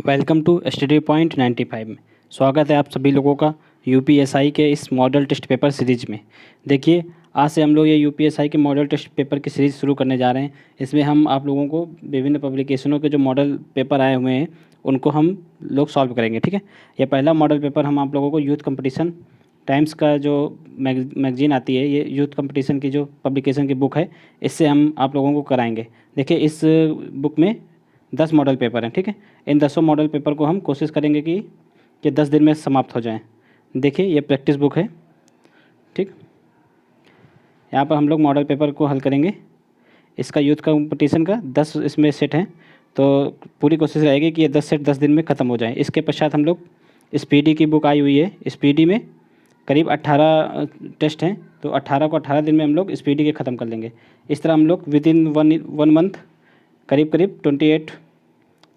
Welcome to study point 95 में स्वागत है आप सभी लोगों का यूपीएसआई के इस मॉडल टेस्ट पेपर सीरीज में। देखिए, आज से हम लोग ये यूपीएसआई के मॉडल टेस्ट पेपर की सीरीज़ शुरू करने जा रहे हैं। इसमें हम आप लोगों को विभिन्न पब्लिकेशनों के जो मॉडल पेपर आए हुए हैं उनको हम लोग सॉल्व करेंगे। ठीक है, यह पहला मॉडल पेपर हम आप लोगों को यूथ कंपटीशन टाइम्स का जो मैगजीन आती है, ये यूथ कंपटीशन की जो पब्लिकेशन की बुक है, इससे हम आप लोगों को कराएंगे। देखिए, इस बुक में 10 मॉडल पेपर हैं। ठीक है, इन 10 मॉडल पेपर को हम कोशिश करेंगे कि 10 दिन में समाप्त हो जाएं। देखिए, ये प्रैक्टिस बुक है। ठीक, यहाँ पर हम लोग मॉडल पेपर को हल करेंगे। इसका यूथ कंपटीशन का 10 इसमें सेट हैं, तो पूरी कोशिश रहेगी कि ये 10 सेट 10 दिन में ख़त्म हो जाएं। इसके पश्चात हम लोग स्पीडी की बुक आई हुई है। स्पीडी में करीब 18 टेस्ट हैं, तो 18 को 18 दिन में हम लोग स्पीडी के ख़त्म कर लेंगे। इस तरह हम लोग विद इन वन मंथ करीब 28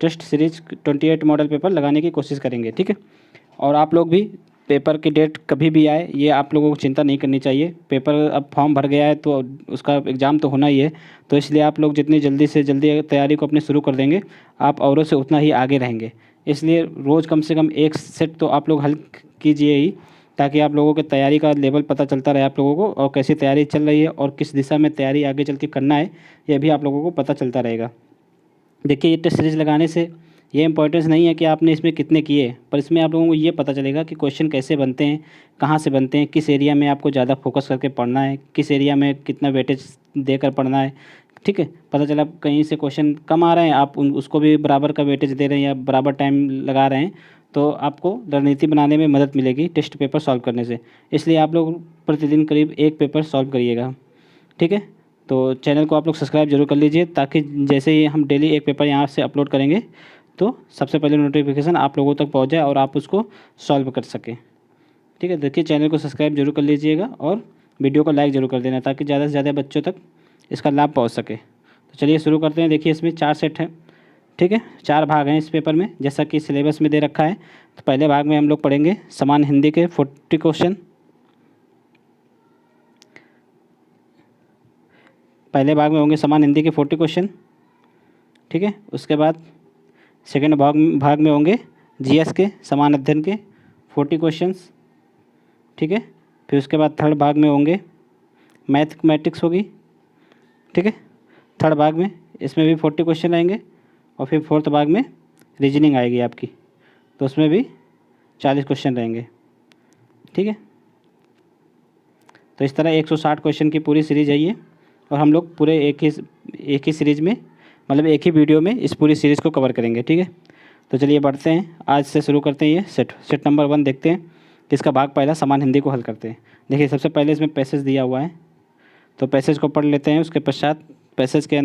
टेस्ट सीरीज 28 मॉडल पेपर लगाने की कोशिश करेंगे। ठीक है, और आप लोग भी पेपर की डेट कभी भी आए, ये आप लोगों को चिंता नहीं करनी चाहिए। पेपर अब फॉर्म भर गया है तो उसका एग्ज़ाम तो होना ही है, तो इसलिए आप लोग जितनी जल्दी से जल्दी तैयारी को अपने शुरू कर देंगे, आप औरों से उतना ही आगे रहेंगे। इसलिए रोज़ कम से कम एक सेट तो आप लोग हल कीजिए ही, ताकि आप लोगों के तैयारी का लेवल पता चलता रहे आप लोगों को, और कैसी तैयारी चल रही है और किस दिशा में तैयारी आगे चल के करना है, यह भी आप लोगों को पता चलता रहेगा। देखिए, ये टेस्ट सीरीज लगाने से ये इंपॉर्टेंस नहीं है कि आपने इसमें कितने किए, पर इसमें आप लोगों को ये पता चलेगा कि क्वेश्चन कैसे बनते हैं, कहाँ से बनते हैं, किस एरिया में आपको ज़्यादा फोकस करके पढ़ना है, किस एरिया में कितना वेटेज देकर पढ़ना है। ठीक है, पता चला कहीं से क्वेश्चन कम आ रहे हैं, आप उसको भी बराबर का वेटेज दे रहे हैं या बराबर टाइम लगा रहे हैं, तो आपको रणनीति बनाने में मदद मिलेगी टेस्ट पेपर सॉल्व करने से। इसलिए आप लोग प्रतिदिन करीब एक पेपर सॉल्व करिएगा। ठीक है, तो चैनल को आप लोग सब्सक्राइब जरूर कर लीजिए, ताकि जैसे ही हम डेली एक पेपर यहाँ से अपलोड करेंगे तो सबसे पहले नोटिफिकेशन आप लोगों तक पहुँच जाए और आप उसको सॉल्व कर सकें। ठीक है, देखिए, चैनल को सब्सक्राइब जरूर कर लीजिएगा और वीडियो को लाइक जरूर कर देना, ताकि ज़्यादा से ज़्यादा बच्चों तक इसका लाभ पहुँच सके। तो चलिए शुरू करते हैं। देखिए, इसमें 4 सेट हैं। ठीक है, 4 भाग हैं इस पेपर में, जैसा कि सिलेबस में दे रखा है। तो पहले भाग में हम लोग पढ़ेंगे समान हिंदी के 40 क्वेश्चन। पहले भाग में होंगे समान हिंदी के 40 क्वेश्चन। ठीक है, उसके बाद सेकेंड भाग में होंगे जीएस के समान अध्ययन के 40 क्वेश्चंस। ठीक है, फिर उसके बाद थर्ड भाग में होंगे मैथमेटिक्स होगी। ठीक है, थर्ड भाग में इसमें भी 40 क्वेश्चन आएंगे, और फिर फोर्थ भाग में रीजनिंग आएगी आपकी, तो उसमें भी 40 क्वेश्चन रहेंगे। ठीक है, तो इस तरह 160 क्वेश्चन की पूरी सीरीज है ये, और हम लोग पूरे एक ही सीरीज में, मतलब एक ही वीडियो में इस पूरी सीरीज़ को कवर करेंगे। ठीक है, तो चलिए बढ़ते हैं, आज से शुरू करते हैं। ये सेट नंबर 1 देखते हैं, इसका भाग पहला समान हिंदी को हल करते हैं। देखिए, सबसे पहले इसमें पैसेज दिया हुआ है, तो पैसेज को पढ़ लेते हैं। उसके पश्चात पैसेज के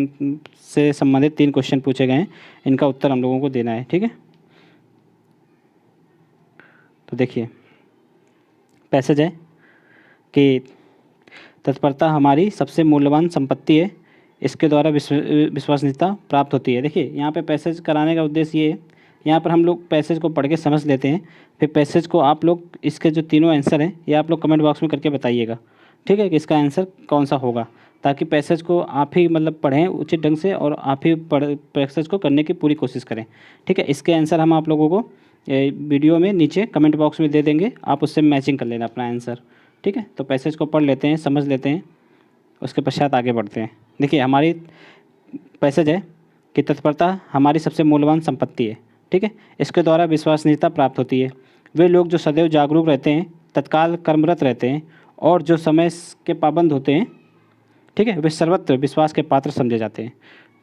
से संबंधित 3 क्वेश्चन पूछे गए हैं, इनका उत्तर हम लोगों को देना है। ठीक है, तो देखिए, पैसेज है कि तत्परता हमारी सबसे मूल्यवान संपत्ति है, इसके द्वारा विश्वसनीयता प्राप्त होती है। देखिए, यहाँ पे पैसेज कराने का उद्देश्य ये है, यहाँ पर हम लोग पैसेज को पढ़ के समझ लेते हैं, फिर पैसेज को आप लोग, इसके जो तीनों आंसर हैं ये आप लोग कमेंट बॉक्स में करके बताइएगा। ठीक है, कि इसका आंसर कौन सा होगा, ताकि पैसेज को आप ही मतलब पढ़ें उचित ढंग से, और आप ही पैसेज को करने की पूरी कोशिश करें। ठीक है, इसके आंसर हम आप लोगों को वीडियो में नीचे कमेंट बॉक्स में दे देंगे, आप उससे मैचिंग कर लेना अपना आंसर। ठीक है, तो पैसेज को पढ़ लेते हैं, समझ लेते हैं, उसके पश्चात आगे बढ़ते हैं। देखिए, हमारी पैसेज है कि तत्परता हमारी सबसे मूल्यवान संपत्ति है। ठीक है, इसके द्वारा विश्वसनीयता प्राप्त होती है। वे लोग जो सदैव जागरूक रहते हैं, तत्काल कर्मरत रहते हैं, और जो समय के पाबंद होते हैं, ठीक है, वे सर्वत्र विश्वास के पात्र समझे जाते हैं।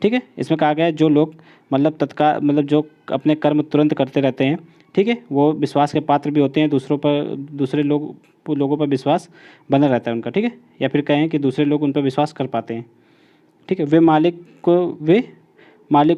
ठीक है, इसमें कहा गया है जो लोग मतलब तत्काल मतलब जो अपने कर्म तुरंत करते रहते हैं, ठीक है, वो विश्वास के पात्र भी होते हैं, दूसरे लोगों पर विश्वास बना रहता है उनका। ठीक है, या फिर कहें कि दूसरे लोग उन पर विश्वास कर पाते हैं। ठीक है, वे मालिक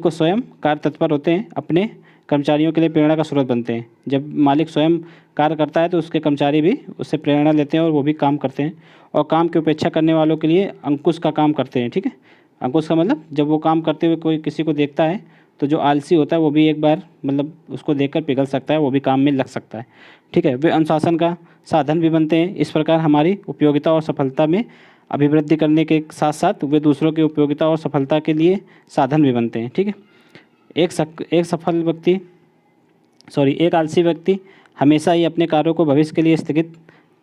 को स्वयं कार्य तत्पर होते हैं, अपने कर्मचारियों के लिए प्रेरणा का स्रोत बनते हैं। जब मालिक स्वयं कार्य करता है तो उसके कर्मचारी भी उससे प्रेरणा लेते हैं और वो भी काम करते हैं, और काम की उपेक्षा करने वालों के लिए अंकुश का काम करते हैं। ठीक है, अंकुश का मतलब जब वो काम करते हुए कोई किसी को देखता है, तो जो आलसी होता है वो भी एक बार मतलब उसको देखकर पिघल सकता है, वो भी काम में लग सकता है। ठीक है, वे अनुशासन का साधन भी बनते हैं। इस प्रकार हमारी उपयोगिता और सफलता में अभिवृद्धि करने के साथ साथ वे दूसरों की उपयोगिता और सफलता के लिए साधन भी बनते हैं। ठीक है, एक सफल व्यक्ति एक आलसी व्यक्ति हमेशा ही अपने कार्यों को भविष्य के लिए स्थगित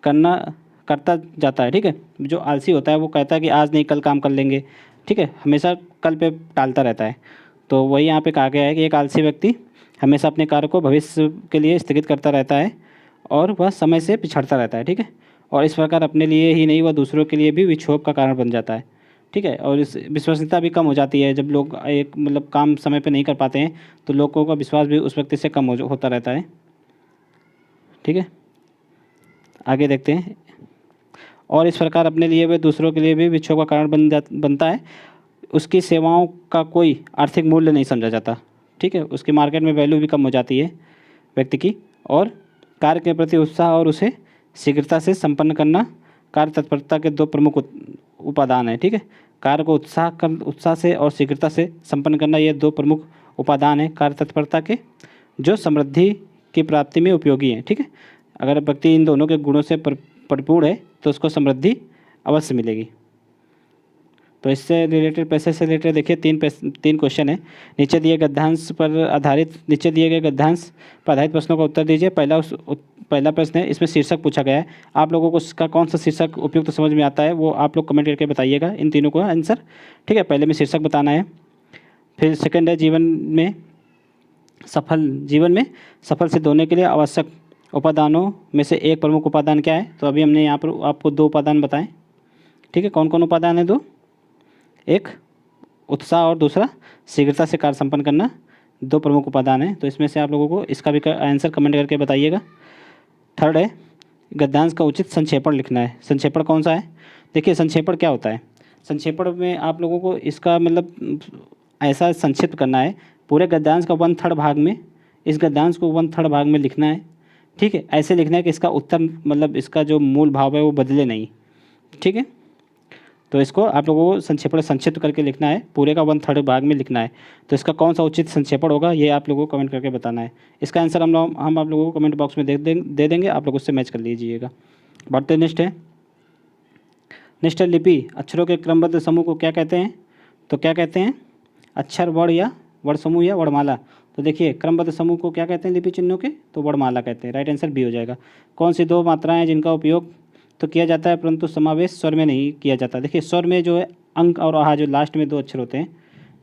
करता जाता है। ठीक है, जो आलसी होता है वो कहता है कि आज नहीं कल काम कर लेंगे। ठीक है, हमेशा कल पे टालता रहता है। तो वही यहाँ पे कहा गया है कि एक आलसी व्यक्ति हमेशा अपने कार्य को भविष्य के लिए स्थगित करता रहता है और वह समय से पिछड़ता रहता है। ठीक है, और इस प्रकार अपने लिए ही नहीं वह दूसरों के लिए भी विक्षोभ का कारण बन जाता है। ठीक है, और इस विश्वसनीयता भी कम हो जाती है। जब लोग एक मतलब काम समय पे नहीं कर पाते हैं तो लोगों का विश्वास भी उस व्यक्ति से कम होता रहता है। ठीक है, आगे देखते हैं। और इस प्रकार अपने लिए वे दूसरों के लिए भी विक्षोभ का कारण बनता है। उसकी सेवाओं का कोई आर्थिक मूल्य नहीं समझा जाता। ठीक है, उसकी मार्केट में वैल्यू भी कम हो जाती है व्यक्ति की। और कार्य के प्रति उत्साह और उसे शीघ्रता से संपन्न करना कार्य तत्परता के दो प्रमुख उपादान हैं। ठीक है, कार्य को उत्साह से और शीघ्रता से संपन्न करना, ये दो प्रमुख उपादान हैं कार्य तत्परता के, जो समृद्धि की प्राप्ति में उपयोगी हैं। ठीक है, अगर व्यक्ति इन दोनों के गुणों से परिपूर्ण है तो उसको समृद्धि अवश्य मिलेगी। तो इससे रिलेटेड पैसे से रिलेटेड देखिए तीन क्वेश्चन है। नीचे दिए गद्यांश पर आधारित प्रश्नों का उत्तर दीजिए। पहला प्रश्न है, इसमें शीर्षक पूछा गया है। आप लोगों को इसका कौन सा शीर्षक उपयुक्त समझ में आता है वो आप लोग कमेंट करके बताइएगा इन तीनों को आंसर। ठीक है, पहले में शीर्षक बताना है। फिर सेकंड है, जीवन में सफल सिद्ध होने के लिए आवश्यक उपादानों में से एक प्रमुख उपादान क्या है। तो अभी हमने यहाँ पर आपको दो उपादान बताएं। ठीक है, कौन कौन उपादान है दो? एक उत्साह और दूसरा शीघ्रता से कार्य संपन्न करना, दो प्रमुख उपादान हैं। तो इसमें से आप लोगों को इसका भी आंसर कमेंट करके बताइएगा। थर्ड है, गद्यांश का उचित संक्षेपण लिखना है। संक्षेपण कौन सा है? देखिए, संक्षेपण क्या होता है? संक्षेपण में आप लोगों को इसका मतलब ऐसा संक्षिप्त करना है, पूरे गद्यांश का 1/3 भाग में, इस गद्यांश को 1/3 भाग में लिखना है। ठीक है, ऐसे लिखना है कि इसका उत्तर मतलब इसका जो मूल भाव है वो बदले नहीं। ठीक है, तो इसको आप लोगों को संक्षेपण संक्षिप्त करके लिखना है, पूरे का 1/3 भाग में लिखना है। तो इसका कौन सा उचित संक्षेपण होगा ये आप लोगों को कमेंट करके बताना है। इसका आंसर हम आप लोगों को कमेंट बॉक्स में दे देंगे, आप लोग उससे मैच कर लीजिएगा। बढ़ते नेक्स्ट है लिपि अक्षरों के क्रमबद्ध समूह को क्या कहते हैं? तो क्या कहते हैं? अक्षर, वर्ण या वर्ण समूह या वर्णमाला। तो देखिए, क्रमबद्ध समूह को क्या कहते हैं लिपि चिन्हों के? तो वर्णमाला कहते हैं। राइट आंसर बी हो जाएगा। कौन सी दो मात्राएं जिनका उपयोग तो किया जाता है परंतु समावेश स्वर में नहीं किया जाता? देखिए, स्वर में जो है अंक और आहा, जो लास्ट में दो अक्षर होते हैं,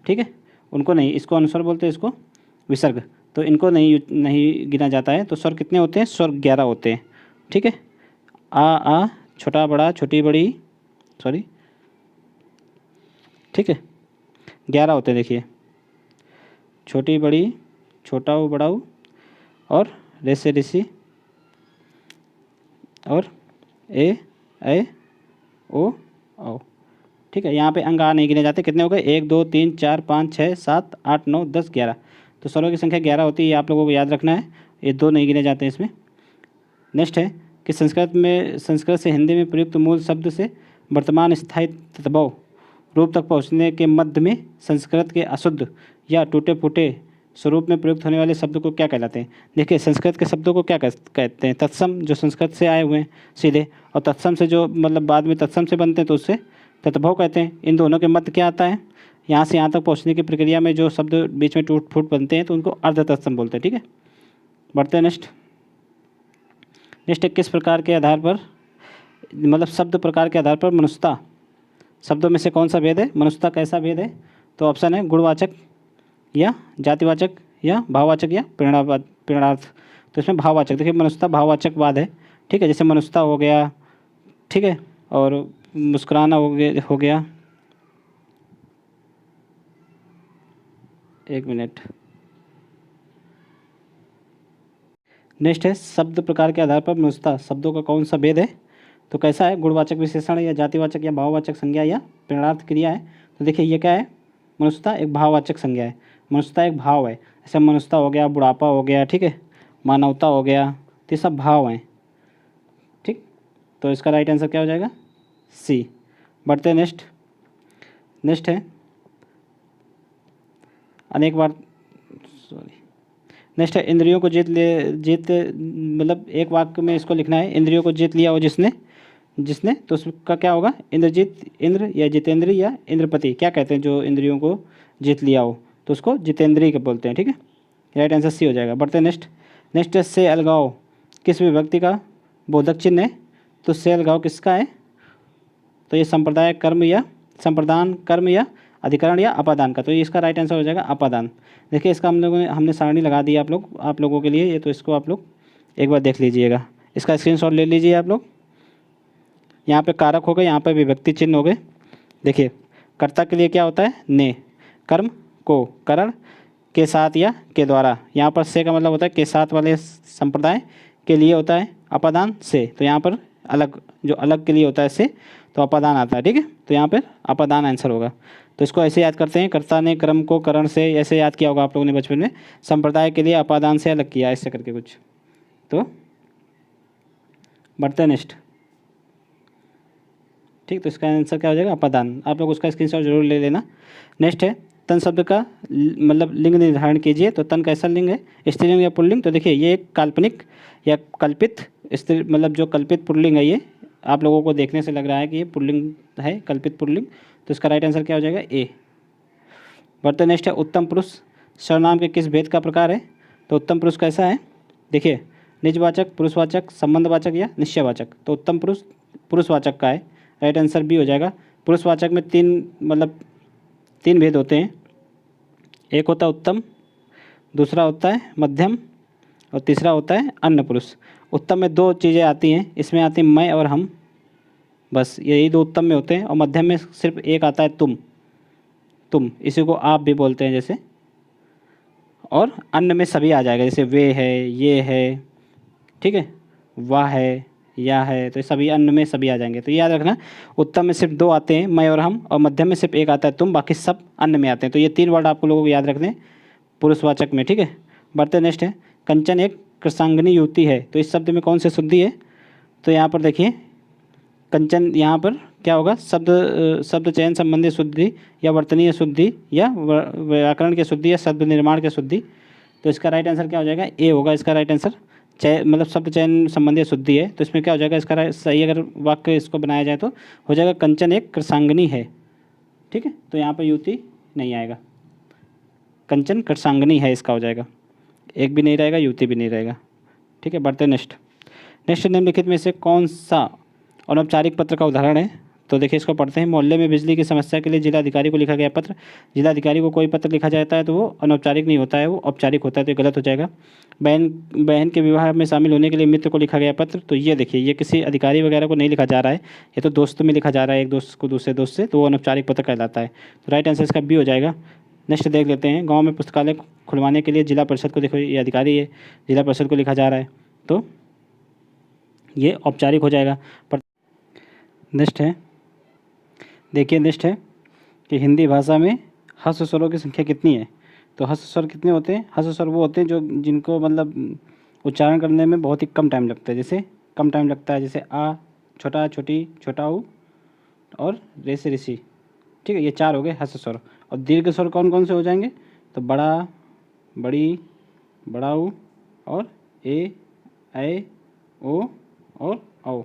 ठीक है, उनको नहीं, इसको अनुस्वर बोलते हैं, इसको विसर्ग, तो इनको नहीं गिना जाता है। तो स्वर कितने होते हैं? स्वर 11 होते हैं। ठीक है, आ, छोटा बड़ा, छोटी बड़ी, सॉरी, ठीक है, 11 होते हैं। देखिए, छोटी बड़ी, छोटा ऊ बड़ा ऊ, और रेसे ऋषि, और ए ओ औ। ठीक है, यहाँ पे अंक आ नहीं गिने जाते। कितने हो गए? 1 2 3 4 5 6 7 8 9 10 11। तो स्वरों की संख्या 11 होती है, ये आप लोगों को याद रखना है। ये दो नहीं गिने जाते हैं इसमें। नेक्स्ट है कि संस्कृत से हिंदी में प्रयुक्त मूल शब्द से वर्तमान स्थायी तद्भव रूप तक पहुँचने के मध्य में संस्कृत के अशुद्ध या टूटे फूटे स्वरूप में प्रयुक्त होने वाले शब्द को क्या कहलाते हैं? देखिए, संस्कृत के शब्दों को क्या कहते हैं? तत्सम, जो संस्कृत से आए हुए हैं सीधे, और तत्सम से जो मतलब बाद में तत्सम से बनते हैं तो उससे तद्भव कहते हैं। इन दोनों के मध्य क्या आता है? यहाँ से यहाँ तक पहुँचने की प्रक्रिया में जो शब्द बीच में टूट फूट बनते हैं तो उनको अर्ध तत्सम बोलते हैं। ठीक है, बढ़ते हैं नेक्स्ट किस प्रकार के आधार पर, मतलब शब्द प्रकार के आधार पर मनुष्यता शब्दों में से कौन सा भेद है? मनुष्यता कैसा भेद है? तो ऑप्शन है गुणवाचक या जातिवाचक या भाववाचक या प्रेरणार्थ। तो इसमें भाववाचक, देखिए मनुष्यता भाववाचक बाद है। ठीक है, जैसे मनुष्यता हो गया, ठीक है, और मुस्कुराना हो गया। एक मिनट। नेक्स्ट है शब्द प्रकार के आधार पर मनुष्यता शब्दों का कौन सा भेद है? तो कैसा है? गुणवाचक विशेषण या जातिवाचक या भाववाचक संज्ञा या प्रेरणार्थ क्रिया है। तो देखिए, ये क्या है? मनुष्यता एक भाववाचक संज्ञा है। मनुष्यता एक भाव है। जैसे मनुष्यता हो गया, बुढ़ापा हो गया, ठीक है, मानवता हो गया, तो ये सब भाव हैं। ठीक, तो इसका राइट आंसर क्या हो जाएगा? सी। बढ़ते हैं नेक्स्ट है अनेक बार, सॉरी, नेक्स्ट है इंद्रियों को जीत मतलब एक वाक्य में इसको लिखना है, इंद्रियों को जीत लिया हो जिसने तो उसका क्या होगा? इंद्र या जितेंद्री या इंद्रपति, क्या कहते हैं जो इंद्रियों को जीत लिया हो? तो उसको जितेंद्री के बोलते हैं। ठीक है, राइट आंसर सी हो जाएगा। बढ़ते हैं नेक्स्ट नेक्स्ट है से अलगाव किस विभक्ति का बोधक चिन्ह है, तो से अलगाव किसका है, तो ये संप्रदाय कर्म या संप्रदान कर्म या अधिकरण या अपादान का, तो ये इसका राइट आंसर हो जाएगा अपादान। देखिए इसका हमने सारणी लगा दी आप लोगों के लिए, ये तो इसको आप लोग एक बार देख लीजिएगा, इसका स्क्रीनशॉट ले लीजिए आप लोग। यहाँ पे कारक हो गए, यहाँ पे विभक्ति चिन्ह हो गए। देखिए कर्ता के लिए क्या होता है ने, कर्म को करण के साथ या के द्वारा, यहाँ पर से का मतलब होता है के साथ वाले संप्रदाय के लिए होता है अपादान से, तो यहाँ पर अलग जो अलग के लिए होता है से, तो अपादान आता है, ठीक है, तो यहाँ पर अपादान आंसर होगा। तो इसको ऐसे याद करते हैं, कर्ता ने क्रम को करण से, ऐसे याद किया होगा आप लोगों ने बचपन में, संप्रदाय के लिए अपादान से अलग किया ऐसे करके कुछ। तो बढ़ते हैं नेक्स्ट, ठीक, तो इसका आंसर क्या हो जाएगा अपादान। आप लोग उसका स्क्रीनशॉट जरूर ले लेना। नेक्स्ट है तन शब्द का मतलब लिंग निर्धारण कीजिए, तो तन कैसा लिंग है, स्त्रीलिंग या पुल्लिंग, तो देखिए ये एक काल्पनिक या कल्पित स्त्री मतलब जो कल्पित पुल्लिंग है, ये आप लोगों को देखने से लग रहा है कि ये पुल्लिंग है, कल्पित पुल्लिंग, तो इसका राइट आंसर क्या हो जाएगा ए। बढ़ते नेक्स्ट है उत्तम पुरुष सर्वनाम के किस भेद का प्रकार है, तो उत्तम पुरुष कैसा है, देखिए निजवाचक, पुरुषवाचक, संबंधवाचक या निश्चयवाचक, तो उत्तम पुरुष पुरुषवाचक का है, राइट आंसर बी हो जाएगा। पुरुषवाचक में तीन भेद होते हैं, एक होता है उत्तम, दूसरा होता है मध्यम और तीसरा होता है अन्य पुरुष। उत्तम में दो चीज़ें आती हैं, इसमें आती हैं मैं और हम, बस यही दो उत्तम में होते हैं, और मध्यम में सिर्फ एक आता है तुम, इसी को आप भी बोलते हैं जैसे, और अन्य में सभी आ जाएगा, जैसे वे है, ये है, ठीक है, वह है, या है, तो सभी अन्य में सभी आ जाएंगे। तो याद रखना उत्तम में सिर्फ दो आते हैं मैं और हम, और मध्यम में सिर्फ एक आता है तुम, बाकी सब अन्य में आते हैं। तो ये तीन वर्ड आपको लोगों को याद रखने पुरुषवाचक में, ठीक है। बढ़ते नेक्स्ट है कंचन एक कृषांगनी युवती है, तो इस शब्द में कौन सी शुद्धि है, तो यहाँ पर देखिए कंचन, यहाँ पर क्या होगा, शब्द चयन संबंधी शुद्धि या वर्तनीय शुद्धि या व्याकरण की शुद्धि या शब्द निर्माण की शुद्धि, तो इसका राइट आंसर क्या हो जाएगा ए होगा इसका राइट आंसर। मतलब शब्द चयन संबंधी शुद्धि है, तो इसमें क्या हो जाएगा इसका सही अगर वाक्य इसको बनाया जाए तो हो जाएगा कंचन एक कृषांगनी है, ठीक है, तो यहाँ पर युवती नहीं आएगा, कंचन कृषांगनी है इसका हो जाएगा, एक भी नहीं रहेगा, युवती भी नहीं रहेगा, ठीक है। बढ़ते नेक्स्ट निम्नलिखित में से कौन सा अनौपचारिक पत्र का उदाहरण है, तो देखिए इसको पढ़ते हैं। मोहल्ले में बिजली की समस्या के लिए जिलाधिकारी को लिखा गया पत्र, जिलाधिकारी को कोई पत्र लिखा जाता है तो वो अनौपचारिक नहीं होता है, वो औपचारिक होता है, तो ये गलत हो जाएगा। बहन के विवाह में शामिल होने के लिए मित्र को लिखा गया पत्र, तो ये देखिए ये किसी अधिकारी वगैरह को नहीं लिखा जा रहा है, ये तो दोस्त में लिखा जा रहा है, एक दोस्त को दूसरे दोस्त से, तो वो अनौपचारिक पत्र कहलाता है, तो राइट आंसर इसका बी हो जाएगा। नेक्स्ट देख लेते हैं, गाँव में पुस्तकालय खुलवाने के लिए जिला परिषद को, देखो ये अधिकारी है, जिला परिषद को लिखा जा रहा है, तो ये औपचारिक हो जाएगा। पर नेक्स्ट है, देखिए नेक्स्ट है कि हिंदी भाषा में हस्व स्वरों की संख्या कितनी है, तो हस्व स्वर कितने होते हैं, हस्व स्वर वो होते हैं जो जिनको मतलब उच्चारण करने में बहुत ही कम टाइम लगता है, जैसे कम टाइम लगता है, जैसे आ, छोटा, छोटी, छोटा ऊ और रे से ऋषि, ठीक है, ये चार हो गए हस्व स्वर। और दीर्घ स्वर कौन कौन से हो जाएंगे, तो बड़ा, बड़ी, बड़ाऊ और ए, ओ और औ,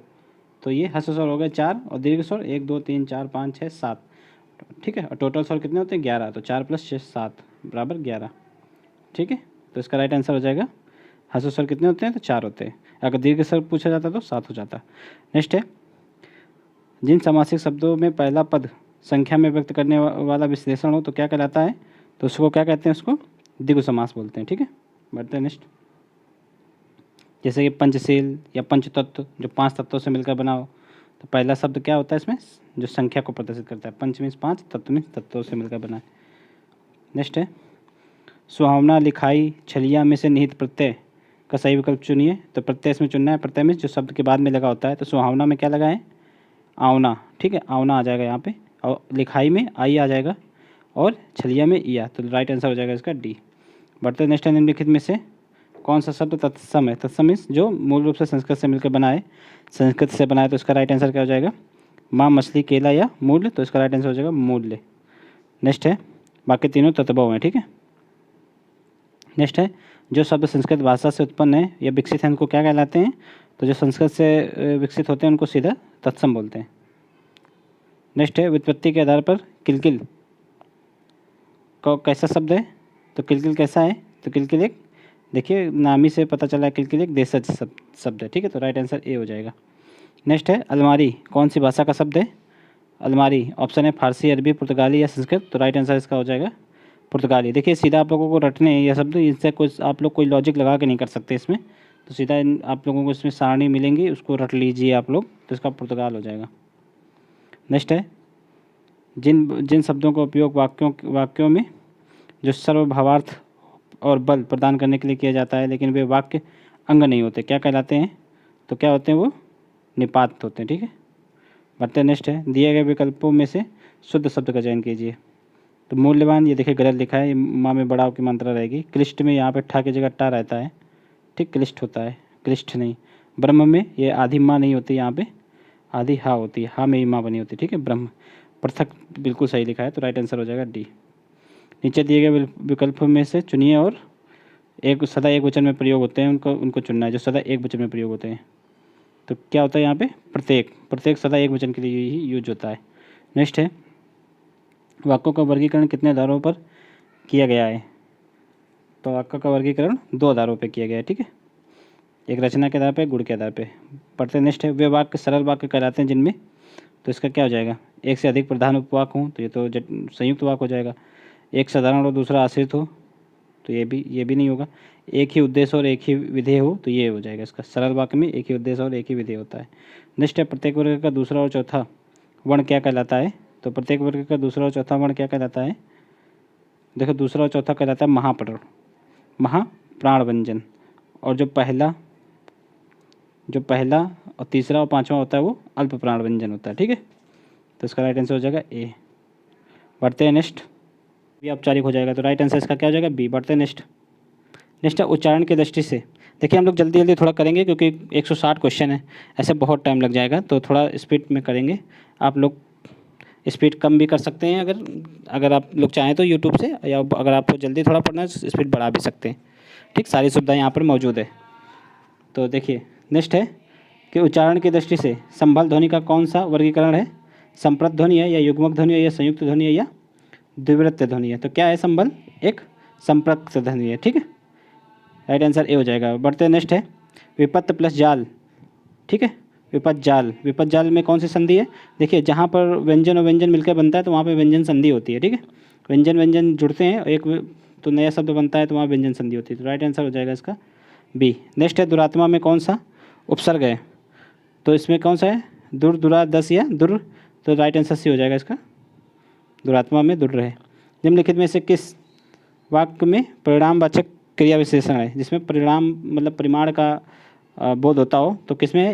तो ये हस्व स्वर हो गए चार, और दीर्घ स्वर 1 2 3 4 5 6 7, ठीक है, और टोटल स्वर कितने होते हैं 11, तो 4 + 6 7 बराबर 11, ठीक है, तो इसका राइट आंसर हो जाएगा। हस्व स्वर कितने होते हैं, तो 4 होते हैं, अगर दीर्घ स्वर पूछा जाता तो 7 हो जाता। नेक्स्ट है जिन समासिक शब्दों में पहला पद संख्या में व्यक्त करने वाला विश्लेषण हो तो क्या कहलाता है, तो उसको क्या कहते हैं, उसको द्विगु समास बोलते हैं, ठीक है। बढ़ते हैं नेक्स्ट, जैसे कि पंचशील या पंचतत्व जो 5 तत्वों से मिलकर बना हो, तो पहला शब्द क्या होता है इसमें, जो संख्या को प्रदर्शित करता है, पंच मीन्स 5, तत्व मीन्स तत्वों से मिलकर बना है। नेक्स्ट है सुहावना, लिखाई, छलिया में से निहित प्रत्यय का सही विकल्प चुनिए, तो प्रत्यय इसमें चुनना है, प्रत्यय मीन्स जो शब्द के बाद में लगा होता है, तो सुहावना में क्या लगा है, आवना, ठीक है, आवना आ जाएगा यहाँ पे, और लिखाई में आई आ जाएगा, और छलिया में ईया, तो राइट आंसर हो जाएगा इसका डी। बढ़ते नेक्स्ट है निम्नलिखित में से कौन सा शब्द तत्सम है, तत्सम मीन्स जो मूल रूप से संस्कृत से मिलकर बना है, संस्कृत से बना है, तो इसका राइट आंसर क्या हो जाएगा, माँ, मछली, केला या मूल्य, तो इसका राइट आंसर हो जाएगा मूल्य। नेक्स्ट है बाकी तीनों तत्भव हैं, ठीक है। नेक्स्ट है जो शब्द संस्कृत भाषा से उत्पन्न है या विकसित हैं उनको क्या कहलाते हैं, तो जो संस्कृत से विकसित होते हैं उनको सीधा तत्सम बोलते हैं। नेक्स्ट है व्युत्पत्ति के आधार पर किलकिल को कैसा शब्द है, तो किलकिल कैसा है, तो किलकिल एक देखिए नामी से पता चला किलकिल देशज शब्द है, ठीक है, तो राइट आंसर ए हो जाएगा। नेक्स्ट है अलमारी कौन सी भाषा का शब्द है? अलमारी ऑप्शन है फारसी, अरबी, पुर्तगाली या संस्कृत, तो राइट आंसर इसका हो जाएगा पुर्तगाली। देखिए सीधा आप लोगों को रटने हैं ये शब्द, इससे कुछ आप लोग कोई लॉजिक लगा के नहीं कर सकते इसमें, तो सीधा आप लोगों को इसमें सारणी मिलेंगी, उसको रट लीजिए आप लोग, तो इसका पुर्तगाल हो जाएगा। नेक्स्ट है जिन जिन शब्दों का उपयोग वाक्यों में जो सर्वभावार्थ और बल प्रदान करने के लिए किया जाता है लेकिन वे वाक्य अंग नहीं होते, क्या कहलाते हैं? तो क्या होते हैं वो? निपात होते हैं, ठीक है। बढ़ते नेक्स्ट है दिए गए विकल्पों में से शुद्ध शब्द का चयन कीजिए। तो मूल्यवान ये देखिए गलत लिखा है, माँ में बड़ाव की मात्रा रहेगी। क्लिष्ट में यहाँ पे ठा की जगह टा रहता है, ठीक, क्लिष्ट होता है, क्लिष्ट नहीं। ब्रह्म में ये आधी माँ नहीं होती, यहाँ पे आधी हा होती है, हा में ही माँ बनी होती है, ठीक है। ब्रह्म पृथक बिल्कुल सही लिखा है, तो राइट आंसर हो जाएगा डी। नीचे दिए गए विकल्पों में से चुनिए और सदा एक वचन में प्रयोग होते हैं उनको चुनना है, जो सदा एक वचन में प्रयोग होते हैं। तो क्या होता है यहाँ पे? प्रत्येक सदा एक वचन के लिए ही यूज होता है। नेक्स्ट है वाक्यों का वर्गीकरण कितने आधारों पर किया गया है? तो वाक्य का वर्गीकरण 2 आधारों पर किया गया है, ठीक है, एक रचना के आधार पर, गुण के आधार पर। पढ़ते नेक्स्ट है वे वाक्य सरल वाक्य कहलाते हैं जिनमें, तो इसका क्या हो जाएगा? एक से अधिक प्रधान उपवाक हों, तो ये तो संयुक्त वाक्य हो जाएगा। एक साधारण और दूसरा आश्रित हो, तो ये भी नहीं होगा। एक ही उद्देश्य और एक ही विधेय हो, तो ये हो जाएगा इसका। सरल वाक्य में एक ही उद्देश्य और एक ही विधेय होता है। नेक्स्ट है प्रत्येक वर्ग का दूसरा और चौथा वर्ण क्या कहलाता है? तो प्रत्येक वर्ग का दूसरा और चौथा वर्ण क्या कहलाता है? देखो दूसरा और चौथा कहलाता है महाप्राण व्यंजन, और जो पहला और तीसरा और पांचवा होता है वो अल्प प्राण व्यंजन होता है, ठीक है। तो इसका राइट आंसर हो जाएगा ए। बढ़ते हैं नेक्स्ट, भी औपचारिक हो जाएगा, तो राइट आंसर इसका क्या हो जाएगा? बी। बढ़ते हैं नेक्स्ट है उच्चारण की दृष्टि से। देखिए हम लोग जल्दी थोड़ा करेंगे क्योंकि 160 क्वेश्चन है, ऐसे बहुत टाइम लग जाएगा, तो थोड़ा स्पीड में करेंगे। आप लोग स्पीड कम भी कर सकते हैं अगर आप लोग चाहें तो यूट्यूब से, या अगर आपको जल्दी थोड़ा पढ़ना है तो स्पीड बढ़ा भी सकते हैं, ठीक, सारी सुविधाएँ यहाँ पर मौजूद है। तो देखिए नेक्स्ट है कि उच्चारण की दृष्टि से संबल ध्वनि का कौन सा वर्गीकरण है? संप्रत ध्वनि है, या युग्मक ध्वनि है, या संयुक्त ध्वनि है, या द्विवृत्त ध्वनि है? तो क्या है संबल? एक संप्रक्त ध्वनि है, ठीक है, राइट आंसर ए हो जाएगा। बढ़ते नेक्स्ट है विपत्त प्लस जाल, ठीक है, विपत्त जाल में कौन सी संधि है? देखिए जहाँ पर व्यंजन और व्यंजन मिलकर बनता है तो वहाँ पे व्यंजन संधि होती है, ठीक है, व्यंजन जुड़ते हैं एक तो नया शब्द बनता है, तो वहाँ व्यंजन संधि होती है, तो राइट आंसर हो जाएगा इसका बी। नेक्स्ट है दुरात्मा में कौन सा उपसर्ग है? तो इसमें कौन सा है? दुरा दस या दुर, तो राइट आंसर सी हो जाएगा इसका, दुरात्मा में दुर है। निम्नलिखित में से किस वाक्य में परिणामवाचक क्रिया विशेषण है जिसमें परिणाम मतलब परिमाण का बोध होता हो? तो किसमें है?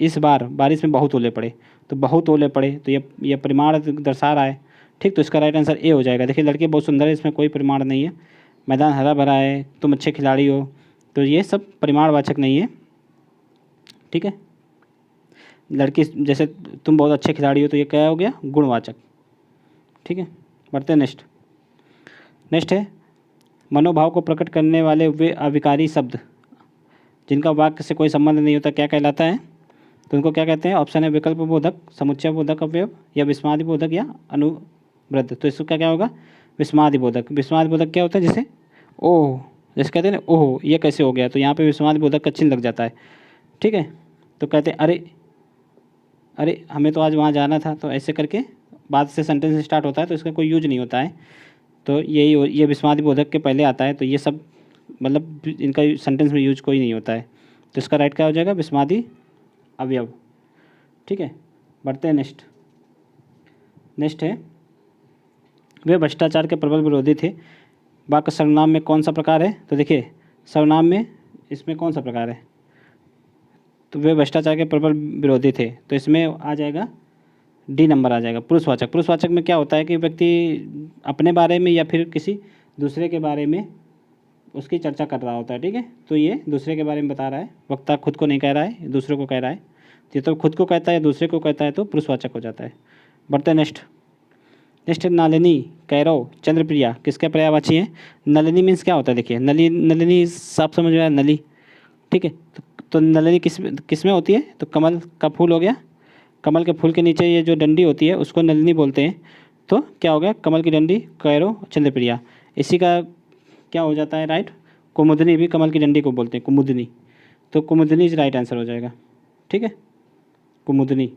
इस बार बारिश में बहुत ओले पड़े, तो बहुत ओले पड़े, तो ये परिमाण दर्शा रहा है, ठीक, तो इसका राइट आंसर ए हो जाएगा। देखिए लड़की बहुत सुंदर है, इसमें कोई परिमाण नहीं है। मैदान हरा भरा है, तुम अच्छे खिलाड़ी हो, तो ये सब परिमाणवाचक नहीं है, ठीक है। लड़की जैसे तुम बहुत अच्छे खिलाड़ी हो, तो ये क्या हो गया? गुणवाचक, ठीक है। बढ़ते नेक्स्ट है मनोभाव को प्रकट करने वाले वे अविकारी शब्द जिनका वाक्य से कोई संबंध नहीं होता क्या कहलाता है? तो उनको क्या कहते हैं? ऑप्शन है विकल्प बोधक, समुच्चय बोधक अवयव, या विस्मादि बोधक, या अनुवृद्ध। तो इसका क्या होगा? विस्मादि बोधक। विस्मादि बोधक क्या होता है? जैसे ओह, जैसे कहते हैं ना ओह ये कैसे हो गया, तो यहाँ पे विस्मादि बोधक का चिन्ह लग जाता है, ठीक है। तो कहते हैं अरे हमें तो आज वहाँ जाना था, तो ऐसे करके बाद से सेंटेंस स्टार्ट होता है, तो इसका कोई यूज नहीं होता है, तो ये विस्मादि बोधक के पहले आता है, तो ये सब मतलब इनका सेंटेंस में यूज कोई नहीं होता है, तो इसका राइट क्या हो जाएगा? विस्मादि अवयव, ठीक है। बढ़ते हैं नेक्स्ट है वे भ्रष्टाचार के प्रबल विरोधी थे। वाक्य सर्वनाम में कौन सा प्रकार है? तो देखिए सर्वनाम में इसमें कौन सा प्रकार है? तो वे भ्रष्टाचार के प्रबल विरोधी थे, तो इसमें आ जाएगा डी नंबर आ जाएगा, पुरुषवाचक में क्या होता है कि व्यक्ति अपने बारे में या फिर किसी दूसरे के बारे में उसकी चर्चा कर रहा होता है, ठीक है, तो ये दूसरे के बारे में बता रहा है, वक्ता खुद को नहीं कह रहा है, दूसरे को कह रहा है, ये तो खुद को कहता है दूसरे को कहता है, तो पुरुषवाचक हो जाता है। बढ़ते हैं नेक्स्ट नलिनी, कैरव, चंद्रप्रिया किसके पर्यायवाची हैं? नलिनी मीन्स क्या होता है? देखिए नलिनी साफ समझ में आया, नली, ठीक है, तो नलिनी किस में होती है? तो कमल का फूल हो गया, कमल के फूल के नीचे ये जो डंडी होती है उसको नलिनी बोलते हैं, तो क्या हो गया? कमल की डंडी, कैरव, चंद्रप्रिया, इसी का क्या हो जाता है? राइट कुमुदनी भी कमल की डंडी को बोलते हैं, कुमुदनी। तो कुमुदनी इज राइट आंसर हो जाएगा, ठीक है, कुमुदनी।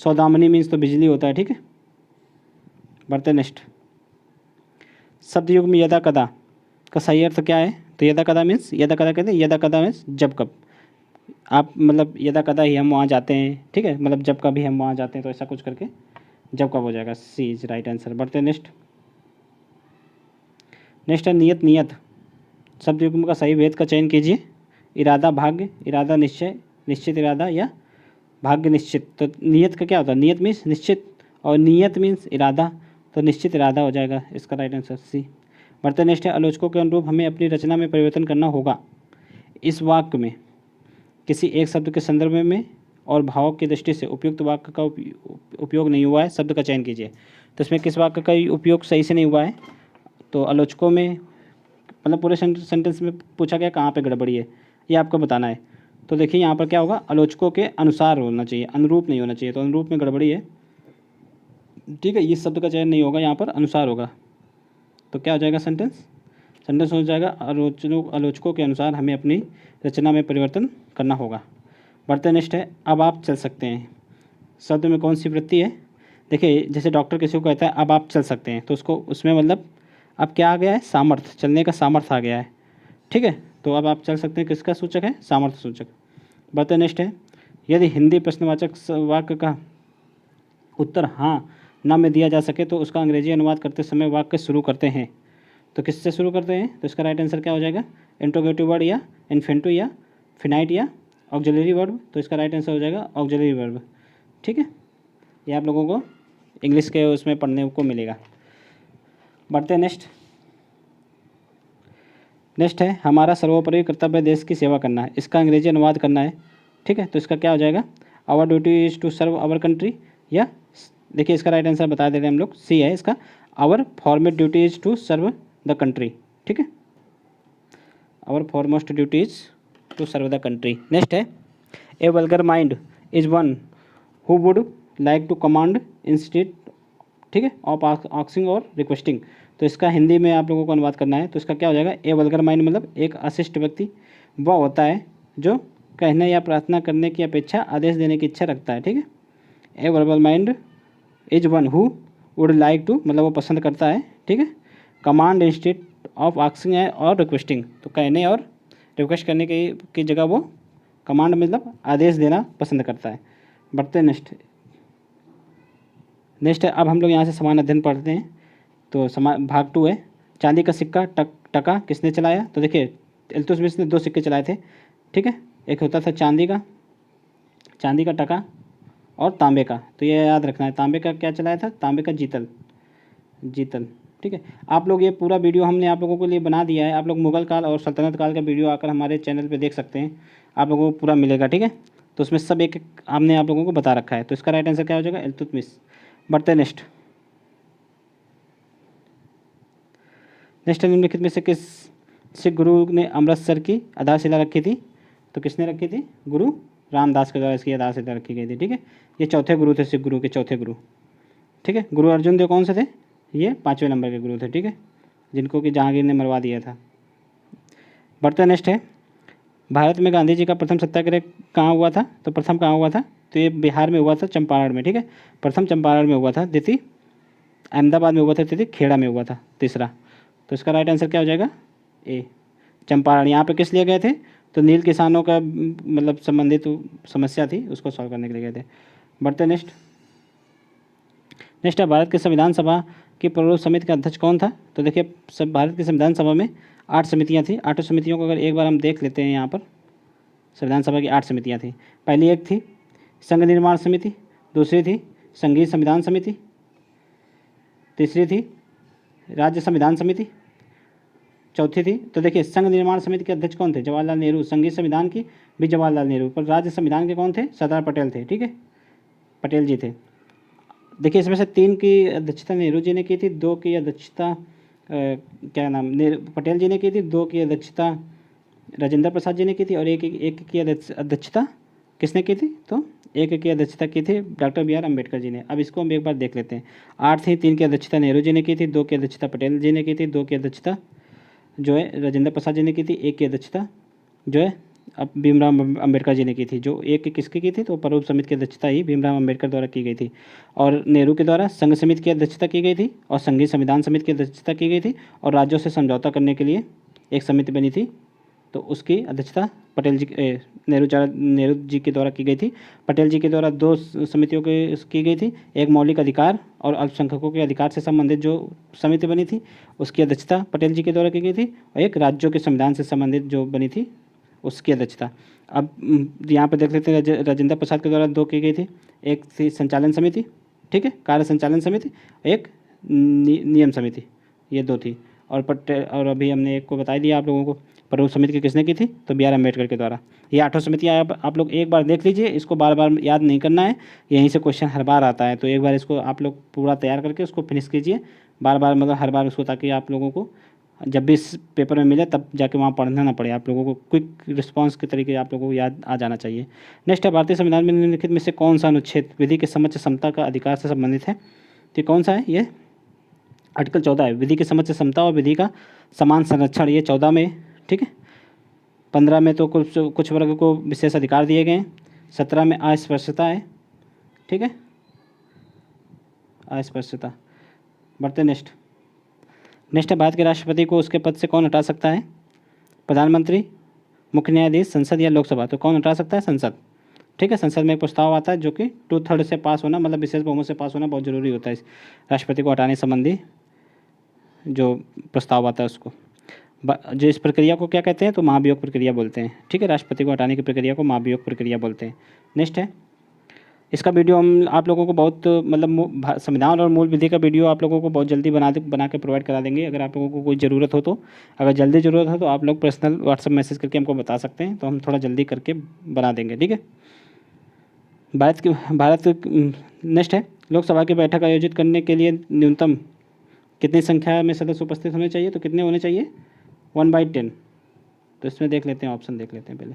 सौदामनी मीन्स तो बिजली होता है, ठीक है। बढ़ते नेक्स्ट। शब्द युग में यदा कदा का सही अर्थ क्या है? तो यदा कदा मीन्स, यदा कदा कहते हैं, यदा कदा मीन्स जब कब। आप मतलब यदा कदा ही हम वहाँ जाते हैं, ठीक है, मतलब जब कभी हम वहाँ जाते हैं, तो ऐसा कुछ करके जब कब हो जाएगा, सी इज राइट आंसर। बढ़ते नेक्स्ट। नेक्स्ट है नियत। नियत शब्द युग्म का सही भेद का चयन कीजिए। इरादा भाग्य, इरादा निश्चय, निश्चित इरादा या भाग्य निश्चित। तो नियत का क्या होता है? नियत मीन्स निश्चित और नियत मीन्स इरादा, तो निश्चित इरादा हो जाएगा इसका राइट आंसर सी। बढ़ते नेक्स्ट है आलोचकों के अनुरूप हमें अपनी रचना में परिवर्तन करना होगा। इस वाक्य में किसी एक शब्द के संदर्भ में और भाव की दृष्टि से उपयुक्त वाक्य का उपयोग नहीं हुआ है, शब्द का चयन कीजिए। तो इसमें किस वाक्य का उपयोग सही से नहीं हुआ है? तो आलोचकों में मतलब पूरे सेंटेंस में पूछा गया कहाँ पे गड़बड़ी है, ये आपको बताना है। तो देखिए यहाँ पर क्या होगा, आलोचकों के अनुसार होना चाहिए, अनुरूप नहीं होना चाहिए। तो अनुरूप में गड़बड़ी है, ठीक है, इस शब्द का चयन नहीं होगा, यहाँ पर अनुसार होगा। तो क्या हो जाएगा सेंटेंस? सेंटेंस हो जाएगा आलोचकों के अनुसार हमें अपनी रचना में परिवर्तन करना होगा। बढ़ते नेक्स्ट है अब आप चल सकते हैं। शब्द में कौन सी वृत्ति है? देखिए जैसे डॉक्टर किसी को कहता है अब आप चल सकते हैं, तो उसको उसमें मतलब अब क्या आ गया है? सामर्थ्य, चलने का सामर्थ्य आ गया है, ठीक है। तो अब आप चल सकते हैं किसका सूचक है? सामर्थ्य सूचक। बढ़ते नेक्स्ट है यदि हिंदी प्रश्नवाचक वाक्य का उत्तर हाँ ना में दिया जा सके तो उसका अंग्रेजी अनुवाद करते समय वाक्य शुरू करते हैं। तो किससे शुरू करते हैं? तो इसका राइट आंसर क्या हो जाएगा? इंट्रोगेटिव वर्ड या इन्फिनिटिव या फिनाइट या ऑक्सिलरी वर्ब। तो इसका राइट आंसर हो जाएगा ऑक्सिलरी वर्ब, ठीक है। ये आप लोगों को इंग्लिश के उसमें पढ़ने को मिलेगा। बढ़ते नेक्स्ट। नेक्स्ट है हमारा सर्वोपरि कर्तव्य देश की सेवा करना है, इसका अंग्रेजी अनुवाद करना है, ठीक है। तो इसका क्या हो जाएगा? Our duty is to serve our country, या देखिए इसका राइट आंसर बता दे रहे हैं हम लोग, सी है इसका, our foremost duty is to serve the country, ठीक है। Our foremost duty is to serve the country. Next है a vulgar mind is one who would like to command instead, ठीक है, ऑफ आस्किंग और रिक्वेस्टिंग। तो इसका हिंदी में आप लोगों को अनुवाद करना है। तो इसका क्या हो जाएगा? ए वल्गर माइंड मतलब एक अशिष्ट व्यक्ति वह होता है जो कहने या प्रार्थना करने की अपेक्षा आदेश देने की इच्छा रखता है, ठीक है। A verbal mind is one who would like to मतलब वो पसंद करता है, ठीक है, कमांड इंस्टेड ऑफ आस्किंग और रिक्वेस्टिंग। तो कहने और रिक्वेस्ट करने की जगह वो कमांड मतलब आदेश देना पसंद करता है। बढ़ते नेक्स्ट। नेक्स्ट है अब हम लोग यहाँ से समान अध्ययन पढ़ते हैं। तो समान भाग 2 है चांदी का सिक्का टका किसने चलाया? तो देखिए इल्तुतमिश ने 2 सिक्के चलाए थे, ठीक है। एक होता था चांदी का टका और तांबे का। तो ये याद रखना है, तांबे का क्या चलाया था? तांबे का जीतल, ठीक है। आप लोग ये पूरा वीडियो हमने आप लोगों के लिए बना दिया है, आप लोग मुगल काल और सल्तनत काल का वीडियो आकर हमारे चैनल पे देख सकते हैं, आप लोगों को पूरा मिलेगा, ठीक है। तो उसमें सब एक हमने आप लोगों को बता रखा है। तो इसका राइट आंसर क्या हो जाएगा? इल्तुतमिश। बढ़ते नेक्स्ट। निम्नलिखित में से किस सिख गुरु ने अमृतसर की आधारशिला रखी थी? तो किसने रखी थी? गुरु रामदास के द्वारा इसकी आधारशिला रखी गई थी, ठीक है। ये चौथे गुरु थे, सिख गुरु के चौथे गुरु, ठीक है। गुरु अर्जुन देव कौन से थे? ये 5वें नंबर के गुरु थे, ठीक है, जिनको कि जहांगीर ने मरवा दिया था। बढ़ते नेक्स्ट है भारत में गांधी जी का प्रथम सत्याग्रह कहाँ हुआ था? तो प्रथम कहाँ हुआ था? तो ये बिहार में हुआ था, चंपारण में, ठीक है। प्रथम चंपारण में हुआ था, द्वितीय अहमदाबाद में हुआ था, तृतीय खेड़ा में हुआ था, तीसरा। तो इसका राइट आंसर क्या हो जाएगा? ए चंपारण। यहाँ पे किस लिए गए थे? तो नील किसानों का मतलब संबंधित समस्या थी, उसको सॉल्व करने के लिए गए थे। बढ़ते नेक्स्ट है भारत के संविधान सभा की प्रारूप समिति का अध्यक्ष कौन था? तो देखिए सब भारत की संविधान सभा में 8 समितियाँ थी। 8 समितियों को अगर एक बार हम देख लेते हैं, यहाँ पर संविधान सभा की 8 समितियाँ थी। पहली एक थी संघ निर्माण समिति, दूसरी थी संघीय संविधान समिति, तीसरी थी राज्य संविधान समिति, चौथी थी। तो देखिए संघ निर्माण समिति के अध्यक्ष कौन थे? जवाहरलाल नेहरू। संघीय संविधान की भी जवाहरलाल नेहरू, पर राज्य संविधान के कौन थे? सरदार पटेल थे, ठीक है, पटेल जी थे। देखिए इसमें से 3 की अध्यक्षता नेहरू जी ने की थी, 2 की अध्यक्षता पटेल जी ने की थी, 2 की अध्यक्षता राजेंद्र प्रसाद जी ने की थी, और एक की अध्यक्षता किसने की थी? तो एक की अध्यक्षता की थी doctor B are Ambedkar ji ने। अब इसको हम एक बार देख लेते हैं। 8 थी, 3 की अध्यक्षता नेहरू जी ने की थी, 2 की अध्यक्षता पटेल जी ने की थी, 2 की अध्यक्षता जो है राजेंद्र प्रसाद जी ने की थी, एक की अध्यक्षता जो है अब भीमराव अंबेडकर जी ने की थी। जो एक किसकी की थी, तो प्ररूप समिति की अध्यक्षता ही भीमराव अंबेडकर द्वारा की गई थी। और नेहरू के द्वारा संघ समिति की अध्यक्षता की गई थी और संघीय संविधान समिति की अध्यक्षता की गई थी। और राज्यों से समझौता करने के लिए एक समिति बनी थी, तो उसकी अध्यक्षता नेहरू जी के द्वारा की गई थी। पटेल जी के द्वारा दो समितियों की गई थी, एक मौलिक अधिकार और अल्पसंख्यकों के अधिकार से संबंधित जो समिति बनी थी उसकी अध्यक्षता पटेल जी के द्वारा की गई थी, और एक राज्यों के संविधान से संबंधित जो बनी थी उसकी अध्यक्षता। अब यहाँ पर देख लेते हैं राजेंद्र प्रसाद के द्वारा दो की गई थी, एक थी संचालन समिति, ठीक है, कार्य संचालन समिति, एक नियम समिति, ये दो थी। और अभी हमने एक को बता दिया आप लोगों को, प्ररूप समिति की किसने की थी, तो बी आर अम्बेडकर के द्वारा। ये 8 समितियाँ आप लोग एक बार देख लीजिए, इसको बार बार याद नहीं करना है, यहीं से क्वेश्चन हर बार आता है, तो एक बार इसको आप लोग पूरा तैयार करके उसको फिनिश कीजिए बार बार, मतलब हर बार उसको, ताकि आप लोगों को जब भी इस पेपर में मिले तब जाके वहाँ पढ़ना ना पड़े, आप लोगों को क्विक रिस्पांस के तरीके आप लोगों को याद आ जाना चाहिए। नेक्स्ट है, भारतीय संविधान में निम्नलिखित में से कौन सा अनुच्छेद विधि के समक्ष समता का अधिकार से संबंधित है, तो कौन सा है, ये आर्टिकल 14 है, विधि के समक्ष समता और विधि का समान संरक्षण, ये 14 में, ठीक है। 15 में तो कुछ वर्ग को विशेष अधिकार दिए गए हैं, 17 में अस्पृश्यता है, ठीक है, अस्पृश्यता। बढ़ते नेक्स्ट है, भारत के राष्ट्रपति को उसके पद से कौन हटा सकता है, प्रधानमंत्री, मुख्य न्यायाधीश, संसद या लोकसभा, तो कौन हटा सकता है, संसद, ठीक है। संसद में एक प्रस्ताव आता है जो कि 2/3 से पास होना, मतलब विशेष बहुमत से पास होना बहुत जरूरी होता है इस राष्ट्रपति को हटाने संबंधी जो प्रस्ताव आता है उसको। जो इस प्रक्रिया को क्या कहते हैं, तो महाभियोग प्रक्रिया बोलते हैं, ठीक है। राष्ट्रपति को हटाने की प्रक्रिया को महाभियोग प्रक्रिया बोलते हैं। नेक्स्ट है, इसका वीडियो हम आप लोगों को बहुत, मतलब संविधान और मूल विधि का वीडियो आप लोगों को बहुत जल्दी बना के प्रोवाइड करा देंगे। अगर आप लोगों को कोई ज़रूरत हो तो, अगर जल्दी ज़रूरत हो तो आप लोग पर्सनल व्हाट्सअप मैसेज करके हमको बता सकते हैं, तो हम थोड़ा जल्दी करके बना देंगे, ठीक है। नेक्स्ट है, लोकसभा की बैठक आयोजित करने के लिए न्यूनतम कितनी संख्या में सदस्य उपस्थित होने चाहिए, तो कितने होने चाहिए, 1/10। तो इसमें देख लेते हैं, ऑप्शन देख लेते हैं पहले,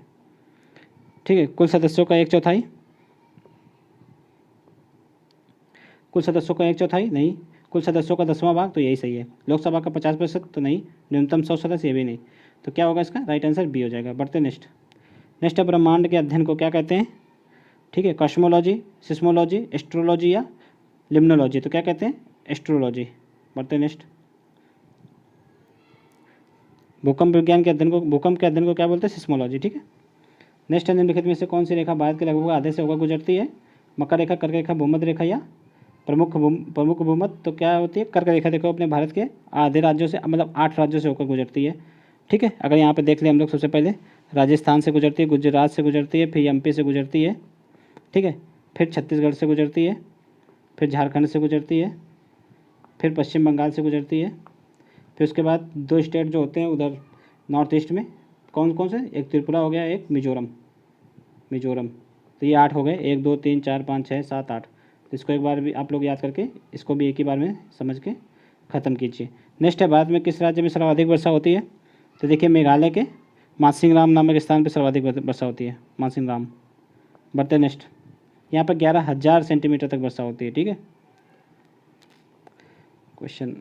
ठीक है। कुल सदस्यों का 1/4, कुल सदस्यों का 1/4 नहीं, कुल सदस्यों का 10वां भाग, तो यही सही है। लोकसभा का 50% तो नहीं, न्यूनतम 100 सदस्य, ये भी नहीं, तो क्या होगा इसका राइट आंसर बी हो जाएगा। बढ़ते नेक्स्ट है, ब्रह्मांड के अध्ययन को क्या कहते हैं, ठीक है, कॉस्मोलॉजी, सिस्मोलॉजी, एस्ट्रोलॉजी या लिम्नोलॉजी, तो क्या कहते हैं, एस्ट्रोलॉजी। बढ़ते नेक्स्ट, भूकंप के अध्ययन को क्या बोलते हैं, सिस्मोलॉजी, ठीक है। नेक्स्ट है, निम्नलिखित में से कौन सी रेखा भारत के लगभग आधे से होकर गुजरती है, मकर रेखा, कर्क रेखा, भूमध्य रेखा या प्रमुख भूमध्य, तो क्या होती है, कर्क रेखा। देखो अपने भारत के आधे राज्यों से, मतलब 8 राज्यों से होकर गुजरती है, ठीक है। अगर यहाँ पे देख लें हम लोग, सबसे पहले राजस्थान से गुजरती है, गुजरात से गुजरती है, फिर एमपी से गुजरती है, ठीक है, फिर छत्तीसगढ़ से गुजरती है, फिर झारखंड से गुजरती है, फिर पश्चिम बंगाल से गुजरती है, फिर उसके बाद 2 स्टेट जो होते हैं उधर नॉर्थ ईस्ट में, कौन से, एक त्रिपुरा हो गया, एक मिजोरम, तो ये 8 हो गए, 1 2 3 4 5 6 7 8। तो इसको एक बार भी आप लोग याद करके इसको भी एक ही बार में समझ के ख़त्म कीजिए। नेक्स्ट है, भारत में किस राज्य में सर्वाधिक वर्षा होती है, तो देखिए मेघालय के मानसिंगराम नामक स्थान पर सर्वाधिक वर्षा होती है, मानसिंगराम। बढ़ते नेक्स्ट, यहाँ पर 11,000 सेंटीमीटर तक वर्षा होती है, ठीक है। क्वेश्चन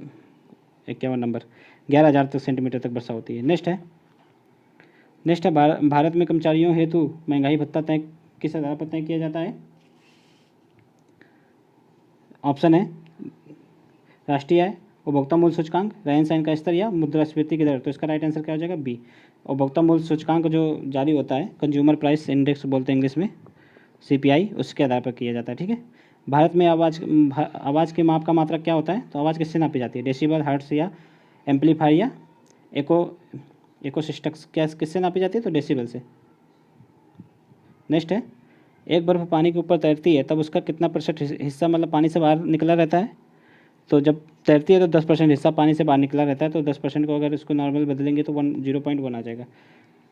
51 नंबर, 11,000 तक सेंटीमीटर तक वर्षा होती है। नेक्स्ट है, भारत में कर्मचारियों हेतु महंगाई भत्ता तय किस आधार पर तय किया जाता है, ऑप्शन है राष्ट्रीय आय, उपभोक्ता मूल्य सूचकांक, रहन सहन का स्तर या मुद्रास्फीति की दर, तो इसका राइट आंसर क्या हो जाएगा, बी। उपभोक्ता मूल्य सूचकांक जो जारी होता है, कंज्यूमर प्राइस इंडेक्स बोलते हैं इंग्लिश में, CPI, उसके आधार पर किया जाता है, ठीक है। भारत में आवाज़ के माप का मात्रक क्या होता है, तो आवाज़ किससे नापी जाती है, डेसिबल, हर्ट्ज या एम्पलीफायर या एकोसिस्टिक्स, क्या किससे नापी जाती है, तो डेसिबल से। नेक्स्ट है, एक बर्फ़ पानी के ऊपर तैरती है तब उसका कितना % हिस्सा, मतलब पानी से बाहर निकला रहता है, तो जब तैरती है तो 10% हिस्सा पानी से बाहर निकला रहता है, तो 10% को अगर इसको नॉर्मल बदलेंगे तो 0.1 आ जाएगा,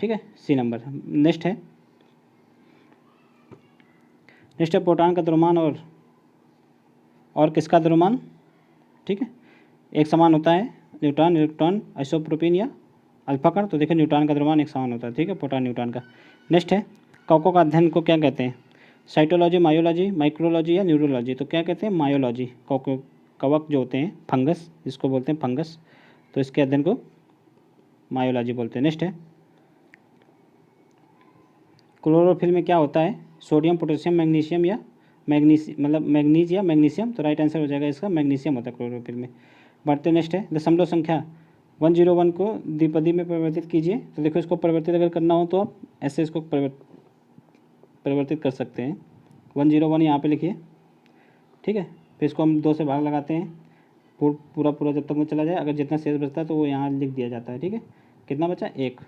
ठीक है, सी नंबर। नेक्स्ट है, प्रोटॉन का द्रव्यमान और किसका द्रव्यमान, ठीक है, एक समान होता है, न्यूट्रॉन, इलेक्ट्रॉन, आइसोप्रोपिन या अल्फा कण, तो देखिए न्यूट्रॉन का द्रव्यमान एक समान होता है, ठीक है, प्रोटॉन न्यूट्रॉन का। नेक्स्ट है, कवकों का अध्ययन को क्या कहते हैं, साइटोलॉजी, मायोलॉजी, माइक्रोलॉजी या न्यूरोलॉजी, तो क्या कहते हैं, मायोलॉजी। कवक जो होते हैं, फंगस जिसको बोलते हैं फंगस, तो इसके अध्ययन को मायोलॉजी बोलते हैं। नेक्स्ट है क्लोरोफिल में क्या होता है, सोडियम, पोटेशियम, मैग्नीशियम या मैग्नीज या मैग्नीशियम, तो राइट आंसर हो जाएगा इसका मैग्नीशियम होता है क्लोरोफिल में। बढ़ते नेक्स्ट है दशमलव संख्या 101 को द्विपदी में परिवर्तित कीजिए। तो देखो इसको परिवर्तित अगर करना हो तो आप ऐसे इसको परिवर्तित कर सकते हैं। 101 यहाँ पे लिखिए, ठीक है। फिर इसको हम 2 से भाग लगाते हैं, पूरा पूरा जब तक में चला जाए, अगर जितना शेष बचता है तो वो यहाँ लिख दिया जाता है, ठीक है। कितना बचा 1,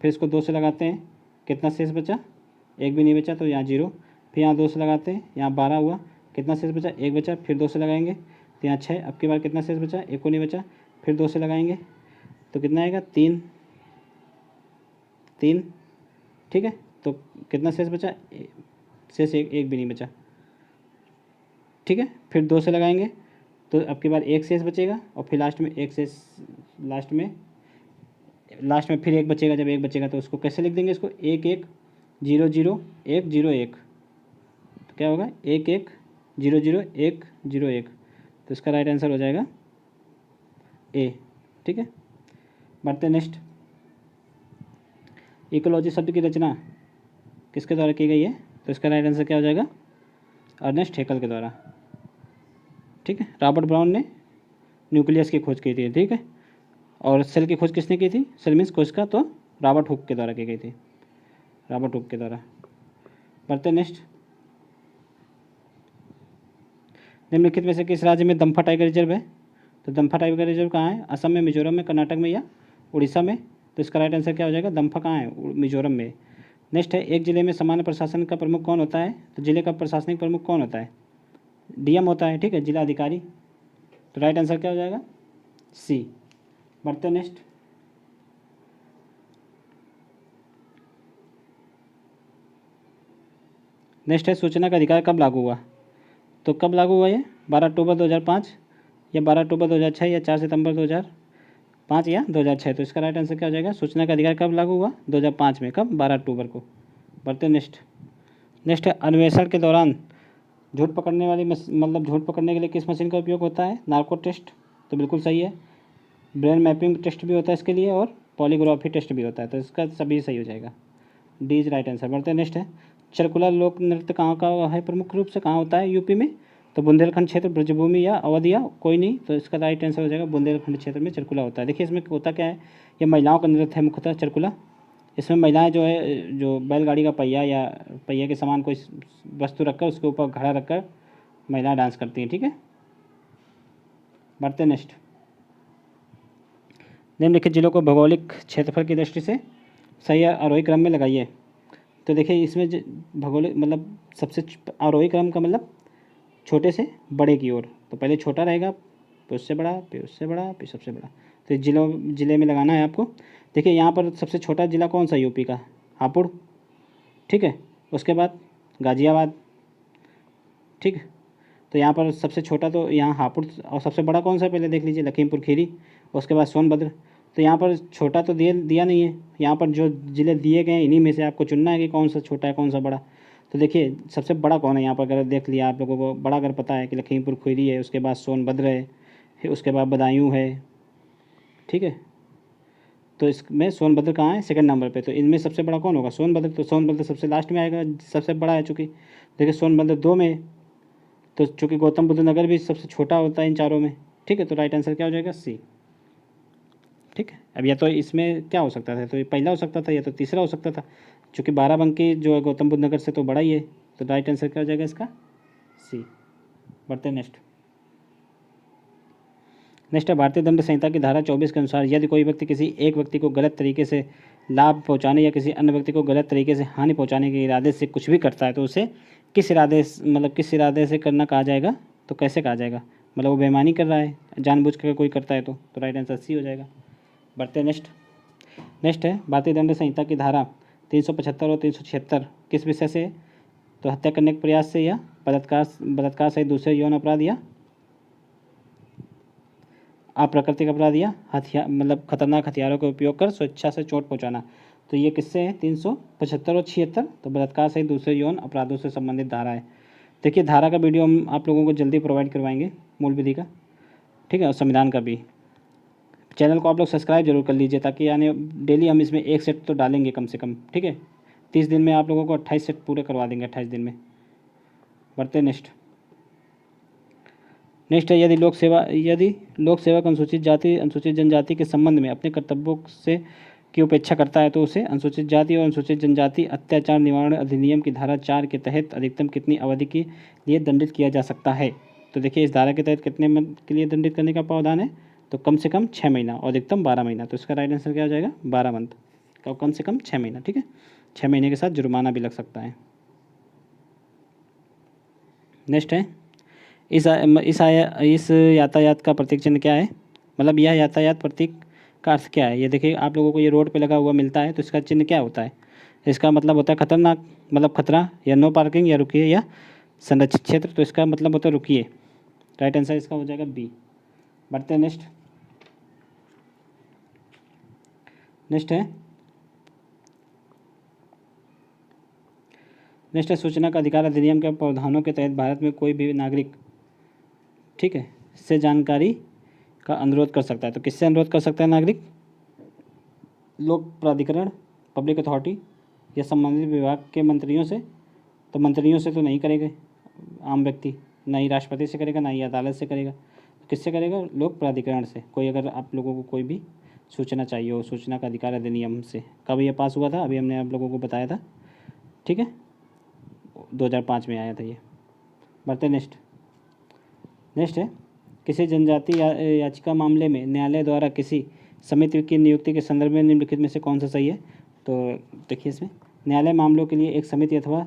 फिर इसको 2 से लगाते हैं, कितना शेष बचा 1 भी नहीं बचा तो यहाँ 0, फिर यहाँ 2 से लगाते हैं, यहाँ 12 हुआ, कितना शेष बचा 1 बचा, फिर 2 से लगाएंगे तो यहाँ 6, अब की बार कितना शेष बचा 1 को नहीं बचा, फिर 2 से लगाएंगे तो कितना आएगा 3, ठीक है। तो कितना शेष बचा, शेष 1 भी नहीं बचा, ठीक है। फिर 2 से लगाएंगे तो अब की बार 1 शेष बचेगा और फिर लास्ट में 1 शेष, लास्ट में फिर 1 बचेगा। जब 1 बचेगा तो उसको कैसे लिख देंगे, इसको 1 1 0 0 1 0 1, तो क्या होगा 1 1 0 0 1 0 1, तो इसका राइट आंसर हो जाएगा ए, ठीक है। बढ़ते नेक्स्ट, इकोलॉजी शब्द की रचना किसके द्वारा की गई है, तो इसका राइट आंसर क्या हो जाएगा अर्नेस्ट हैकेल के द्वारा, ठीक है। रॉबर्ट ब्राउन ने न्यूक्लियस की खोज की थी, ठीक है। और सेल की खोज किसने की थी, सेल मीन्स कोशिका, तो रॉबर्ट हुक के द्वारा की गई थी, रॉबर्ट हुक के द्वारा। बढ़ते नेक्स्ट, निम्नलिखित में से किस राज्य में दम्फा टाइगर रिजर्व है, तो दम्फा टाइगर रिजर्व कहाँ है, असम में, मिजोरम में, कर्नाटक में या उड़ीसा में, तो इसका राइट आंसर क्या हो जाएगा दम्फा कहाँ है, मिजोरम में। नेक्स्ट है एक जिले में सामान्य प्रशासन का प्रमुख कौन होता है, तो जिले का प्रशासनिक प्रमुख कौन होता है, डीएम होता है, ठीक है, जिला अधिकारी, तो राइट आंसर क्या हो जाएगा सी। बढ़ते नेक्स्ट, है सूचना का अधिकार कब लागू हुआ, तो कब लागू हुआ ये 12 अक्टूबर 2005 या 12 अक्टूबर 2006 या 4 सितंबर 2005 या 2006, तो इसका राइट आंसर क्या हो जाएगा सूचना का अधिकार कब लागू हुआ 2005 में, कब 12 अक्टूबर को। बढ़ते नेक्स्ट, है अन्वेषण के दौरान झूठ पकड़ने वाली झूठ पकड़ने के लिए किस मशीन का उपयोग होता है, नार्को टेस्ट, तो बिल्कुल सही है। ब्रेन मैपिंग टेस्ट भी होता है इसके लिए और पॉलीग्राफी टेस्ट भी होता है, तो इसका सभी सही हो जाएगा, डी इज राइट आंसर। बढ़ते नेक्स्ट है चरकुला लोक नृत्य कहाँ का है, प्रमुख रूप से कहाँ होता है यूपी में, तो बुंदेलखंड क्षेत्र, ब्रजभूमि या अवध या कोई नहीं, तो इसका राइट आंसर हो जाएगा बुंदेलखंड क्षेत्र में चरकुला होता है। देखिए इसमें होता क्या है, ये महिलाओं का नृत्य है मुख्यतः चरकुला। इसमें महिलाएं जो है जो बैलगाड़ी का पहिया या पहिए के समान कोई वस्तु रखकर उसके ऊपर घड़ा रखकर महिलाएं डांस करती हैं, ठीक है। बढ़ते नेक्स्ट, निम्नलिखित जिलों को भौगोलिक क्षेत्रफल की दृष्टि से सही आरोही क्रम में लगाइए। तो देखिए इसमें भौगोलिक सबसे आरोही क्रम का छोटे से बड़े की ओर, तो पहले छोटा रहेगा फिर उससे बड़ा फिर उससे बड़ा फिर सबसे बड़ा, तो जिले में लगाना है आपको। देखिए यहाँ पर सबसे छोटा ज़िला कौन सा यूपी का, हापुड़, ठीक है। उसके बाद गाज़ियाबाद, ठीक है। तो यहाँ पर सबसे छोटा तो यहाँ हापुड़, और सबसे बड़ा कौन सा पहले देख लीजिए लखीमपुर खीरी, उसके बाद सोनभद्र। तो यहाँ पर छोटा तो दिया नहीं है, यहाँ पर जो ज़िले दिए गए हैं इन्हीं में से आपको चुनना है कि कौन सा छोटा है कौन सा बड़ा। तो देखिए सबसे बड़ा कौन है यहाँ पर, अगर देख लिया आप लोगों को बड़ा अगर पता है कि लखीमपुर खीरी है, उसके बाद सोनभद्र है, फिर उसके बाद बदायूं है, ठीक है। तो इसमें सोनभद्र कहाँ है सेकंड नंबर पे, तो इनमें सबसे बड़ा कौन होगा सोनभद्र, तो सोनभद्र सबसे लास्ट में आएगा, सबसे बड़ा है चूँकि। देखिए सोनभद्र 2 में, तो चूँकि गौतम बुद्ध नगर भी सबसे छोटा होता है इन चारों में, ठीक है। तो राइट आंसर क्या हो जाएगा सी, ठीक है। अब या तो इसमें क्या हो सकता था, तो ये पहला हो सकता था या तो तीसरा हो सकता था, चूँकि बाराबंकी जो है गौतम बुद्ध नगर से तो बड़ा ही है, तो राइट आंसर क्या हो जाएगा इसका सी। बढ़ते नेक्स्ट, है भारतीय दंड संहिता की धारा 24 के अनुसार यदि कोई व्यक्ति किसी एक व्यक्ति को गलत तरीके से लाभ पहुंचाने या किसी अन्य व्यक्ति को गलत तरीके से हानि पहुंचाने के इरादे से कुछ भी करता है, तो उसे किस इरादे से करना कहा जाएगा, तो कैसे कहा जाएगा, वो बेईमानी कर रहा है जानबूझ कर कोई करता है तो राइट आंसर सी हो जाएगा। बढ़ते नेक्स्ट, है भारतीय दंड संहिता की धारा 375 और 376 किस विषय से, तो हत्या करने के प्रयास से या बलात्कार सहित दूसरे यौन अपराध या अप्राकृतिक अपराध या खतरनाक हथियारों का उपयोग कर स्वेच्छा से चोट पहुंचाना, तो ये किससे है 375 और 76, तो बलात्कार सहित दूसरे यौन अपराधों से संबंधित धारा है। देखिए धारा का वीडियो हम आप लोगों को जल्दी प्रोवाइड करवाएंगे, मूल विधि का, ठीक है, और संविधान का भी, चैनल को आप लोग सब्सक्राइब जरूर कर लीजिए, ताकि यानी डेली हम इसमें एक सेट तो डालेंगे कम से कम, ठीक है। 30 दिन में आप लोगों को 28 सेट पूरे करवा देंगे, 28 दिन में। बढ़ते नेक्स्ट है, यदि लोक सेवक अनुसूचित जाति अनुसूचित जनजाति के संबंध में अपने कर्तव्यों से की उपेक्षा करता है तो उसे अनुसूचित जाति और अनुसूचित जनजाति अत्याचार निवारण अधिनियम की धारा 4 के तहत अधिकतम कितनी अवधि के लिए दंडित किया जा सकता है। तो देखिए, इस धारा के तहत कितने मंथ के लिए दंडित करने का प्रावधान है, तो कम से कम 6 महीना और अधिकतम 12 महीना। तो इसका राइट आंसर क्या हो जाएगा, 12 मंथ का, कम से कम 6 महीना, ठीक है। 6 महीने के साथ जुर्माना भी लग सकता है। नेक्स्ट है, इस यातायात का प्रतीक चिन्ह क्या है, मतलब यह यातायात प्रतीक का अर्थ क्या है। ये देखिए, आप लोगों को ये रोड पे लगा हुआ मिलता है, तो इसका चिन्ह क्या होता है। इसका मतलब होता है खतरनाक, मतलब खतरा, या नो पार्किंग, या रुकिए, या संरक्षित क्षेत्र। तो इसका मतलब होता है रुकिए। राइट आंसर इसका हो जाएगा बी। बढ़ते हैं नेक्स्ट है सूचना का अधिकार अधिनियम के प्रावधानों के तहत भारत में कोई भी नागरिक, ठीक है, से जानकारी का अनुरोध कर सकता है। तो किससे अनुरोध कर सकता है नागरिक, लोक प्राधिकरण, पब्लिक अथॉरिटी, या संबंधित विभाग के मंत्रियों से। तो मंत्रियों से तो नहीं करेगा आम व्यक्ति, ना ही राष्ट्रपति से करेगा, ना ही अदालत से करेगा। तो किससे करेगा, लोक प्राधिकरण से। कोई अगर आप लोगों को कोई भी सूचना चाहिए हो, सूचना का अधिकार अधिनियम से। कब ये पास हुआ था, अभी हमने आप लोगों को बताया था, ठीक है, 2005 में आया था ये। बढ़ते नेक्स्ट है, किसी जनजाति याचिका मामले में न्यायालय द्वारा किसी समिति की नियुक्ति के संदर्भ में निम्नलिखित में से कौन सा सही है। तो देखिए, इसमें न्यायालय मामलों के लिए एक समिति अथवा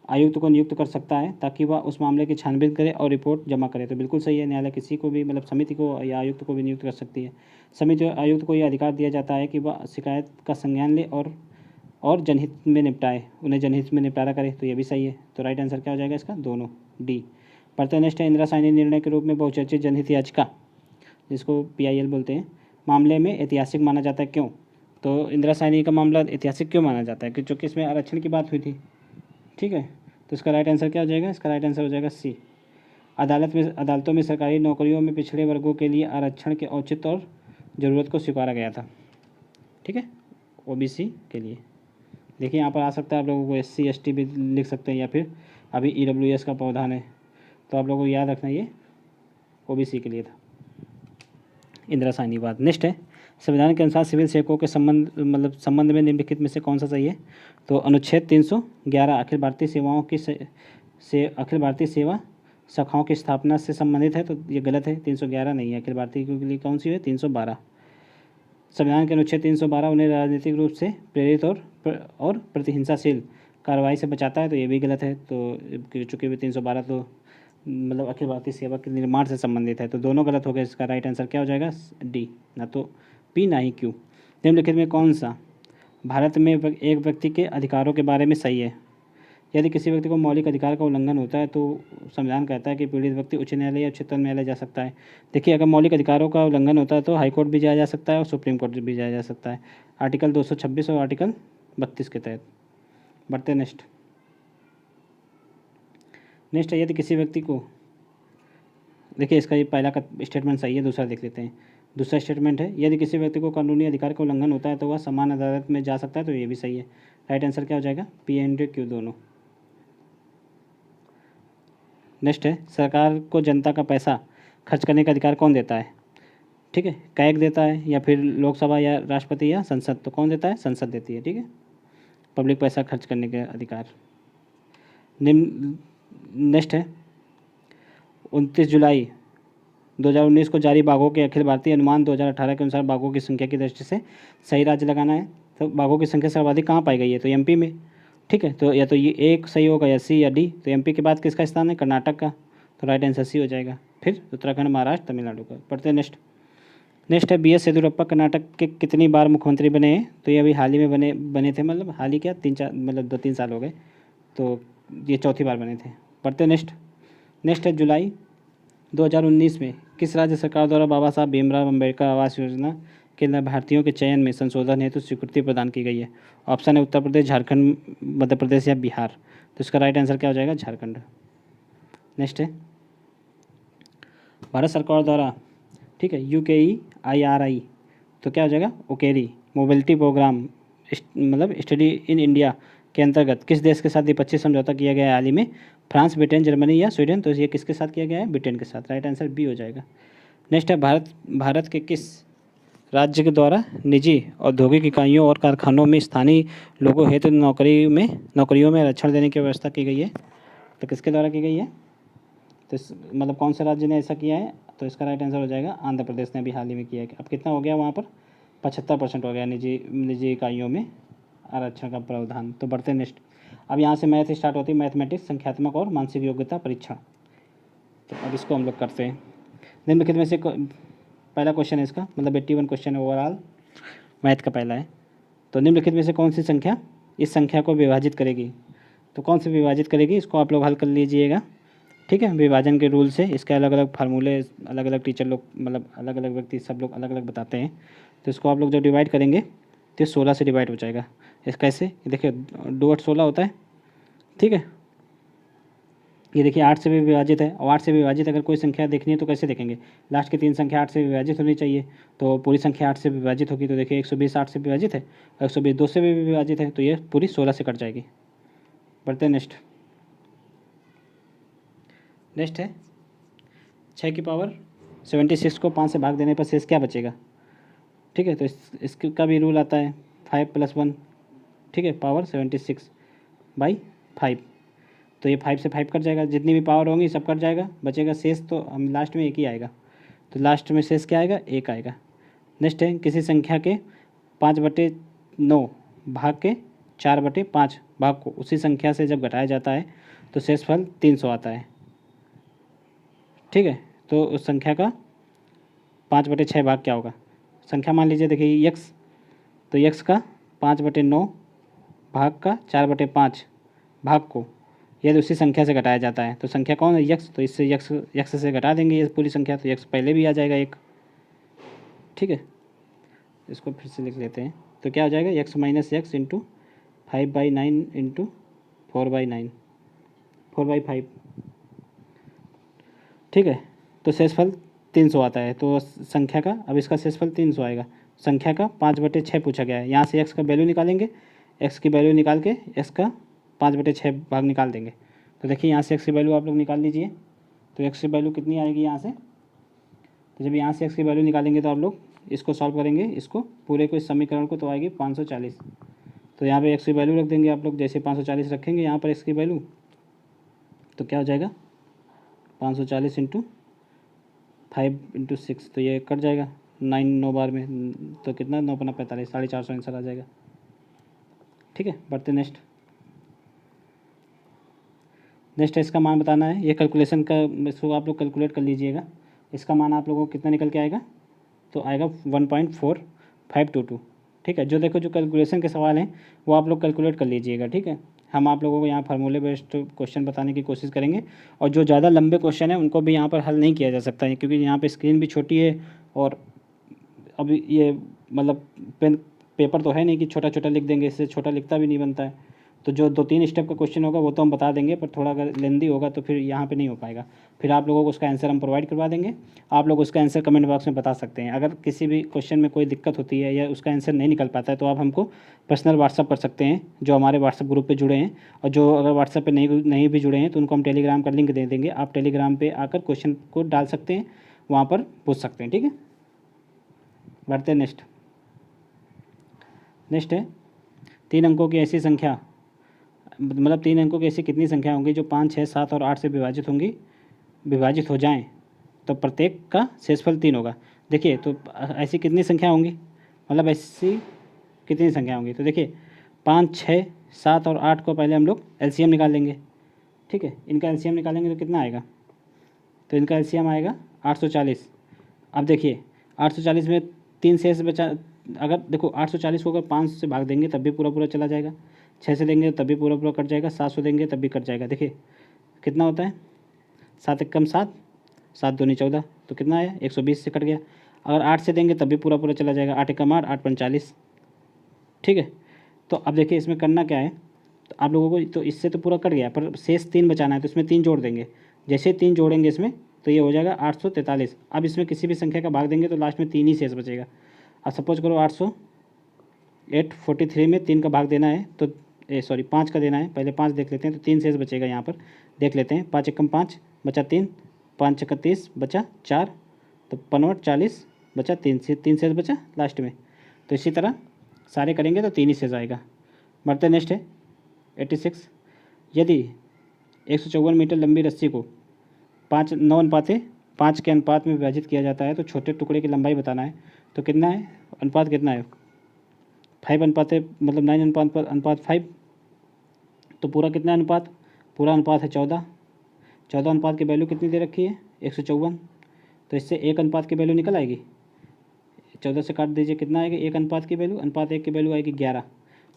आयुक्त को नियुक्त कर सकता है, ताकि वह उस मामले की छानबीन करे और रिपोर्ट जमा करे। तो बिल्कुल सही है, न्यायालय किसी को भी, मतलब समिति को या आयुक्त को भी नियुक्त कर सकती है। समिति और आयुक्त को यह अधिकार दिया जाता है कि वह शिकायत का संज्ञान ले और जनहित में निपटाए, उन्हें जनहित में निपटारा करे। तो ये भी सही है। तो राइट आंसर क्या हो जाएगा इसका, दोनों, डी। बढ़ते नेक्स्ट है, इंदिरा साहनी निर्णय के रूप में बहुचर्चित जनहित याचिका, जिसको PIL बोलते हैं, मामले में ऐतिहासिक माना जाता है, क्यों। तो इंदिरा साहनी का मामला ऐतिहासिक क्यों माना जाता है, क्योंकि इसमें आरक्षण की बात हुई थी, ठीक है। तो इसका राइट आंसर क्या हो जाएगा, इसका राइट आंसर हो जाएगा सी। अदालतों में सरकारी नौकरियों में पिछड़े वर्गों के लिए आरक्षण के औचित्य और ज़रूरत को स्वीकारा गया था, ठीक है, OBC के लिए। देखिए, यहाँ पर आ सकता है आप लोगों को SC ST भी लिख सकते हैं, या फिर अभी EWS का प्रावधान है। तो आप लोगों को याद रखना, ये OBC के लिए था, इंदिरा साहनी बाद। नेक्स्ट है, संविधान के अनुसार सिविल सेवकों के संबंध में निम्नलिखित में से कौन सा सही है। तो अनुच्छेद 311 अखिल भारतीय सेवा शाखाओं की स्थापना से संबंधित है, तो ये गलत है, 311 नहीं है। अखिल भारतीय के लिए कौन सी है, 312। संविधान के अनुच्छेद 312 उन्हें राजनीतिक रूप से प्रेरित और प्रतिहिंसाशील कार्रवाई से बचाता है, तो ये भी गलत है। तो चूँकि 312 तो मतलब अखिल भारतीय सेवा के निर्माण से संबंधित है, तो दोनों गलत हो गए। इसका राइट आंसर क्या हो जाएगा, डी, ना तो पी ना ही क्यू। निम्नलिखित में कौन सा भारत में एक व्यक्ति के अधिकारों के बारे में सही है। यदि किसी व्यक्ति को मौलिक अधिकार का उल्लंघन होता है, तो संविधान कहता है कि पीड़ित व्यक्ति उच्च न्यायालय या उच्चतम न्यायालय जा सकता है। देखिए, अगर मौलिक अधिकारों का उल्लंघन होता है तो हाईकोर्ट भी जाया जा सकता है और सुप्रीम कोर्ट भी जाया जा सकता है, आर्टिकल 226 और आर्टिकल 32 के तहत। बढ़ते नेक्स्ट है, यदि किसी व्यक्ति को, देखिए इसका ये पहला का स्टेटमेंट सही है, दूसरा देख लेते हैं। दूसरा स्टेटमेंट है, यदि किसी व्यक्ति को कानूनी अधिकार का उल्लंघन होता है तो वह समान अदालत में जा सकता है, तो ये भी सही है। राइट आंसर क्या हो जाएगा, पी एंड क्यू दोनों। नेक्स्ट है, सरकार को जनता का पैसा खर्च करने का अधिकार कौन देता है, ठीक है, कैग देता है या फिर लोकसभा या राष्ट्रपति या संसद। तो कौन देता है, संसद देती है, ठीक है, पब्लिक पैसा खर्च करने का अधिकार। नेक्स्ट है, 29 जुलाई 2019 को जारी बाघों के अखिल भारतीय अनुमान 2018 के अनुसार बाघों की संख्या की दृष्टि से सही राज्य लगाना है। तो बाघों की संख्या सर्वाधिक कहाँ पाई गई है, तो MP में, ठीक है। तो या तो ये एक सही होगा या C या D। तो MP के बाद किसका स्थान है, कर्नाटक का। तो राइट आंसर C हो जाएगा। फिर उत्तराखंड, महाराष्ट्र, तमिलनाडु का। पढ़ते हैं नेक्स्ट है, BS येदियुरप्पा कर्नाटक के कितनी बार मुख्यमंत्री बने हैं। तो ये अभी हाल ही में बने थे, मतलब हाल ही क्या 3-4 मतलब 2-3 साल हो गए, तो ये चौथी बार बने थे। पढ़ते नेक्स्ट है, जुलाई 2019 में किस राज्य सरकार द्वारा बाबा साहब भीमराव अम्बेडकर आवास योजना के लाभार्थियों के चयन में संशोधन हेतु स्वीकृति प्रदान की गई है। ऑप्शन है उत्तर प्रदेश, झारखंड, मध्य प्रदेश या बिहार। तो इसका राइट आंसर क्या हो जाएगा, झारखंड। नेक्स्ट है, भारत सरकार द्वारा ठीक है, UKEIRI, तो क्या हो जाएगा ओकेरी। मोबिलिटी प्रोग्राम मतलब स्टडी इन इंडिया के अंतर्गत किस देश के साथ द्विपक्षीय समझौता किया गया है हाल ही में? फ्रांस, ब्रिटेन, जर्मनी या स्वीडन? तो ये किसके साथ किया गया है? ब्रिटेन के साथ। राइट आंसर बी हो जाएगा। नेक्स्ट है, भारत के किस राज्य के द्वारा निजी औद्योगिक इकाइयों और कारखानों में स्थानीय लोगों हेतु नौकरियों में आरक्षण देने की व्यवस्था की गई है? तो किसके द्वारा की गई है? तो मतलब कौन से राज्य ने ऐसा किया है? तो इसका राइट आंसर हो जाएगा आंध्र प्रदेश ने अभी हाल ही में किया है। अब कितना हो गया वहाँ पर? 75% हो गया निजी इकाइयों में आरक्षण का प्रावधान। तो बढ़ते नेक्स्ट। अब यहाँ से मैथ स्टार्ट होती है, मैथमेटिक्स, संख्यात्मक और मानसिक योग्यता परीक्षण। तो अब इसको हम लोग करते हैं। निम्नलिखित में से पहला क्वेश्चन है इसका, मतलब 81 क्वेश्चन है ओवरऑल, मैथ का पहला है। तो निम्नलिखित में से कौन सी संख्या इस संख्या को विभाजित करेगी? तो कौन सी विभाजित करेगी, इसको आप लोग हल कर लीजिएगा। ठीक है, विभाजन के रूल से इसके अलग अलग फार्मूले अलग अलग टीचर लोग मतलब अलग अलग व्यक्ति सब लोग अलग अलग बताते हैं। तो इसको आप लोग जब डिवाइड करेंगे तो 16 से डिवाइड हो जाएगा। इस कैसे? देखिए 2 8 16 होता है। ठीक है, ये देखिए 8 से भी विभाजित है, और 8 से विभाजित अगर कोई संख्या देखनी है तो कैसे देखेंगे? लास्ट की 3 संख्या 8 से विभाजित होनी चाहिए, तो पूरी संख्या 8 से विभाजित होगी। तो देखिए 120 8 से विभाजित है, और 120 2 से भी विभाजित है, तो ये पूरी 16 से कट जाएगी। बढ़ते हैं नेक्स्ट। नेक्स्ट है 6 की पावर 76 को 5 से भाग देने पर शेष क्या बचेगा? ठीक है, तो इसका भी रूल आता है 5 + 1, ठीक है, पावर 76/5। तो ये 5 से 5 कट जाएगा, जितनी भी पावर होंगी सब कट जाएगा, बचेगा शेष। तो हम लास्ट में एक ही आएगा, तो लास्ट में शेष क्या आएगा? 1 आएगा। नेक्स्ट है, किसी संख्या के 5/9 भाग के 4/5 भाग को उसी संख्या से जब घटाया जाता है तो शेषफल 300 आता है। ठीक है, तो उस संख्या का 5/6 भाग क्या होगा? संख्या मान लीजिए, देखिए x, तो x का 5/9 भाग का 4/5 भाग को यदि उसी संख्या से घटाया जाता है तो संख्या कौन है? x, तो इससे x से घटा देंगे ये पूरी संख्या, तो x पहले भी आ जाएगा 1। ठीक है, इसको फिर से लिख लेते हैं। तो क्या हो जाएगा? x - x into 5/9 into 4/9 4/5। ठीक है, तो शेषफल 300 आता है। तो संख्या का, अब इसका शेषफल 300 आएगा। संख्या का 5/6 पूछा गया है, यहाँ से x का वैल्यू निकालेंगे, x की वैल्यू निकाल के x का 5/6 भाग निकाल देंगे। तो देखिए यहाँ से x की वैल्यू आप लोग निकाल लीजिए। तो x की वैल्यू कितनी आएगी यहाँ से? तो जब यहाँ से x की वैल्यू निकालेंगे तो आप लोग इसको सॉल्व करेंगे, इसको पूरे को, इस समीकरण को, तो आएगी 540। तो यहाँ पे x की वैल्यू रख देंगे आप लोग, जैसे 540 रखेंगे यहाँ पर x की वैल्यू, तो क्या हो जाएगा? 540 इंटू 5 इंटू 6, तो ये कट जाएगा 9 9 बार में, तो कितना? 9 × 45, 450 आंसर आ जाएगा। ठीक है, बढ़ते नेक्स्ट। नेक्स्ट इसका मान बताना है। ये कैलकुलेशन का, इसको आप लोग कैलकुलेट कर लीजिएगा। इसका मान आप लोगों को कितना निकल के आएगा? तो आएगा 1.4522। ठीक है, जो देखो जो कैलकुलेशन के सवाल हैं वो आप लोग कैलकुलेट कर लीजिएगा। ठीक है, हम आप लोगों को यहाँ फार्मूले बेस्ड क्वेश्चन बताने की कोशिश करेंगे, और जो ज़्यादा लंबे क्वेश्चन हैं उनको भी यहाँ पर हल नहीं किया जा सकता है, क्योंकि यहाँ पे स्क्रीन भी छोटी है, और अब ये मतलब पेन पेपर तो है नहीं कि छोटा छोटा लिख देंगे, इससे छोटा लिखता भी नहीं बनता है। तो जो 2-3 स्टेप का क्वेश्चन होगा वो तो हम बता देंगे, पर थोड़ा अगर लेंदी होगा तो फिर यहाँ पे नहीं हो पाएगा। फिर आप लोगों को उसका आंसर हम प्रोवाइड करवा देंगे, आप लोग उसका आंसर कमेंट बॉक्स में बता सकते हैं। अगर किसी भी क्वेश्चन में कोई दिक्कत होती है या उसका आंसर नहीं निकल पाता है तो आप हमको पर्सनल व्हाट्सअप कर सकते हैं, जो हमारे व्हाट्सअप ग्रुप पर जुड़े हैं, और जो अगर व्हाट्सअप पर नहीं भी जुड़े हैं तो उनको हम टेलीग्राम का लिंक दे देंगे। आप टेलीग्राम पर आकर क्वेश्चन को डाल सकते हैं, वहाँ पर पूछ सकते हैं। ठीक है, बढ़ते हैं नेक्स्ट। नेक्स्ट है 3 अंकों की ऐसी संख्या, मतलब 3 अंकों की ऐसी कितनी संख्या होंगी जो 5 6 7 और 8 से विभाजित हो जाएं तो प्रत्येक का शेषफल 3 होगा। देखिए तो ऐसी कितनी संख्या होंगी, मतलब ऐसी कितनी संख्या होंगी? तो देखिए 5 6 7 और 8 को पहले हम लोग एलसीएम निकाल लेंगे। ठीक है, इनका एलसीएम निकालेंगे तो कितना आएगा? तो इनका एलसीएम आएगा 840। अब देखिए 840 में 3 शेष बचा, अगर देखो 840 को अगर 5 से भाग देंगे तब भी पूरा चला जाएगा, 6 से देंगे तब भी पूरा कट जाएगा, 7 से देंगे तब भी कट जाएगा। देखिए कितना होता है? 7 × 1 7, 7 दूनी 14, तो कितना आया? 120 से कट गया। अगर 8 से देंगे तब भी पूरा चला जाएगा, 8 × 8 8 × 45। ठीक है, तो अब देखिए इसमें करना क्या है, तो आप लोगों को, तो इससे तो पूरा कट गया पर शेष 3 बचाना है, तो इसमें 3 जोड़ देंगे। जैसे 3 जोड़ेंगे इसमें तो ये हो जाएगा 843। अब इसमें किसी भी संख्या का भाग देंगे तो लास्ट में 3 ही शेष बचेगा। अब सपोज करो 843 में 3 का भाग देना है तो 5 का देना है, पहले 5 देख लेते हैं तो 3 शेष बचेगा। यहाँ पर देख लेते हैं, 5 एकम 5 बचा 3, 5 छक्का 30 बचा 4, तो 5 40 बचा 3 शेष बचा लास्ट में। तो इसी तरह सारे करेंगे तो 3 ही शेष आएगा। बढ़ते नेक्स्ट है 86। यदि 154 मीटर लंबी रस्सी को 9:5 के अनुपात में विभाजित किया जाता है तो छोटे टुकड़े की लंबाई बताना है। तो कितना है, अनुपात कितना है, 5 अनुपात है, मतलब 9 अनुपात 5। तो पूरा कितना अनुपात, पूरा अनुपात है 14। 14 अनुपात की वैल्यू कितनी दे रखी है, 154। तो इससे 1 अनुपात की वैल्यू निकल आएगी। 14 से काट दीजिए, कितना आएगा 1 अनुपात की वैल्यू, अनुपात 1 की वैल्यू आएगी 11।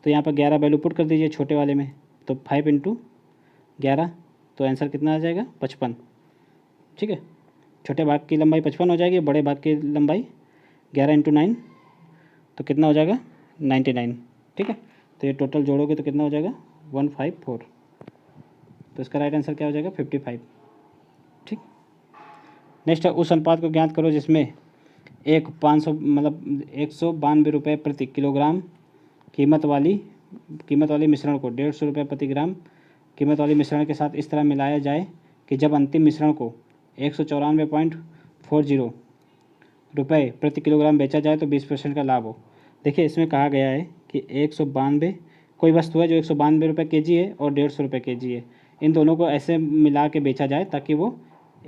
तो यहाँ पर 11 वैल्यू पुट कर दीजिए छोटे वाले में, तो 5 × 11, तो आंसर कितना आ जाएगा 55। ठीक है, छोटे भाग की लंबाई 55 हो जाएगी, बड़े भाग की लंबाई 11 × 9, तो कितना हो जाएगा 99। ठीक है, तो ये टोटल जोड़ोगे तो कितना हो जाएगा 154। तो इसका राइट आंसर क्या हो जाएगा 55। ठीक, नेक्स्ट है उस अनुपात को ज्ञात करो जिसमें 192 रुपये प्रति किलोग्राम कीमत वाली मिश्रण को 150 रुपये प्रति ग्राम कीमत वाली मिश्रण के साथ इस तरह मिलाया जाए कि जब अंतिम मिश्रण को 194.40 रुपये प्रति किलोग्राम बेचा जाए तो 20% का लाभ हो। देखिए इसमें कहा गया है कि 192 कोई वस्तु है जो 192 रुपये के जी है और 150 रुपये के जी है, इन दोनों को ऐसे मिला के बेचा जाए ताकि वो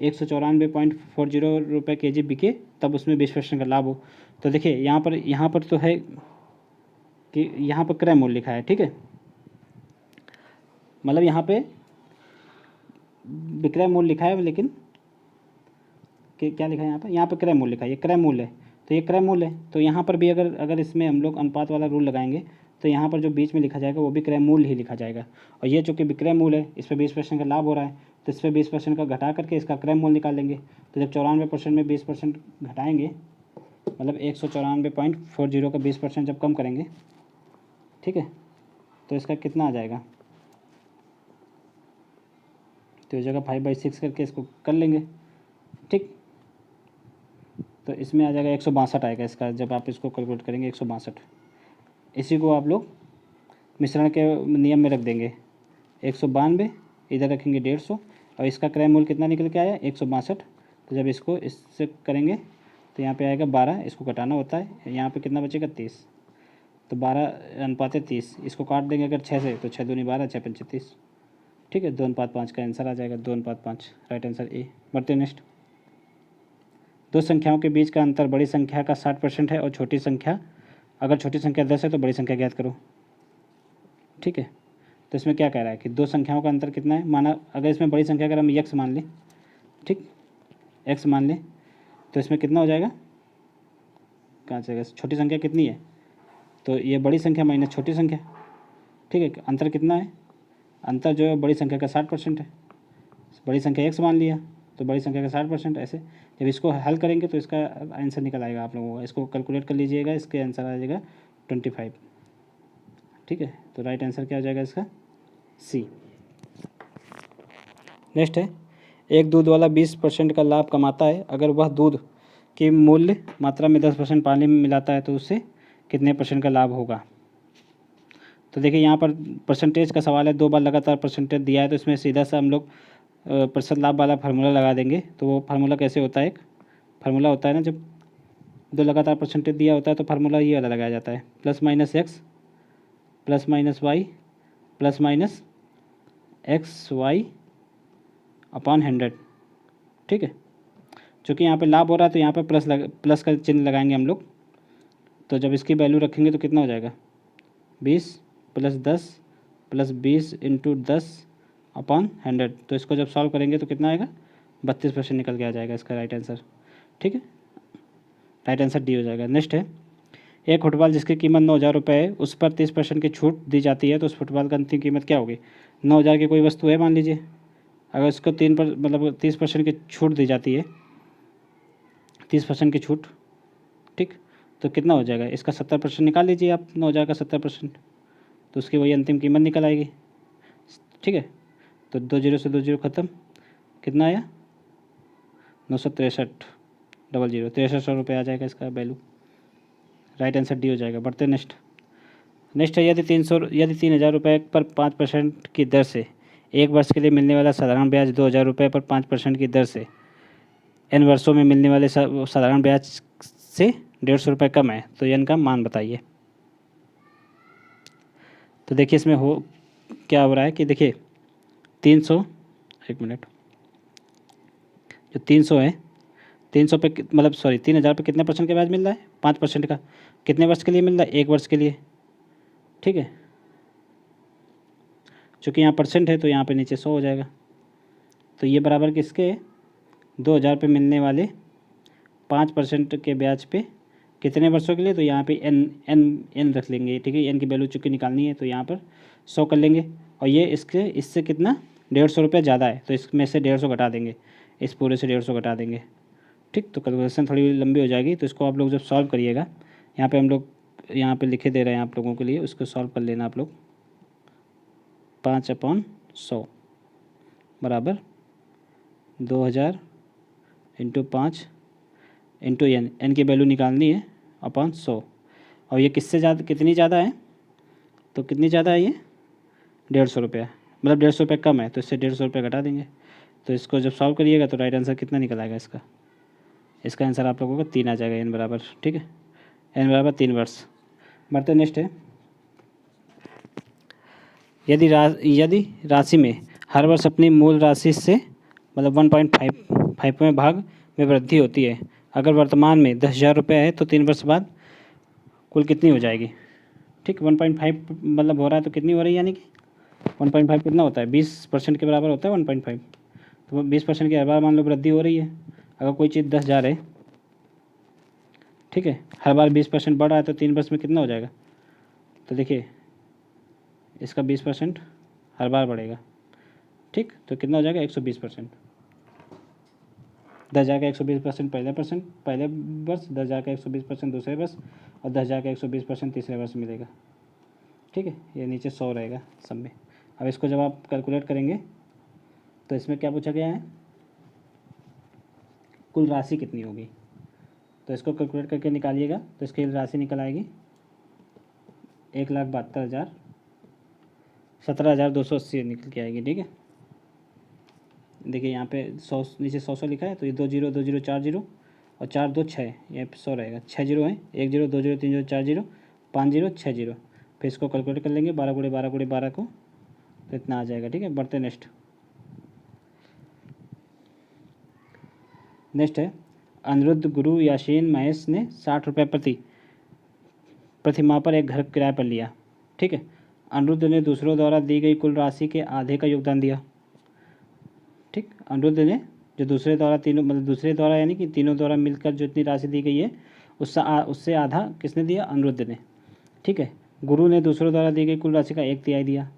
194.40 रुपये के जी बिके, तब उसमें 20% का लाभ हो। तो देखिए यहाँ पर तो है कि यहाँ पर क्रय मूल्य लिखा है। ठीक है, मतलब यहाँ पे विक्रय मूल्य लिखा है, लेकिन क्या लिखा है यहाँ पे क्रय मूल्य लिखा है, ये क्रय मूल्य है। तो ये क्रय मूल्य है, तो यहाँ पर भी अगर इसमें हम लोग अनुपात वाला रूल लगाएंगे तो यहाँ पर जो बीच में लिखा जाएगा वो भी क्रय मूल्य ही लिखा जाएगा। और ये चूँकि विक्रय मूल्य है, इस पर 20% का लाभ हो रहा है, तो इस पर 20% का घटा करके इसका क्रय मूल्य निकाल लेंगे। तो जब 94% में 20% घटाएंगे, मतलब 194.40 का 20% जब कम करेंगे, ठीक है, तो इसका कितना आ जाएगा, तो इस जगह 5/6 करके इसको कर लेंगे। ठीक, तो इसमें आ जाएगा 162 आएगा इसका, जब आप इसको कैलकुलेट करेंगे 162। इसी को आप लोग मिश्रण के नियम में रख देंगे, 192 इधर रखेंगे 150, और इसका क्रय मूल्य कितना निकल के आया 162। तो जब इसको इससे करेंगे तो यहाँ पे आएगा 12, इसको घटाना होता है, यहाँ पे कितना बचेगा 30, तो 12:30। इसको काट देंगे अगर 6 से तो 6 दूनी 12, 6 पंचे 30। ठीक है, 2:5 का आंसर आ जाएगा, 2:5, राइट आंसर ए। बढ़ते नेक्स्ट, दो संख्याओं के बीच का अंतर बड़ी संख्या का 60% है और छोटी संख्या, अगर छोटी संख्या 10 है तो बड़ी संख्या ज्ञात करो। ठीक है, तो इसमें क्या कह रहा है कि दो संख्याओं का अंतर कितना है, माना अगर इसमें बड़ी संख्या अगर हम x मान लें, ठीक, x मान लें, तो इसमें कितना हो जाएगा, कहाँ से छोटी संख्या कितनी है, तो ये बड़ी संख्या माइनस छोटी संख्या। ठीक है, अंतर कितना है, अंतर जो है बड़ी संख्या का 60% है। बड़ी संख्या x मान लिया तो बड़ी संख्या का 60%। ऐसे जब इसको हल करेंगे तो इसका आंसर निकल आएगा आप लोगों को, इसको कैलकुलेट कर लीजिएगा, इसके आंसर आ जाएगा 25। ठीक है, तो राइट आंसर क्या हो जाएगा इसका सी। नेक्स्ट है, एक दूध वाला 20% का लाभ कमाता है, अगर वह दूध की मूल्य मात्रा में 10% पानी में मिलाता है तो उससे कितने % का लाभ होगा। तो देखिए यहाँ पर परसेंटेज का सवाल है, 2 बार लगातार परसेंटेज दिया है, तो इसमें सीधा सा हम लोग प्रतिशत लाभ वाला फार्मूला लगा देंगे। तो वो फार्मूला कैसे होता है, एक फार्मूला होता है ना, जब 2 लगातार परसेंटेज दिया होता है तो फार्मूला ये वाला लगाया जाता है, +-x +-y +-xy अपॉन 100। ठीक है, चूँकि यहाँ पे लाभ हो रहा है तो यहाँ पे प्लस का चिन्ह लगाएंगे हम लोग। तो जब इसकी वैल्यू रखेंगे तो कितना हो जाएगा 20 + 10 + 20 × 10 अपॉन 100। तो इसको जब सॉल्व करेंगे तो कितना आएगा 32% निकल के आ जाएगा इसका राइट आंसर। ठीक है, राइट आंसर डी हो जाएगा। नेक्स्ट है, एक फुटबॉल जिसकी कीमत 9,000 रुपये है, उस पर 30% की छूट दी जाती है, तो उस फुटबॉल की अंतिम कीमत क्या होगी। 9,000 की कोई वस्तु है मान लीजिए, अगर उसको 30% की छूट दी जाती है, 30% की छूट, ठीक, तो कितना हो जाएगा, इसका 70% निकाल लीजिए आप, 9,000 का 70%, तो उसकी वही अंतिम कीमत निकल आएगी। ठीक है, तो 2 0 से 2 0 ख़त्म, कितना आया 963,000 6300 रुपये आ जाएगा इसका वैल्यू। राइट आंसर डी हो जाएगा। बढ़ते नेक्स्ट है, यदि 3,000 रुपये पर 5% की दर से 1 वर्ष के लिए मिलने वाला साधारण ब्याज 2,000 रुपये पर 5% की दर से n वर्षों में मिलने वाले साधारण ब्याज से 150 रुपये कम है, तो n का मान बताइए। तो देखिए इसमें क्या हो रहा है कि देखिए 300, एक मिनट, जो 300 है, 300 पे मतलब 3,000 पे कितने परसेंट का ब्याज मिल रहा है? 5% का। कितने वर्ष के लिए मिल रहा है? 1 वर्ष के लिए। ठीक है, चूँकि यहाँ परसेंट है तो यहाँ पे नीचे 100 हो जाएगा। तो ये बराबर किसके? 2,000 पे मिलने वाले 5% के ब्याज पे कितने वर्षों के लिए? तो यहाँ पे n रख लेंगे। ठीक है, n की वैल्यू चूँकि निकालनी है तो यहाँ पर 100 कर लेंगे। और ये इससे कितना 150 रुपये ज़्यादा है, तो इसमें से 150 घटा देंगे, इस पूरे से 150 घटा देंगे। ठीक, तो कैलकुलेशन थोड़ी लंबी हो जाएगी, तो इसको आप लोग जब सॉल्व करिएगा, यहाँ पे हम लोग यहाँ पे लिखे दे रहे हैं आप लोगों के लिए, उसको सॉल्व कर लेना आप लोग। 5/100 बराबर 2,000 इंटू 5 इंटू n की वैल्यू निकालनी है अपॉन 100। और ये किससे ज़्यादा, कितनी ज़्यादा है? तो कितनी ज़्यादा है ये? 150 रुपये, मतलब 150 रुपये कम है, तो इससे 150 रुपये घटा देंगे। तो इसको जब सॉल्व करिएगा तो राइट आंसर कितना निकल आएगा इसका? इसका आंसर आप लोगों का 3 आ जाएगा, n बराबर। ठीक है, n बराबर 3 वर्ष। बढ़ते नेक्स्ट है, यदि राशि में हर वर्ष अपनी मूल राशि से मतलब 1.5 भाग में वृद्धि होती है, अगर वर्तमान में 10,000 रुपये है तो 3 वर्ष बाद कुल कितनी हो जाएगी? ठीक, 1.5 मतलब हो रहा है तो कितनी हो रही है, यानी कि 1.5 कितना होता है? 20% के बराबर होता है 1.5। तो 20% के हर बार मान लो वृद्धि हो रही है। अगर कोई चीज़ 10,000 है, ठीक है, हर बार 20% बढ़ रहा है, तो 3 वर्ष में कितना हो जाएगा? तो देखिए इसका 20% हर बार बढ़ेगा। ठीक, तो कितना हो जाएगा? 120%। 10,000 का 120% पहले वर्ष, 10,000 का 120% दूसरे वर्ष, और 10,000 का 120% तीसरे वर्ष मिलेगा। ठीक है, ये नीचे 100 रहेगा सब में। अब इसको जब आप कैलकुलेट करेंगे तो इसमें क्या पूछा गया है? कुल राशि कितनी होगी? तो इसको कैलकुलेट करके निकालिएगा, तो इसकी राशि निकल आएगी 1,72,000 17,280 निकल के आएगी। ठीक है, देखिए यहाँ पे 100 नीचे 100 लिखा है, तो ये 2 0 2 0 4 0 और 4 2 6, ये 100 रहेगा। 6 0 है, 1 0 2 0 3 0 4 0 5 0 6 0। फिर इसको कैलकुलेट कर लेंगे 12 × 12 × 12 को, तो इतना आ जाएगा। ठीक है, बढ़ते नेक्स्ट है, अनिरुद्ध, गुरु, यासीन, महेश ने 60 रुपये प्रति माह पर एक घर किराए पर लिया। ठीक है, अनिरुद्ध ने दूसरों द्वारा दी गई कुल राशि के आधे का योगदान दिया। ठीक, अनिरुद्ध ने जो दूसरे द्वारा यानी कि तीनों द्वारा मिलकर जो इतनी राशि दी गई है उससे आधा किसने दिया? अनिरुद्ध ने। ठीक है, गुरु ने दूसरों द्वारा दी गई कुल राशि का 1/3 दिया।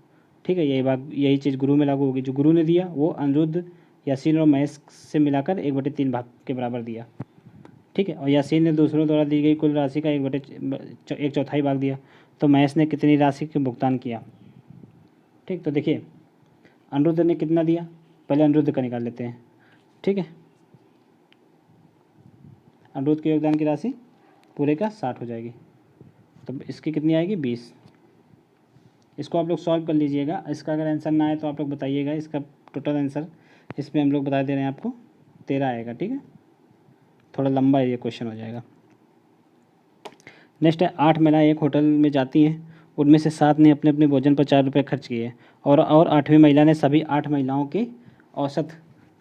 ठीक है, यही चीज़ गुरु में लागू होगी। जो गुरु ने दिया वो अनिरुद्ध, यासीन और महेश से मिलाकर 1/3 भाग के बराबर दिया। ठीक है, और यासीन ने दूसरों द्वारा दी गई कुल राशि का 1/4 भाग दिया। तो महेश ने कितनी राशि का भुगतान किया? ठीक, तो देखिए अनिरुद्ध ने कितना दिया, पहले अनिरुद्ध का निकाल लेते हैं। ठीक है, अनिरुद्ध के योगदान की राशि पूरे का 60 हो जाएगी, तो इसकी कितनी आएगी? 20। इसको आप लोग सॉल्व कर लीजिएगा। इसका अगर आंसर ना आए तो आप लोग बताइएगा। इसका टोटल आंसर इसमें हम लोग बता दे रहे हैं आपको 13 आएगा। ठीक है, थोड़ा लंबा ये क्वेश्चन हो जाएगा। नेक्स्ट है, 8 महिलाएं एक होटल में जाती हैं, उनमें से 7 ने अपने अपने भोजन पर 4 रुपये खर्च किए और 8वीं महिला ने सभी 8 महिलाओं के औसत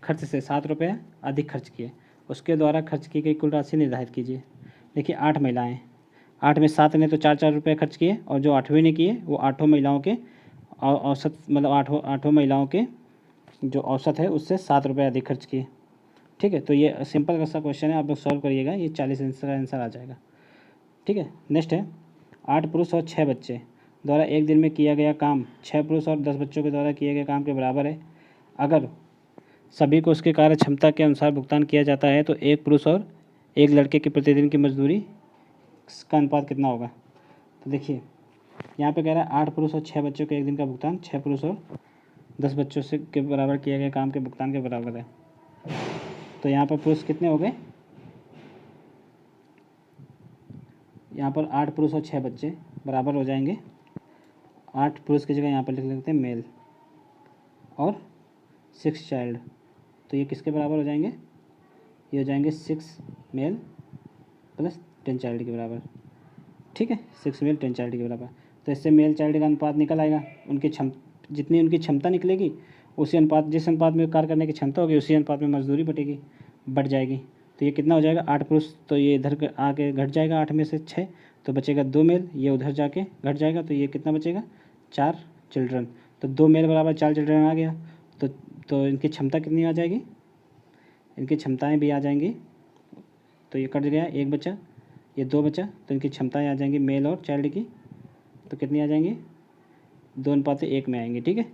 खर्च से 7 रुपये अधिक खर्च किए। उसके द्वारा खर्च की गई कुल राशि निर्धारित कीजिए। देखिए 8 महिलाएं, 8 में 7 ने तो 4 रुपये खर्च किए, और जो 8वीं ने किए वो 8 महिलाओं के औसत मतलब 8 महिलाओं के जो औसत है उससे 7 रुपये अधिक खर्च किए। ठीक है, तो ये सिंपल सा क्वेश्चन है, आप लोग सॉल्व करिएगा, ये 40 आंसर आ जाएगा। ठीक है, नेक्स्ट है, 8 पुरुष और 6 बच्चे द्वारा एक दिन में किया गया काम 6 पुरुष और 10 बच्चों के द्वारा किए गए काम के बराबर है। अगर सभी को उसके कार्य क्षमता के अनुसार भुगतान किया जाता है तो एक पुरुष और एक लड़के की प्रतिदिन की मजदूरी का अनुपात कितना होगा? तो देखिए यहाँ पे कह रहा है 8 पुरुष और 6 बच्चों के एक दिन का भुगतान 6 पुरुष और 10 बच्चों से के बराबर किए गए काम के भुगतान के बराबर है। तो यहाँ पर पुरुष कितने हो गए, यहाँ पर 8 पुरुष और 6 बच्चे बराबर हो जाएंगे। 8 पुरुष की जगह यहाँ पर लिख लेते हैं मेल और 6 चाइल्ड, तो ये किसके बराबर हो जाएंगे, ये हो जाएंगे 6 मेल प्लस 10 चाइल्ड के बराबर। ठीक है, 6 मेल 10 चाइल्ड के बराबर। तो इससे मेल चाइल्ड का अनुपात निकल आएगा, जितनी उनकी क्षमता निकलेगी उसी अनुपात, जिस अनुपात में कार्य करने की क्षमता होगी उसी अनुपात में मजदूरी बढ़ जाएगी। तो ये कितना हो जाएगा, 8 पुरुष, तो ये इधर आके घट जाएगा 8 में से 6, तो बचेगा 2 मेल, ये उधर जाके घट जाएगा, तो ये कितना बचेगा, 4 चिल्ड्रन। तो 2 मेल बराबर 4 चिल्ड्रन आ गया। तो इनकी क्षमता कितनी आ जाएगी, इनकी क्षमताएँ भी आ जाएंगी। तो ये कट गया, 1 बचा, ये 2 बचा, तो इनकी क्षमताएँ आ जाएंगी मेल और चाइल्ड की, तो कितनी आ जाएंगी, 2:1 में आएंगे। ठीक है,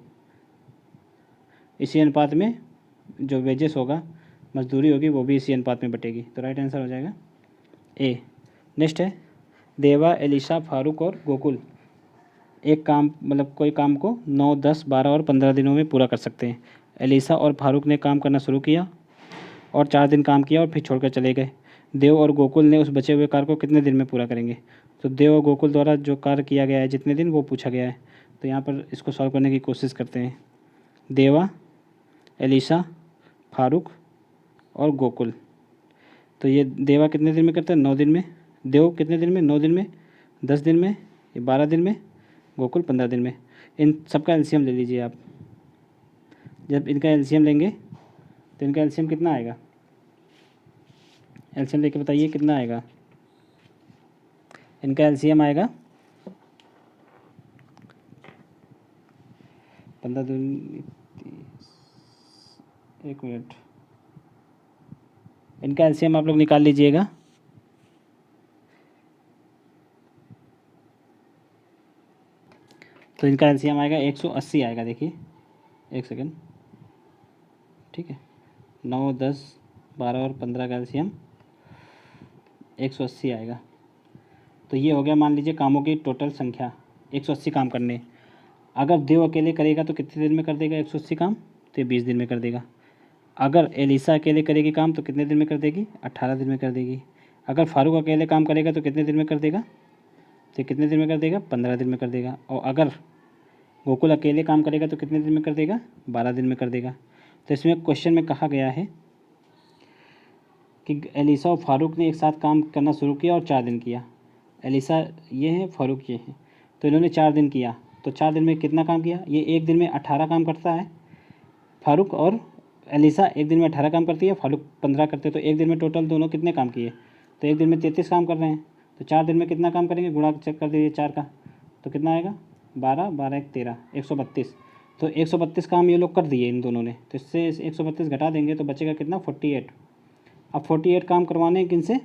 इसी अनुपात में जो वेजेस होगा, मजदूरी होगी, वो भी इसी अनुपात में बटेगी। तो राइट आंसर हो जाएगा ए। नेक्स्ट है देवा, एलिशा, फारूक और गोकुल एक काम, मतलब कोई काम को 9, 10, 12 और 15 दिनों में पूरा कर सकते हैं। एलिशा और फारूक ने काम करना शुरू किया और 4 दिन काम किया और फिर छोड़कर चले गए। देव और गोकुल ने उस बचे हुए कार्य को कितने दिन में पूरा करेंगे। तो देव और गोकुल द्वारा जो कार्य किया गया है जितने दिन, वो पूछा गया है। तो यहाँ पर इसको सॉल्व करने की कोशिश करते हैं। देवा, एलिशा, फारूक और गोकुल, तो ये देवा कितने दिन में करते हैं, 9 दिन में। देव कितने दिन में, 9 दिन में, 10 दिन में, ये 12 दिन में, गोकुल 15 दिन में। इन सबका एलसीएम ले लीजिए आप। जब इनका एलसीएम लेंगे तो इनका एलसीएम कितना आएगा, एलसीएम लेके बताइए कितना आएगा। इनका एलसीएम आएगा 15 दूनी 30, 1 मिनट, इनका एलसीएम आप लोग निकाल लीजिएगा। तो इनका एलसीएम आएगा 180 आएगा। देखिए 1 सेकेंड, ठीक है, 9, 10, 12 और 15 का एलसीएम 180 आएगा। तो ये हो गया, मान लीजिए कामों की टोटल संख्या, 180 काम करने। अगर देव अकेले करेगा तो कितने दिन में कर देगा 180 काम, तो ये 20 दिन में कर देगा। अगर एलिसा अकेले करेगी काम तो कितने दिन में कर देगी, 18 दिन में कर देगी। अगर फारूक अकेले काम करेगा तो कितने दिन में कर देगा, तो कितने दिन में कर देगा, 15 दिन में कर देगा। और अगर गोकुल अकेले काम करेगा तो कितने दिन में कर देगा, 12 दिन में कर देगा। तो इसमें क्वेश्चन में कहा गया है कि एलिसा और फारूक ने एक साथ काम करना शुरू किया और 4 दिन किया। एलिसा ये है, फारूक ये है, तो इन्होंने 4 दिन किया। तो 4 दिन में कितना काम किया, ये एक दिन में 18 काम करता है फारूक, और एलिसा एक दिन में 18 काम करती है, फारूक 15 करते हैं। तो एक दिन में टोटल दोनों कितने काम किए, तो एक दिन में 33 काम कर रहे हैं। तो 4 दिन में कितना काम करेंगे, गुणा चेक कर दीजिए 4 का, तो कितना आएगा, 12, 12, 1, 13, 132। तो 132 काम ये लोग कर दिए इन दोनों ने। तो इससे 132 घटा देंगे तो बचेगा कितना, 48। अब 48 काम करवाने हैं किन से,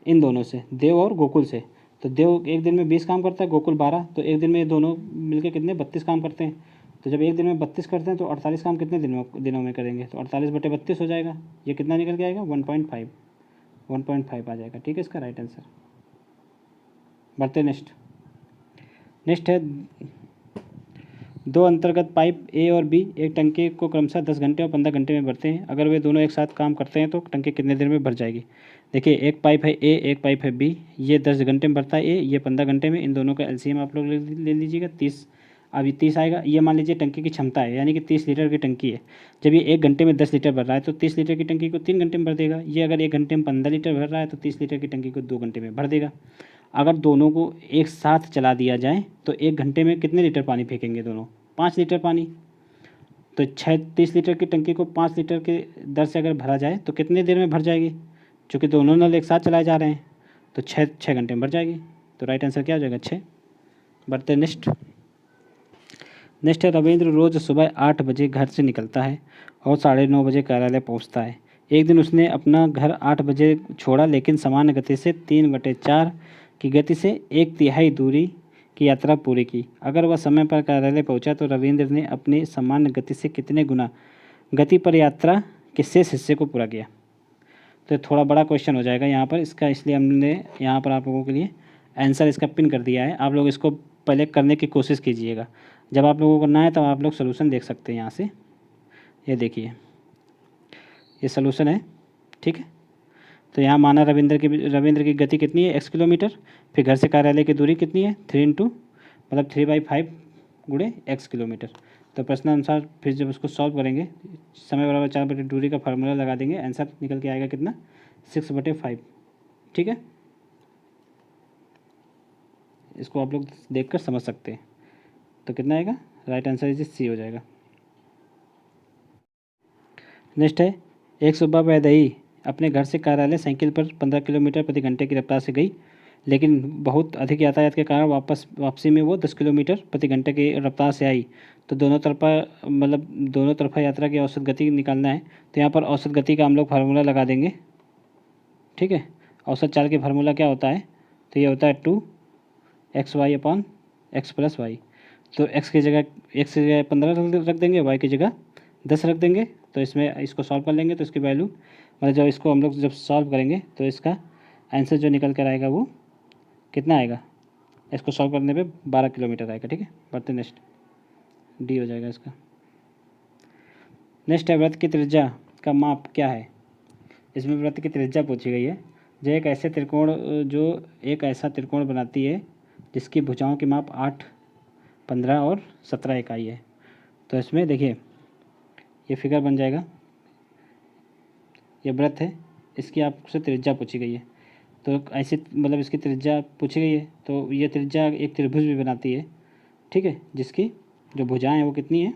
इन दोनों से, देव और गोकुल से। तो देव एक दिन में 20 काम करता है, गोकुल 12, तो एक दिन में ये दोनों मिलके कितने, 32 काम करते हैं। तो जब एक दिन में 32 करते हैं तो 48 काम कितने दिनों में करेंगे, तो 48/32 हो जाएगा। ये कितना निकल के आएगा, 1.5 आ जाएगा। ठीक है, इसका राइट आंसर। बढ़ते नेक्स्ट है 2 अंतर्गत पाइप ए और बी एक टंकी को क्रमशः 10 घंटे और 15 घंटे में भरते हैं। अगर वे दोनों एक साथ काम करते हैं तो टंकी कितने देर में भर जाएगी। देखिए, एक पाइप है ए, एक पाइप है बी, ये 10 घंटे में भरता है ए, ये 15 घंटे में। इन दोनों का एलसीएम आप लोग ले लीजिएगा 30। अब ये 30 आएगा, ये मान लीजिए टंकी की क्षमता है, यानी कि 30 लीटर की टंकी है। जब ये 1 घंटे में 10 लीटर भर रहा है तो 30 लीटर की टंकी को 3 घंटे में भर देगा। ये अगर 1 घंटे में 15 लीटर भर रहा है तो 30 लीटर की टंकी को 2 घंटे में भर देगा। अगर दोनों को एक साथ चला दिया जाए तो 1 घंटे में कितने लीटर पानी फेंकेंगे दोनों, 5 लीटर पानी। तो 30 लीटर की टंकी को 5 लीटर के दर से अगर भरा जाए तो कितनी देर में भर जाएगी, चूँकि दोनों नल एक साथ चलाए जा रहे हैं, तो 6 घंटे में भर जाएगी। तो राइट आंसर क्या हो जाएगा, 6। बढ़ते नेक्स्ट है रविंद्र रोज़ सुबह 8 बजे घर से निकलता है और 9:30 बजे कार्यालय पहुंचता है। एक दिन उसने अपना घर 8 बजे छोड़ा, लेकिन सामान्य गति से 3/4 की गति से 1/3 दूरी की यात्रा पूरी की। अगर वह समय पर कार्यालय पहुंचा तो रविंद्र ने अपनी सामान्य गति से कितने गुना गति पर यात्रा के शेष हिस्से को पूरा किया। तो थोड़ा बड़ा क्वेश्चन हो जाएगा यहाँ पर इसका, इसलिए हमने यहाँ पर आप लोगों के लिए आंसर इसका पिन कर दिया है। आप लोग इसको पहले करने की कोशिश कीजिएगा, जब आप लोगों को ना आए तब आप लोग सोल्यूशन देख सकते हैं यहाँ से। ये देखिए, ये सोल्यूशन है। ठीक है। तो यहाँ माना रविंद्र की गति कितनी है, x किलोमीटर। फिर घर से कार्यालय की दूरी कितनी है, 3 गुणे x किलोमीटर। तो प्रश्नानुसार फिर जब उसको सॉल्व करेंगे, समय बराबर 4 दूरी का फार्मूला लगा देंगे, आंसर निकल के आएगा कितना, 6/5। ठीक है, इसको आप लोग देखकर समझ सकते हैं। तो कितना आएगा, राइट आंसर इज सी हो जाएगा। नेक्स्ट है, एक सुबह वैदेही अपने घर से कार्यालय साइकिल पर 15 किलोमीटर प्रति घंटे की रफ्तार से गई, लेकिन बहुत अधिक यातायात के कारण वापसी में वो 10 किलोमीटर प्रति घंटे की रफ्तार से आई। तो दोनों तरफा यात्रा की औसत गति निकालना है। तो यहाँ पर औसत गति का हम लोग फार्मूला लगा देंगे। ठीक है, औसत चाल की फार्मूला क्या होता है, तो ये होता है 2xy/x+y। तो x की जगह 15 रख देंगे, y की जगह 10 रख देंगे। तो इसको सॉल्व कर लेंगे, तो इसकी वैल्यू मतलब जब इसको हम लोग जब सॉल्व करेंगे तो इसका आंसर जो निकल कर आएगा वो कितना आएगा, इसको सॉल्व करने पे 12 किलोमीटर आएगा। ठीक है, बढ़ते नेक्स्ट, डी हो जाएगा इसका। नेक्स्ट है, वृत्त की त्रिज्या का माप क्या है। इसमें वृत्त की त्रिज्या पूछी गई है। जो एक ऐसा त्रिकोण बनाती है जिसकी भुजाओं की माप 8, 15 और 17 इकाई है। तो इसमें देखिए ये फिगर बन जाएगा, ये वृत्त है, इसकी आपसे त्रिज्या पूछी गई है। तो ऐसे मतलब इसकी त्रिज्या पूछी गई है, तो ये त्रिज्या एक त्रिभुज भी बनाती है। ठीक है, जिसकी जो भुजाएं हैं वो कितनी है,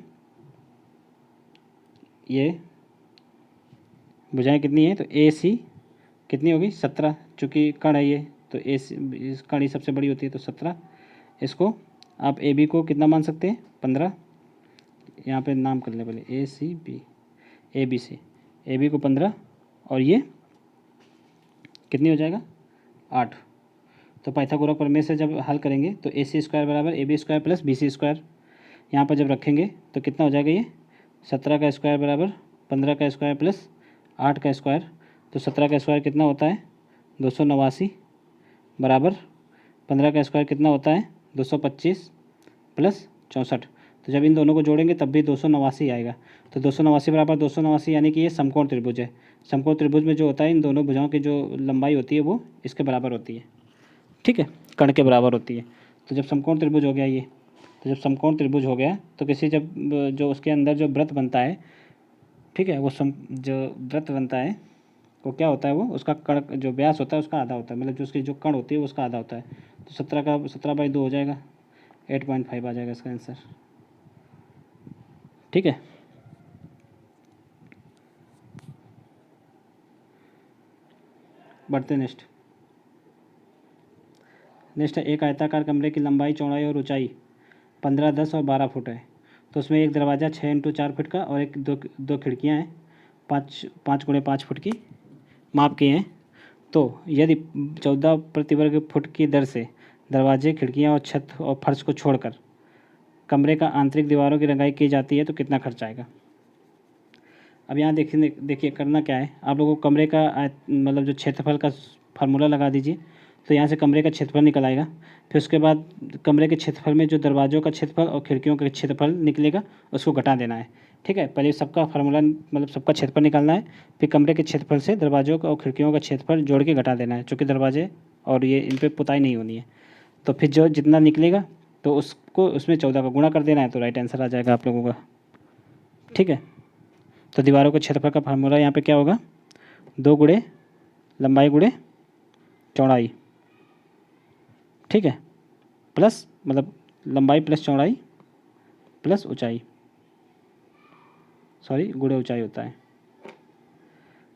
ये भुजाएं कितनी है, तो ए सी कितनी होगी, 17। चूँकि कण है ये, तो ए सी इस कण ही सबसे बड़ी होती है, तो 17। इसको आप ए बी को कितना मान सकते हैं, 15। यहाँ पे नाम कर लें पहले, A C B, A B C, A B को 15 और ये कितनी हो जाएगा, 8। तो पाइथागोरस प्रमेय से जब हल करेंगे तो AC² बराबर AB² प्लस BC², यहाँ पर जब रखेंगे तो कितना हो जाएगा, ये 17 का स्क्वायर बराबर 15 का स्क्वायर प्लस 8 का स्क्वायर। तो 17 का स्क्वायर कितना होता है, 289 बराबर 15 का स्क्वायर कितना होता है, 225 प्लस 64। तो जब इन दोनों को जोड़ेंगे तब भी 289 आएगा। तो 289 बराबर 289 यानी कि ये समकोण त्रिभुज है। समकोण त्रिभुज में जो होता है, इन दोनों भुजाओं की जो लंबाई होती है वो इसके बराबर होती है। ठीक है, कण के बराबर होती है। तो जब समकोण त्रिभुज हो गया ये, तो जब समकोण त्रिभुज हो गया तो जो उसके अंदर जो वृत्त बनता है, ठीक है, जो वृत्त बनता है वो क्या होता है, वो उसका कण जो व्यास होता है उसका आधा होता है, मतलब जो उसकी जो कण होती है वो उसका आधा होता है। तो 17/2 हो जाएगा, 8.5 आ जाएगा इसका आंसर। ठीक है, बढ़ते नेक्स्ट है, एक आयताकार कमरे की लंबाई, चौड़ाई और ऊंचाई 15, 10 और 12 फुट है। तो उसमें एक दरवाज़ा 6x4 फुट का और दो खिड़कियां हैं 5 x 5 फुट की माप की हैं। तो यदि 14 प्रति वर्ग फुट की दर से दरवाजे, खिड़कियां और छत और फर्श को छोड़कर कमरे का आंतरिक दीवारों की रंगाई की जाती है तो कितना खर्च आएगा। अब यहाँ देखिए करना क्या है, आप लोगों को कमरे का मतलब जो क्षेत्रफल का फार्मूला लगा दीजिए। तो यहाँ से कमरे का क्षेत्रफल निकल आएगा। फिर उसके बाद कमरे के क्षेत्रफल में जो दरवाज़ों का क्षेत्रफल और खिड़कियों का क्षेत्रफल निकलेगा उसको घटा देना है। ठीक है, पहले सबका फार्मूला मतलब सबका क्षेत्रफल निकालना है, फिर कमरे के क्षेत्रफल से दरवाज़ों का और खिड़कियों का क्षेत्रफल जोड़ के घटा देना है, चूँकि दरवाजे और ये इन पर पुताई नहीं होनी है। तो फिर जो जितना निकलेगा तो उसको उसमें 14 का गुणा कर देना है, तो राइट आंसर आ जाएगा आप लोगों का। ठीक है, तो दीवारों के क्षेत्रफल का फार्मूला यहाँ पे क्या होगा, 2 गुणे लंबाई गुणे चौड़ाई। ठीक है, प्लस मतलब लंबाई प्लस चौड़ाई प्लस ऊंचाई, सॉरी गुणे ऊंचाई होता है।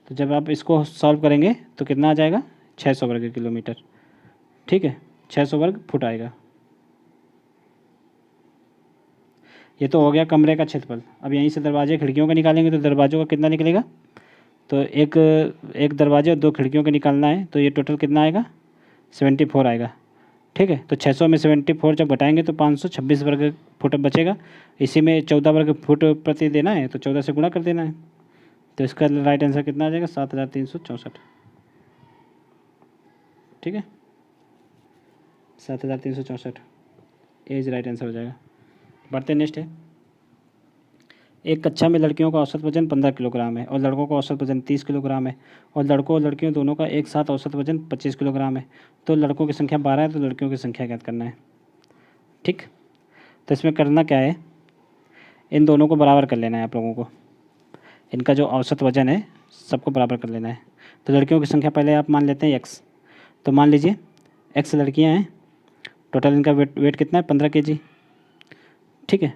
तो जब आप इसको सॉल्व करेंगे तो कितना आ जाएगा, 600 वर्ग किलोमीटर। ठीक है, 600 वर्ग फुट आएगा। ये तो हो गया कमरे का क्षेत्रफल। अब यहीं से दरवाजे खिड़कियों का निकालेंगे तो दरवाज़ों का कितना निकलेगा, तो एक दरवाजे और 2 खिड़कियों का निकालना है, तो ये टोटल कितना आएगा, 74 आएगा। ठीक है, तो 600 में 74 जब घटाएंगे तो 526 वर्ग फुट बचेगा। इसी में 14 वर्ग फुट प्रति देना है, तो 14 से गुणा कर देना है। तो इसका राइट आंसर कितना आ जाएगा, 7364। ठीक है, 7364 एज राइट आंसर हो जाएगा। बढ़ते नेक्स्ट है, एक कक्षा में लड़कियों का औसत वजन 15 किलोग्राम है और लड़कों का औसत वजन 30 किलोग्राम है और लड़कों और लड़कियों दोनों का एक साथ औसत वजन 25 किलोग्राम है। तो लड़कों की संख्या 12 है, तो लड़कियों की संख्या ज्ञात करना है। ठीक, तो इसमें करना क्या है, इन दोनों को बराबर कर लेना है आप लोगों को। इनका जो औसत वजन है सबको बराबर कर लेना है। तो लड़कियों की संख्या पहले आप मान लेते हैं एक्स। तो मान लीजिए एक्स लड़कियां हैं, टोटल इनका वेट कितना है 15 केजी। ठीक है,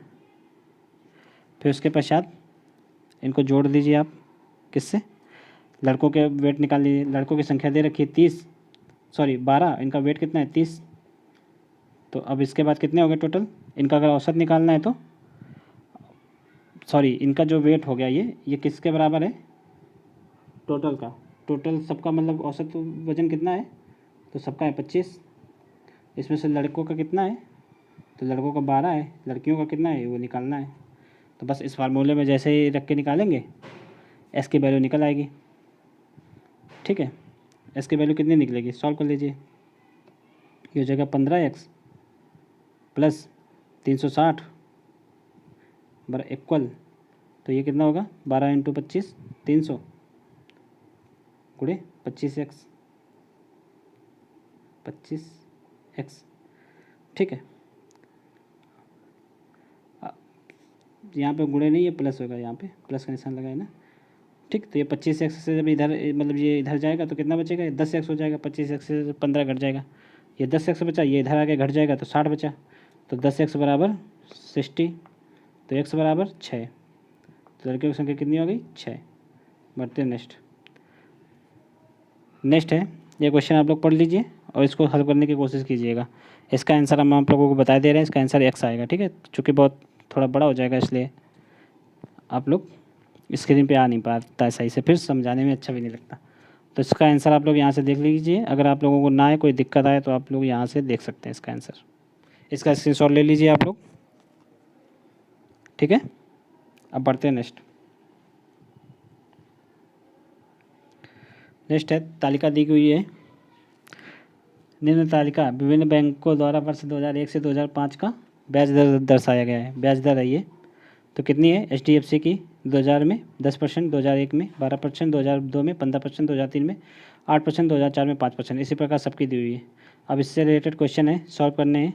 फिर उसके पश्चात इनको जोड़ दीजिए आप किससे, लड़कों के वेट निकाल लीजिए। लड़कों की संख्या दे रखी है 12, इनका वेट कितना है 30। तो अब इसके बाद कितने हो गए टोटल, इनका अगर औसत निकालना है तो इनका जो वेट हो गया ये किसके बराबर है, टोटल का। टोटल सबका मतलब औसत वजन कितना है, तो सबका है 25। इसमें से लड़कों का कितना है, तो लड़कों का 12 है, लड़कियों का कितना है वो निकालना है। तो बस इस फार्मूले में जैसे ही रख के निकालेंगे एस की वैल्यू निकल आएगी। ठीक है, एस की वैल्यू कितनी निकलेगी, सॉल्व कर लीजिए। ये हो जाएगा 15x प्लस 360 बरा इक्वल, तो ये कितना होगा 12 × 25 300 गुणे 25x। ठीक है, यहाँ पे गुणे नहीं, ये प्लस होगा, यहाँ पे प्लस का निशान लगाए ना। ठीक, तो ये 25x से जब इधर मतलब ये इधर जाएगा तो कितना बचेगा, ये 10x हो जाएगा। 25x से 15 घट जाएगा, ये 10x बचा, ये इधर आके घट जाएगा तो 60 बचा। तो 10x बराबर 60, तो x बराबर 6। तो लड़कियों की संख्या कितनी हो गई 6। बढ़ते नेक्स्ट है, ये क्वेश्चन आप लोग पढ़ लीजिए और इसको हल करने की कोशिश कीजिएगा। इसका आंसर हम आप लोगों को बता दे रहे हैं, इसका आंसर x आएगा। ठीक है, चूँकि बहुत थोड़ा बड़ा हो जाएगा इसलिए आप लोग स्क्रीन पे आ नहीं पाता है सही से, फिर समझाने में अच्छा भी नहीं लगता। तो इसका आंसर आप लोग यहाँ से देख लीजिए। अगर आप लोगों को ना आए, कोई दिक्कत आए, तो आप लोग यहाँ से देख सकते हैं इसका आंसर। इसका स्क्रीनशॉट ले लीजिए आप लोग। ठीक है, अब बढ़ते हैं नेक्स्ट है, तालिका दी हुई है। निम्न तालिका विभिन्न बैंकों द्वारा वर्ष 2001 से 2005 का ब्याज दर दर्शाया गया है। ब्याज दर है ये, तो कितनी है, HDFC की 2000 में 10%, 2001 में 12%, 2002 में 15%, 2003 में 8%, 2004 में 5%, इसी प्रकार सबकी दी हुई है। अब इससे रिलेटेड क्वेश्चन है, सॉल्व करने हैं।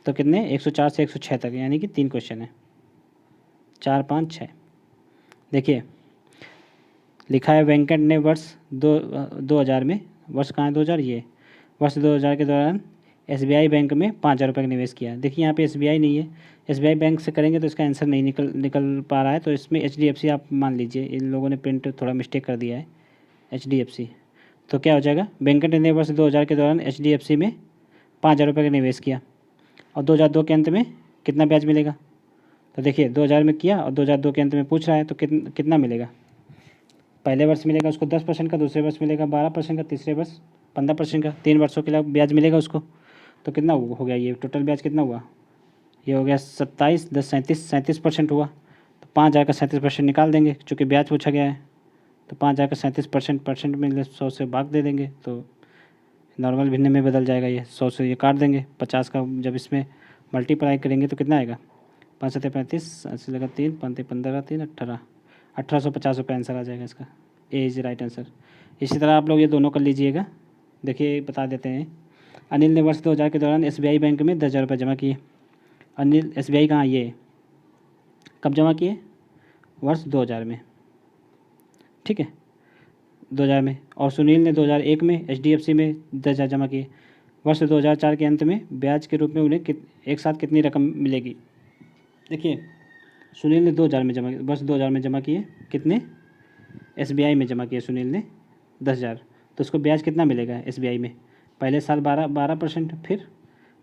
तो कितने, 104 से 106 तक, यानी कि 3 क्वेश्चन है, 4, 5, 6। देखिए लिखा है वेंकट ने वर्ष 2000 में, वर्ष कहाँ है 2000, ये वर्ष 2000 के दौरान SBI बैंक में 5000 रुपये का निवेश किया। देखिए यहाँ पे SBI नहीं है, SBI बैंक से करेंगे तो इसका आंसर नहीं निकल पा रहा है, तो इसमें HDFC आप मान लीजिए। इन लोगों ने प्रिंट थोड़ा मिस्टेक कर दिया है, HDFC। तो क्या हो जाएगा, वेंकट ने वर्ष 2000 के दौरान HDFC में 5000 रुपये का निवेश किया और 2002 के अंत में कितना ब्याज मिलेगा। तो देखिए 2000 में किया और 2002 के अंत में पूछ रहा है, तो कितना मिलेगा। पहले वर्ष मिलेगा उसको 10% का, दूसरे वर्ष मिलेगा 12% का, तीसरे वर्ष 15% का, 3 वर्षों के लिए ब्याज मिलेगा उसको। तो कितना हो गया, ये टोटल ब्याज कितना हुआ, ये हो गया 27, 10, 37% हुआ। तो 5000 का 37% निकाल देंगे, चूँकि ब्याज पूछा गया है। तो 5000 का 37% में 100 से भाग दे देंगे, तो नॉर्मल भिन्न में बदल जाएगा। ये 100 से ये काट देंगे, 50 का जब इसमें मल्टीप्लाई करेंगे तो कितना आएगा, 5 7 35, 80 लगा 3, 5 15, 3 18, 1850 रुपये आंसर आ जाएगा इसका। ए इज राइट आंसर। इसी तरह आप लोग ये दोनों कर लीजिएगा। देखिए बता देते हैं, अनिल ने वर्ष 2000 के दौरान SBI बैंक में 10,000 रुपये जमा किए। अनिल SBI कहाँ, ये कब जमा किए, वर्ष 2000 में। ठीक है, 2000 में। और सुनील ने 2001 में HDFC में 10,000 जमा किए। वर्ष 2004 के अंत में ब्याज के रूप में उन्हें एक साथ कितनी रकम मिलेगी। देखिए सुनील ने 2000 में वर्ष 2000 में जमा किए, कितने, SBI में जमा किए सुनील ने 10,000। तो उसको ब्याज कितना मिलेगा SBI में, पहले साल 12%, फिर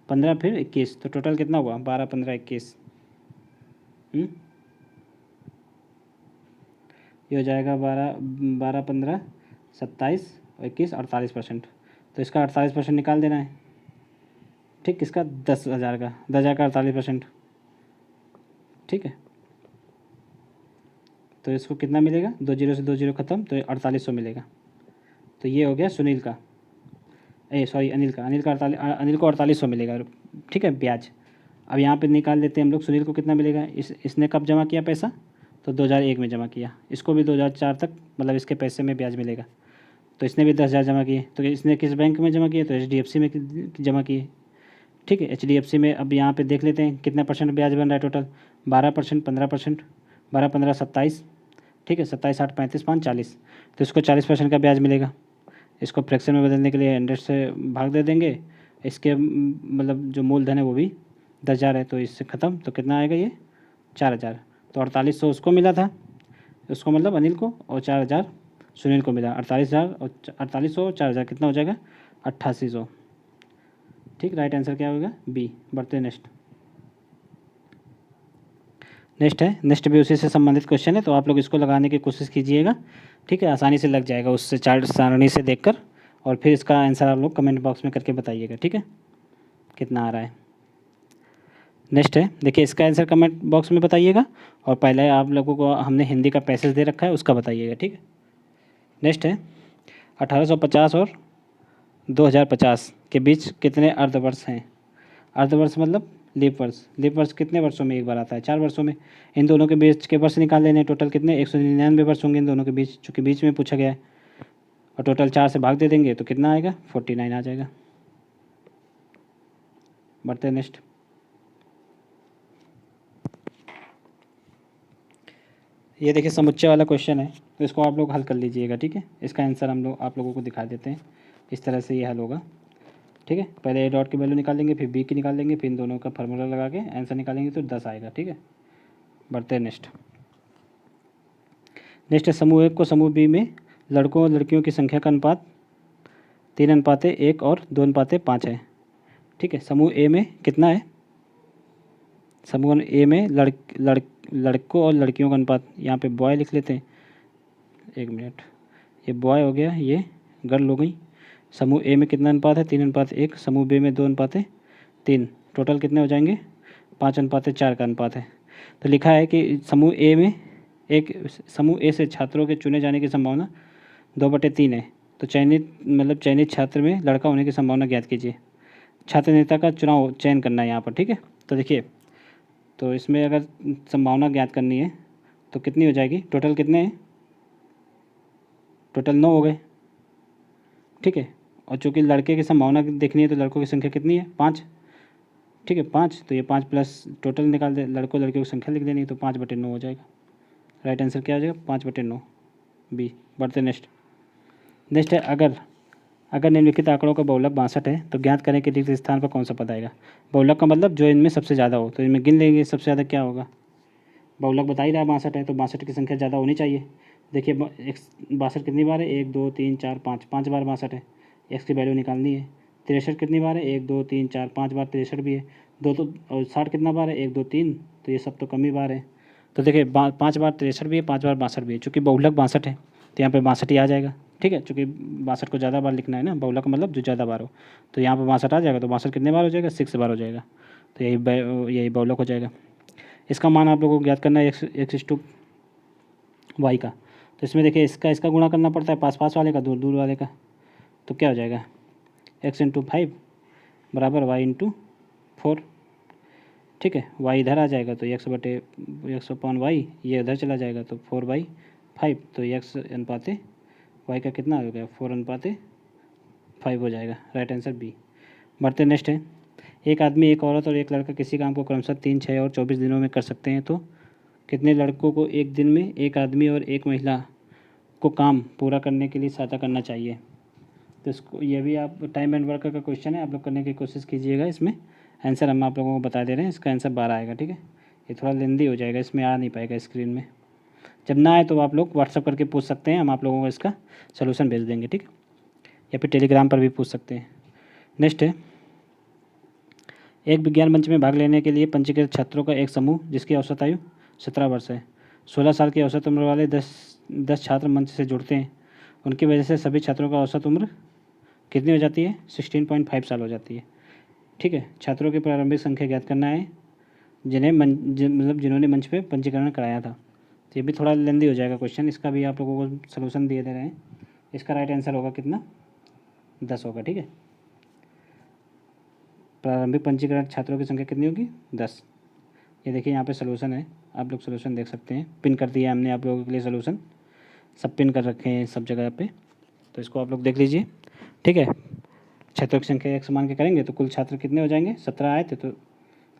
15, फिर 21, तो टोटल कितना हुआ 12, 15, 21। ये हो जाएगा 12, 15, 27 और 21, 48%। तो इसका 48% निकाल देना है। ठीक, किसका, 10,000 का, 10,000 का 48%। ठीक है, तो इसको कितना मिलेगा, 2 जीरो से 2 जीरो खत्म, तो 4800 मिलेगा। तो ये हो गया सुनील का, अनिल का। अनिल को 4800 मिलेगा। ठीक है, ब्याज। अब यहाँ पे निकाल लेते हैं हम लोग, सुनील को कितना मिलेगा, इसने कब जमा किया पैसा, तो 2001 में जमा किया, इसको भी 2004 तक मतलब इसके पैसे में ब्याज मिलेगा। तो इसने भी 10,000 जमा किए, तो इसने किस बैंक में जमा किए, तो HDFC में जमा किए। ठीक है, HDFC में। अब यहाँ पे देख लेते हैं कितना परसेंट ब्याज बन रहा है टोटल, 12%, 15%, 12, 15, 27। ठीक है, 27, 8, 35, 5, 40। तो इसको 40% का ब्याज मिलेगा। इसको फ्रैक्शन में बदलने के लिए 100 से भाग दे देंगे। इसके मतलब जो मूलधन है वो भी 10,000 है, तो इससे ख़त्म। तो कितना आएगा ये, 4,000। तो 4800 उसको मिला था, उसको मतलब अनिल को, और 4,000 सुनील को मिला। 48,000 और 4800 और 4,000 कितना हो जाएगा, 8800। ठीक, राइट आंसर क्या होगा, बी। बढ़ते नेक्स्ट है। नेक्स्ट भी उसी से संबंधित क्वेश्चन है, तो आप लोग इसको लगाने की कोशिश कीजिएगा। ठीक है, आसानी से लग जाएगा उससे चार्ट सारणी से देखकर। और फिर इसका आंसर आप लोग कमेंट बॉक्स में करके बताइएगा। ठीक है, कितना आ रहा है। नेक्स्ट है, देखिए इसका आंसर कमेंट बॉक्स में बताइएगा। और पहले आप लोगों को हमने हिंदी का पैसेज दे रखा है, उसका बताइएगा। ठीक है, नेक्स्ट है, 1850 और 2050 के बीच कितने अर्धवर्ष हैं। अर्धवर्ष मतलब लीप वर्ष। लीप वर्ष कितने वर्षों में एक बार आता है, 4 वर्षों में। इन दोनों के बीच के वर्ष निकाल लेने, टोटल कितने, 199 वर्ष होंगे इन दोनों के बीच, चूँकि बीच में पूछा गया है। और टोटल 4 से भाग दे देंगे तो कितना आएगा, 49 आ जाएगा। बढ़ते हैं नेक्स्ट। ये देखिए समुच्चय वाला क्वेश्चन है, तो इसको आप लोग हल कर लीजिएगा। ठीक है, इसका आंसर हम लोग आप लोगों को दिखा देते हैं। इस तरह से ये हल होगा। ठीक है, पहले ए डॉट की वैल्यू निकालेंगे, फिर बी की निकालेंगे, फिर इन दोनों का फार्मूला लगा के आंसर निकालेंगे तो 10 आएगा। ठीक है, बढ़ते हैं नेक्स्ट है, समूह 1 को समूह बी में लड़कों और लड़कियों की संख्या का अनुपात 3:1 और 2:5 है। ठीक है, समूह ए में कितना है, समूह ए में लड़कों और लड़कियों का अनुपात, यहाँ पे बॉय लिख लेते हैं। 1 मिनट, ये बॉय हो गया, ये गर्ल हो गई। समूह ए में कितना अनुपात है, 3:1। समूह बी में 2:3। टोटल कितने हो जाएंगे, 5:4 का अनुपात है। तो लिखा है कि समूह ए में समूह ए से छात्रों के चुने जाने की संभावना 2/3 है। तो चयनित छात्र में लड़का होने की संभावना ज्ञात कीजिए। छात्र नेता का चयन करना है यहाँ पर। ठीक है, तो देखिए, तो इसमें अगर संभावना ज्ञात करनी है तो कितनी हो जाएगी, टोटल कितने हैं, टोटल 9 हो गए। ठीक है, और चूँकि लड़के की संभावना देखनी है तो लड़कों की संख्या कितनी है, 5। ठीक है, 5। तो ये 5 प्लस टोटल निकाल दे, लड़कों लड़कियों की संख्या लिख देनी है, तो 5/9 हो जाएगा। राइट आंसर क्या हो जाएगा, 5/9, बी। बढ़ते नेक्स्ट है, अगर निम्नलिखित आंकड़ों का बहुलक 62 है तो ज्ञात करें कि रिक्त स्थान पर कौन सा पद आएगा। बहुलक का मतलब जो इनमें सबसे ज़्यादा हो, तो इनमें गिन लेंगे सबसे ज़्यादा क्या होगा। बहुलक बता ही रहा है 62 है, तो 62 की संख्या ज़्यादा होनी चाहिए। देखिए 62 कितनी बार है, 1, 2, 3, 4, 5, 5 बार 62 है। एक्स की वैल्यू निकालनी है। 63 कितनी बार है, 1, 2, 3, 4, 5 बार 63 भी है। दो तो, और 60 कितना बार है, 1, 2, 3, तो ये सब तो कम ही बार है। तो देखिए 5 बार 63 भी है, 5 बार 62 भी है। चूँकि बहुलक 62 है तो यहाँ पे 62 ही आ जाएगा। ठीक है, चूँकि 62 को ज़्यादा बार लिखना है ना, बहुलक का मतलब जो ज़्यादा बार हो, तो यहाँ पर 62 आ जाएगा। तो 62 कितने बार हो जाएगा, 6 बार हो जाएगा। तो यही बहुलक हो जाएगा। इसका मान आप लोगों को ज्ञात करना है x/y का। तो इसमें देखिए इसका गुणा करना पड़ता है, पास वाले का दूर वाले का। तो क्या हो जाएगा, x/5 बराबर y/4। ठीक है, y इधर आ जाएगा तो x/y, ये उधर चला जाएगा तो 4/5। तो x/y का कितना हो गया, 4/5 हो जाएगा। Right answer B. बढ़ते नेक्स्ट है, एक आदमी, एक औरत और एक लड़का किसी काम को क्रमशः 3, 6 और 24 दिनों में कर सकते हैं, तो कितने लड़कों को एक दिन में एक आदमी और एक महिला को काम पूरा करने के लिए सहायता करना चाहिए। तो इसको, ये भी आप टाइम एंड वर्क का क्वेश्चन है, आप लोग करने की कोशिश कीजिएगा। इसमें आंसर हम आप लोगों को बता दे रहे हैं, इसका आंसर 12 आएगा। ठीक है, ये थोड़ा लेंदी हो जाएगा, इसमें आ नहीं पाएगा स्क्रीन में। जब ना आए तो आप लोग व्हाट्सअप करके पूछ सकते हैं, हम आप लोगों को इसका सोल्यूशन भेज देंगे। ठीक है, या फिर टेलीग्राम पर भी पूछ सकते हैं। नेक्स्ट है, एक विज्ञान मंच में भाग लेने के लिए पंजीकृत छात्रों का एक समूह जिसकी औसत आयु 17 वर्ष है। 16 साल की औसत उम्र वाले 10 छात्र मंच से जुड़ते हैं। उनकी वजह से सभी छात्रों का औसत उम्र कितनी हो जाती है, 16.5 साल हो जाती है। ठीक है, छात्रों की प्रारंभिक संख्या ज्ञात करना है जिन्होंने मंच पे पंजीकरण कराया था। तो ये भी थोड़ा लेंदी हो जाएगा क्वेश्चन, इसका भी आप लोगों को सलूशन दिए दे रहे हैं। इसका राइट आंसर होगा कितना, 10 होगा। ठीक है, प्रारंभिक पंजीकरण छात्रों की संख्या कितनी होगी? 10। ये देखिए यहाँ पे सोल्यूशन है, आप लोग सोल्यूशन देख सकते हैं, पिन कर दिया हमने आप लोगों के लिए सोल्यूशन, सब पिन कर रखे हैं सब जगह पे, तो इसको आप लोग देख लीजिए। ठीक है, छात्रों की संख्या एक समान के करेंगे तो कुल छात्र कितने हो जाएंगे? 17 आए थे तो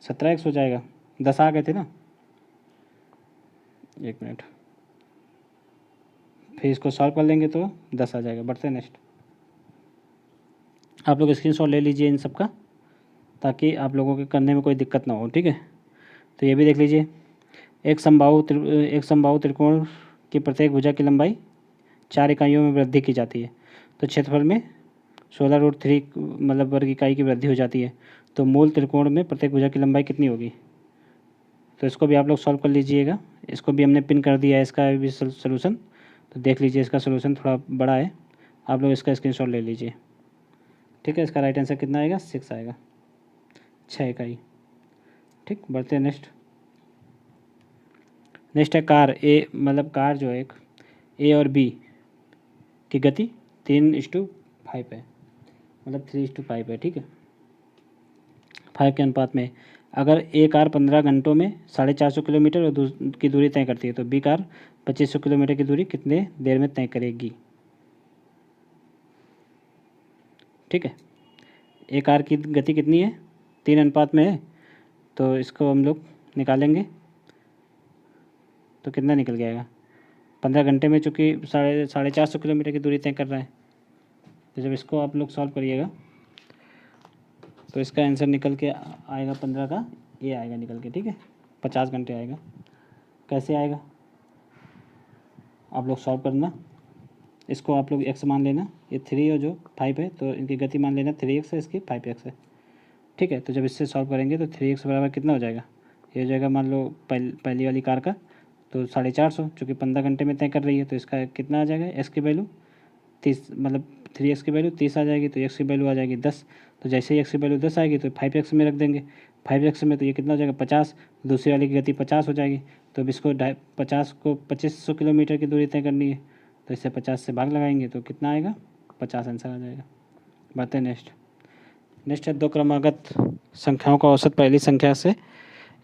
17x हो जाएगा, 10 आ गए थे ना। एक मिनट, फिर इसको सॉल्व कर लेंगे तो 10 आ जाएगा। बढ़ते हैं नेक्स्ट। आप लोग स्क्रीनशॉट ले लीजिए इन सब का, ताकि आप लोगों के करने में कोई दिक्कत ना हो। ठीक है, तो ये भी देख लीजिए। एक समबाहु त्रिकोण की प्रत्येक भुजा की लंबाई 4 इकाइयों में वृद्धि की जाती है, तो क्षेत्रफल में 16√3 मतलब वर्ग इकाई की वृद्धि हो जाती है। तो मूल त्रिकोण में प्रत्येक भुजा की लंबाई कितनी होगी? तो इसको भी आप लोग सॉल्व कर लीजिएगा। इसको भी हमने पिन कर दिया है, इसका भी सोल्यूशन, तो देख लीजिए। इसका सोल्यूशन थोड़ा बड़ा है, आप लोग इसका स्क्रीनशॉट ले लीजिए। ठीक है, इसका राइट आंसर कितना आएगा? 6 आएगा, 6 इकाई। ठीक, बढ़ते हैं नेक्स्ट। नेक्स्ट है कार ए, मतलब कार जो है एक ए और बी की गति 3:5 है, मतलब 3:5 है। ठीक है, 5 के अनुपात में। अगर ए कार 15 घंटों में 450 किलोमीटर और की दूरी तय करती है, तो बी कार 2500 किलोमीटर की दूरी कितने देर में तय करेगी? ठीक है, ए कार की गति कितनी है? 3 अनुपात में है, तो इसको हम लोग निकालेंगे तो कितना निकल जाएगा? 15 घंटे में चूँकि 450 किलोमीटर की दूरी तय कर रहा है, तो जब इसको आप लोग सॉल्व करिएगा तो इसका आंसर निकल के आएगा 15 का ये आएगा निकल के। ठीक है, 50 घंटे आएगा। कैसे आएगा आप लोग सॉल्व करना। इसको आप लोग x मान लेना, ये 3 और जो 5 है तो इनकी गति मान लेना 3x है, इसकी 5x है। ठीक है, तो जब इससे सॉल्व करेंगे तो 3x बराबर कितना हो जाएगा? ये हो जाएगा मान लो पहली वाली कार का तो 450, चूँकि 15 घंटे में तय कर रही है, तो इसका कितना आ जाएगा? x की वैल्यू 30, मतलब 3x की वैल्यू 30 आ जाएगी, तो x की वैल्यू आ जाएगी 10। तो जैसे ही x की वैल्यू 10 आएगी तो 5x में रख देंगे, 5x में तो ये कितना हो जाएगा? 50। दूसरी वाली की गति 50 हो जाएगी, तो अब इसको 50 को 2500 किलोमीटर की दूरी तय करनी है, तो इससे 50 से भाग लगाएंगे तो कितना आएगा? 50 आंसर आ जाएगा। बढ़ते हैं नेक्स्ट। नेक्स्ट है 2 क्रमागत संख्याओं का औसत पहली संख्या से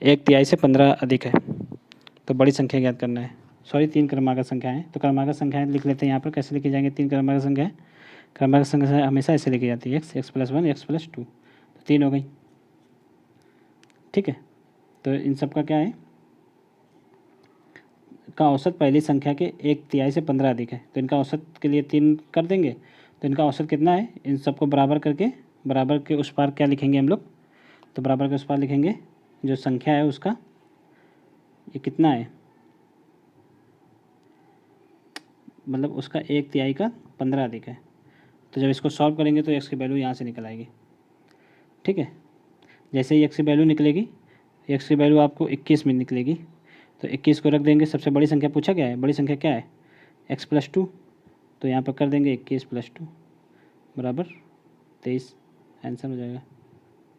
1/3 से 15 अधिक है, तो बड़ी संख्या ज्ञात करना है। सॉरी, 3 क्रमागत संख्याएं, तो क्रमागत संख्याएं लिख लेते हैं यहाँ पर। कैसे लिखी जाएंगे 3 क्रमागत संख्याएं? क्रमागत संख्या हमेशा ऐसे लिखी जाती है, x+1 x+2, तो 3 हो गई। ठीक है, तो इन सब का क्या है? का औसत पहली संख्या के 1/3 से 15 अधिक है, तो इनका औसत के लिए 3 कर देंगे, तो इनका औसत कितना है? इन सबको बराबर करके बराबर के उस पार क्या लिखेंगे हम लोग? तो बराबर के उस पार लिखेंगे जो संख्या है उसका ये कितना है, मतलब उसका 1/3 का 15 अधिक है। तो जब इसको सॉल्व करेंगे तो x की वैल्यू यहाँ से निकल आएगी। ठीक है, जैसे ही x की वैल्यू निकलेगी, x की वैल्यू आपको 21 में निकलेगी, तो 21 को रख देंगे। सबसे बड़ी संख्या पूछा क्या है? बड़ी संख्या क्या है? x+2, तो यहाँ पर कर देंगे 21+2 बराबर 23, आंसर हो जाएगा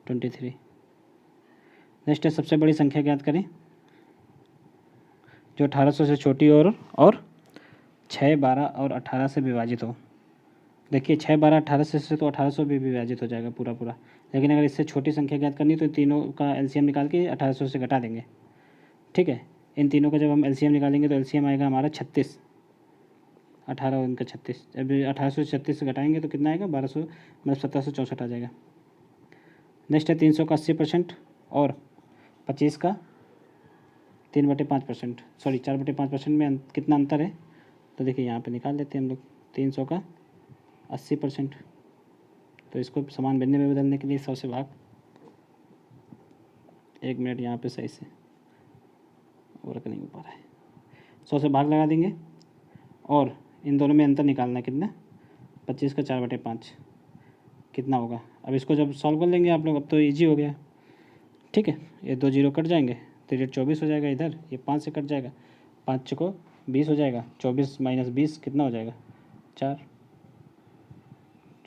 23। नेक्स्ट है सबसे बड़ी संख्या ज्ञात करें जो 1800 से छोटी और 6, 12 और 18 से विभाजित हो। देखिए 6, 12, 18 से तो 1800 भी विभाजित हो जाएगा पूरा पूरा, लेकिन अगर इससे छोटी संख्या ज्ञात करनी तो तीनों का एलसीएम निकाल के 1800 से घटा देंगे। ठीक है, इन तीनों का जब हम एलसीएम निकालेंगे तो एलसीएम आएगा हमारा 36, 18 और इनका 36। अब 1800 से 36 से घटाएंगे तो कितना आएगा? 1200, मतलब 1764 आ जाएगा। नेक्स्ट है 300 का 80% और 25 का 3/5%, सॉरी 4/5% में कितना अंतर है? तो देखिए यहाँ पे निकाल लेते हैं हम लोग। 300 का 80%, तो इसको समान भिन्न में बदलने के लिए 100 से भाग, 1 मिनट यहाँ पे सही से वर्क नहीं हो पा रहा है, 100 से भाग लगा देंगे और इन दोनों में अंतर निकालना है कितना? 25 का 4/5 कितना होगा? अब इसको जब सॉल्व कर लेंगे आप लोग, अब तो ईजी हो गया। ठीक है, ये 2 जीरो कट जाएंगे तो ये 24 हो जाएगा, इधर ये 5 से कट जाएगा, 5 को 20 हो जाएगा, 24 - 20 कितना हो जाएगा? 4,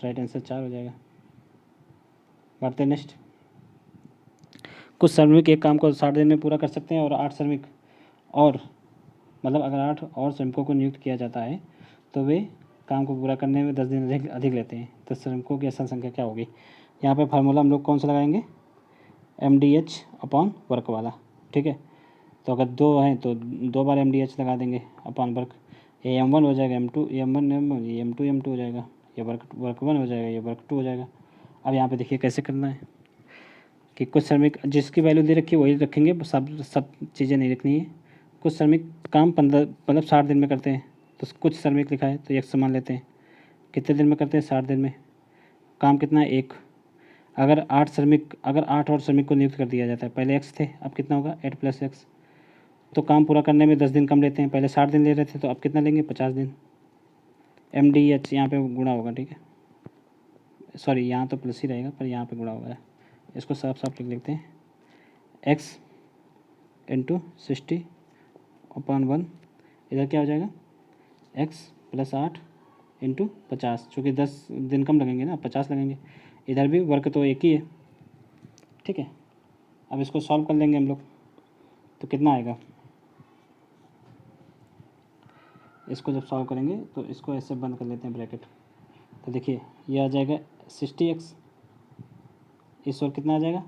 राइट आंसर 4 हो जाएगा। बढ़ते नेक्स्ट। कुछ श्रमिक एक काम को 60 दिन में पूरा कर सकते हैं और 8 श्रमिक और मतलब अगर 8 और श्रमिकों को नियुक्त किया जाता है तो वे काम को पूरा करने में 10 दिन अधिक लेते हैं, तो श्रमिकों की असल संख्या क्या होगी? यहाँ पे फार्मूला हम लोग कौन सा लगाएंगे, MDH अपॉन वर्क वाला, ठीक है। तो अगर 2 हैं तो 2 बार MDH लगा देंगे अपॉन वर्क, ये M1 हो जाएगा, M2 M1 M1, ये M2 M2 हो जाएगा, ये वर्क 1 हो जाएगा, ये वर्क 2 हो जाएगा। अब यहाँ पे देखिए कैसे करना है कि कुछ श्रमिक जिसकी वैल्यू दे रखी है वही रखेंगे, सब चीज़ें नहीं रखनी है। कुछ श्रमिक काम 15 मतलब 60 दिन में करते हैं, तो कुछ श्रमिक लिखा है तो एक समान लेते हैं। कितने दिन में करते हैं, 60 दिन में। काम कितना है, 1। अगर 8 और श्रमिक को नियुक्त कर दिया जाता है, पहले x थे, अब कितना होगा 8 + x। तो काम पूरा करने में 10 दिन कम लेते हैं, पहले 60 दिन ले रहे थे तो अब कितना लेंगे, 50 दिन। MDH यहाँ पे गुणा होगा, ठीक है, सॉरी यहाँ तो प्लस ही रहेगा पर यहाँ पे गुणा होगा, इसको साफ साफ लिख लेते हैं, x × 60/1। इधर क्या हो जाएगा, x + 8 × 50, चूँकि 10 दिन कम लगेंगे ना, 50 लगेंगे। इधर भी वर्क तो एक ही है, ठीक है। अब इसको सॉल्व कर लेंगे हम लोग, तो कितना आएगा, इसको जब सॉल्व करेंगे तो इसको ऐसे बंद कर लेते हैं ब्रैकेट। तो देखिए ये आ जाएगा 60x, इस ओर कितना आ जाएगा,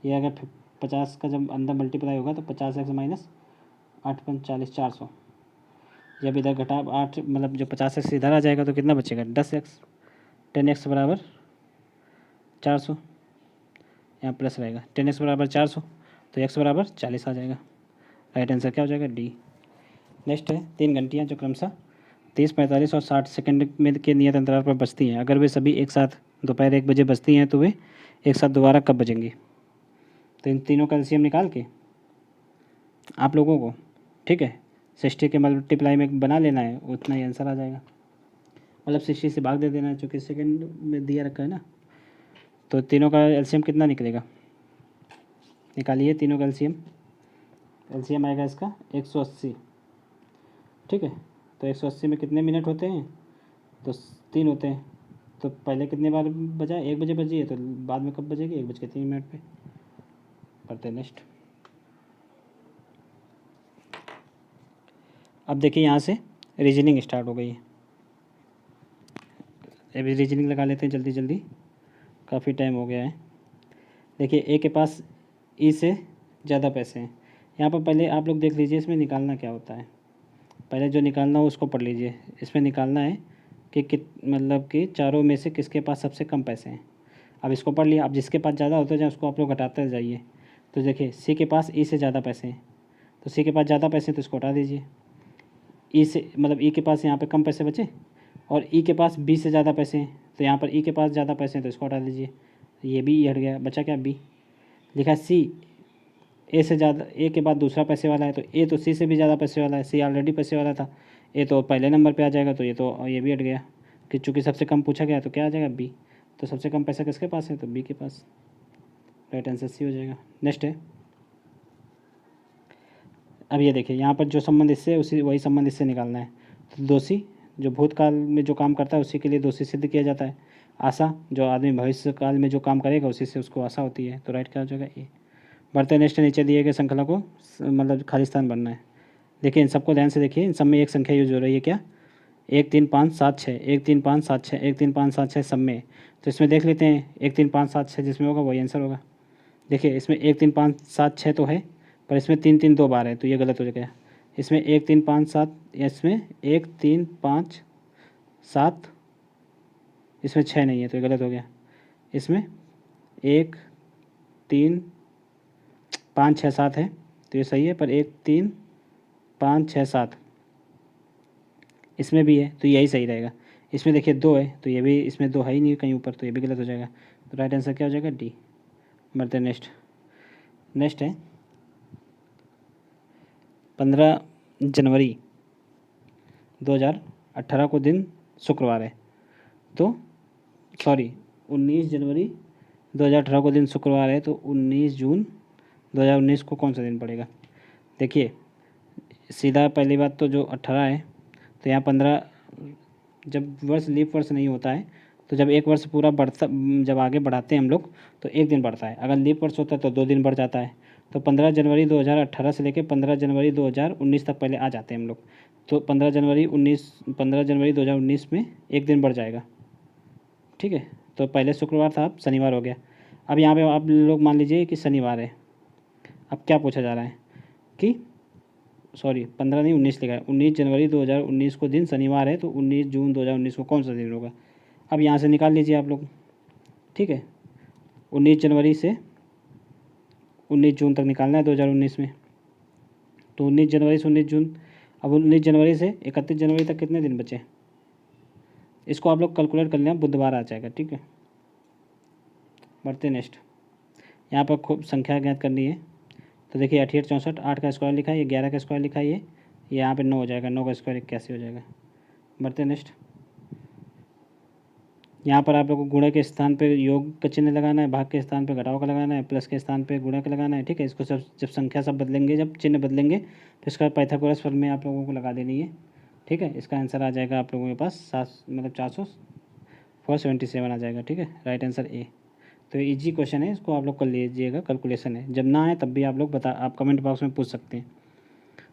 ये अगर 50 का जब अंदर मल्टीप्लाई होगा तो 50x - 8 × 5 = 40, 400। जब इधर घटा 8 मतलब जो 50x इधर आ जाएगा तो कितना बचेगा, 10x। 10x = 400, यहाँ प्लस रहेगा, 10x = 400 तो x = 40 आ जाएगा। राइट आंसर क्या हो जाएगा, डी। नेक्स्ट है 3 घंटियाँ जो क्रमशः 30, 45 और 60 सेकंड में के नियत अंतराल पर बजती हैं। अगर वे सभी एक साथ दोपहर 1 बजे बजती हैं तो वे एक साथ दोबारा कब बजेंगी। तो इन तीनों का एलसीएम निकाल के आप लोगों को, ठीक है, 60 के मल्टीप्लाई में बना लेना है, उतना ही आंसर आ जाएगा। मतलब 60 से भाग दे देना है, चूँकि सेकंड में दिया रखा है ना। तो तीनों का एलसीएम कितना निकलेगा, निकालिए तीनों का एलसीएम। एलसीएम आएगा इसका 180, ठीक है। तो 180 में कितने मिनट होते हैं, तो 3 होते हैं। तो पहले कितने बार बजा, 1 बजे बजी है, तो बाद में कब बजेगी, 1 बज के 3 मिनट पे। पढ़ते हैं नेक्स्ट। अब देखिए यहाँ से रीजनिंग स्टार्ट हो गई है, अभी रीजनिंग लगा लेते हैं जल्दी जल्दी, काफ़ी टाइम हो गया है। देखिए ए के पास ई से ज़्यादा पैसे हैं। यहाँ पर पहले आप लोग देख लीजिए इसमें निकालना क्या होता है। पहले जो निकालना हो उसको पढ़ लीजिए। इसमें निकालना है कि मतलब कि चारों में से किसके पास सबसे कम पैसे हैं। अब इसको पढ़ लिया, अब जिसके पास ज़्यादा होते जाए उसको आप लोग घटाते जाइए। तो देखिए सी के पास ई से ज़्यादा पैसे हैं, तो सी के पास ज़्यादा पैसे हैं तो इसको हटा दीजिए। ई से मतलब ई के पास यहाँ पे कम पैसे बचे, और ई के पास बी से ज़्यादा पैसे हैं, तो यहाँ पर ई के पास ज़्यादा पैसे हैं तो इसको हटा दीजिए। ये बी हट गया, बचा क्या, बी। लिखा सी ए से ज़्यादा, ए के बाद दूसरा पैसे वाला है, तो ए तो सी से भी ज़्यादा पैसे वाला है, सी ऑलरेडी पैसे वाला था, ए तो पहले नंबर पे आ जाएगा, तो ये भी हट गया कि चूँकि सबसे कम पूछा गया तो क्या आ जाएगा, बी। तो सबसे कम पैसा किसके पास है, तो बी के पास। राइट आंसर सी हो जाएगा। नेक्स्ट है, अब ये देखिए यहाँ पर जो संबंध इससे उसी वही संबंध इससे निकालना है। तो दोषी जो भूतकाल में जो काम करता है उसी के लिए दोषी सिद्ध किया जाता है। आशा जो आदमी भविष्य काल में जो काम करेगा उसी से उसको आशा होती है, तो राइट क्या हो जाएगा, ए। बढ़ते नेक्स्ट, नीचे दिए गए श्रृंखला को मतलब खाली स्थान बनना है। देखिए इन सबको ध्यान से देखिए, इन सब में एक संख्या यूज हो रही है क्या, 1 3 5 7 6, 1 3 5 7 6, 1 3 5 7 6 सब में। तो इसमें देख लेते हैं 1 3 5 7 6 जिसमें होगा वही आंसर होगा। देखिए इसमें 1 3 5 7 6 तो है, पर इसमें 3 3 2 बार है, तो ये गलत हो जाएगा। इसमें 1 3 5 7, इसमें 1 3 5 7, इसमें 6 नहीं है तो ये गलत हो गया। इसमें 1 3 5 6 7 है तो ये सही है, पर 1 3 5 6 7 इसमें भी है तो यही सही रहेगा। इसमें देखिए 2 है तो ये भी, इसमें 2 है ही नहीं कहीं ऊपर, तो ये भी गलत हो जाएगा। तो राइट आंसर क्या हो जाएगा, डी। बढ़ते नेक्स्ट है 15 जनवरी 2018 को दिन शुक्रवार है, तो सॉरी 19 जनवरी 2018 को दिन शुक्रवार है, तो 19 जून 2019 को कौन सा दिन पड़ेगा। देखिए सीधा पहली बात तो जो 18 है, तो यहाँ 15 जब वर्ष लीप वर्ष नहीं होता है, तो जब एक वर्ष पूरा बढ़ता, जब आगे बढ़ाते हैं हम लोग तो एक दिन बढ़ता है। अगर लीप वर्ष होता है तो 2 दिन बढ़ जाता है। तो 15 जनवरी 2018 से लेकर 15 जनवरी 2019 तक पहले आ जाते हैं हम लोग। तो 15 जनवरी 2019 में एक दिन बढ़ जाएगा, ठीक है। तो पहले शुक्रवार था, अब शनिवार हो गया। अब यहाँ पे आप लोग मान लीजिए कि शनिवार है। अब क्या पूछा जा रहा है कि 15 नहीं 19 लिखा है, 19 जनवरी 2019 को दिन शनिवार है, तो 19 जून 2019 को कौन सा दिन होगा। अब यहाँ से निकाल लीजिए आप लोग, ठीक है। 19 जनवरी से 19 जून तक निकालना है 2019 में, तो 19 जनवरी से 19 जून। अब 19 जनवरी से 31 जनवरी तक कितने दिन बचे, इसको आप लोग कैलकुलेट कर लें, बुधवार आ जाएगा, ठीक है। बढ़ते नेक्स्ट, यहाँ पर खूब संख्या ज्ञात करनी है। तो देखिए 88 64, 8 का स्क्वायर लिखा है, ये 11 का स्क्वायर लिखा है, ये यहाँ पे 9 हो जाएगा, 9 का स्क्वायर 81 हो जाएगा। बढ़ते नेक्स्ट, यहाँ पर आप लोग को गुणे के स्थान पे योग का चिन्ह लगाना है, भाग के स्थान पे घटाव का लगाना है, प्लस के स्थान पे गुणे का लगाना है, ठीक है। इसको सब जब संख्या सब बदलेंगे, जब चिन्ह बदलेंगे तो इसका पाइथागोरस फॉर्मूला में आप लोगों को लगा देनी है, ठीक है। इसका आंसर आ जाएगा आप लोगों के पास 477 आ जाएगा, ठीक है। Right answer A. तो इजी क्वेश्चन है, इसको आप लोग कर लीजिएगा, कैलकुलेशन है। जब ना आए तब भी आप लोग आप कमेंट बॉक्स में पूछ सकते हैं।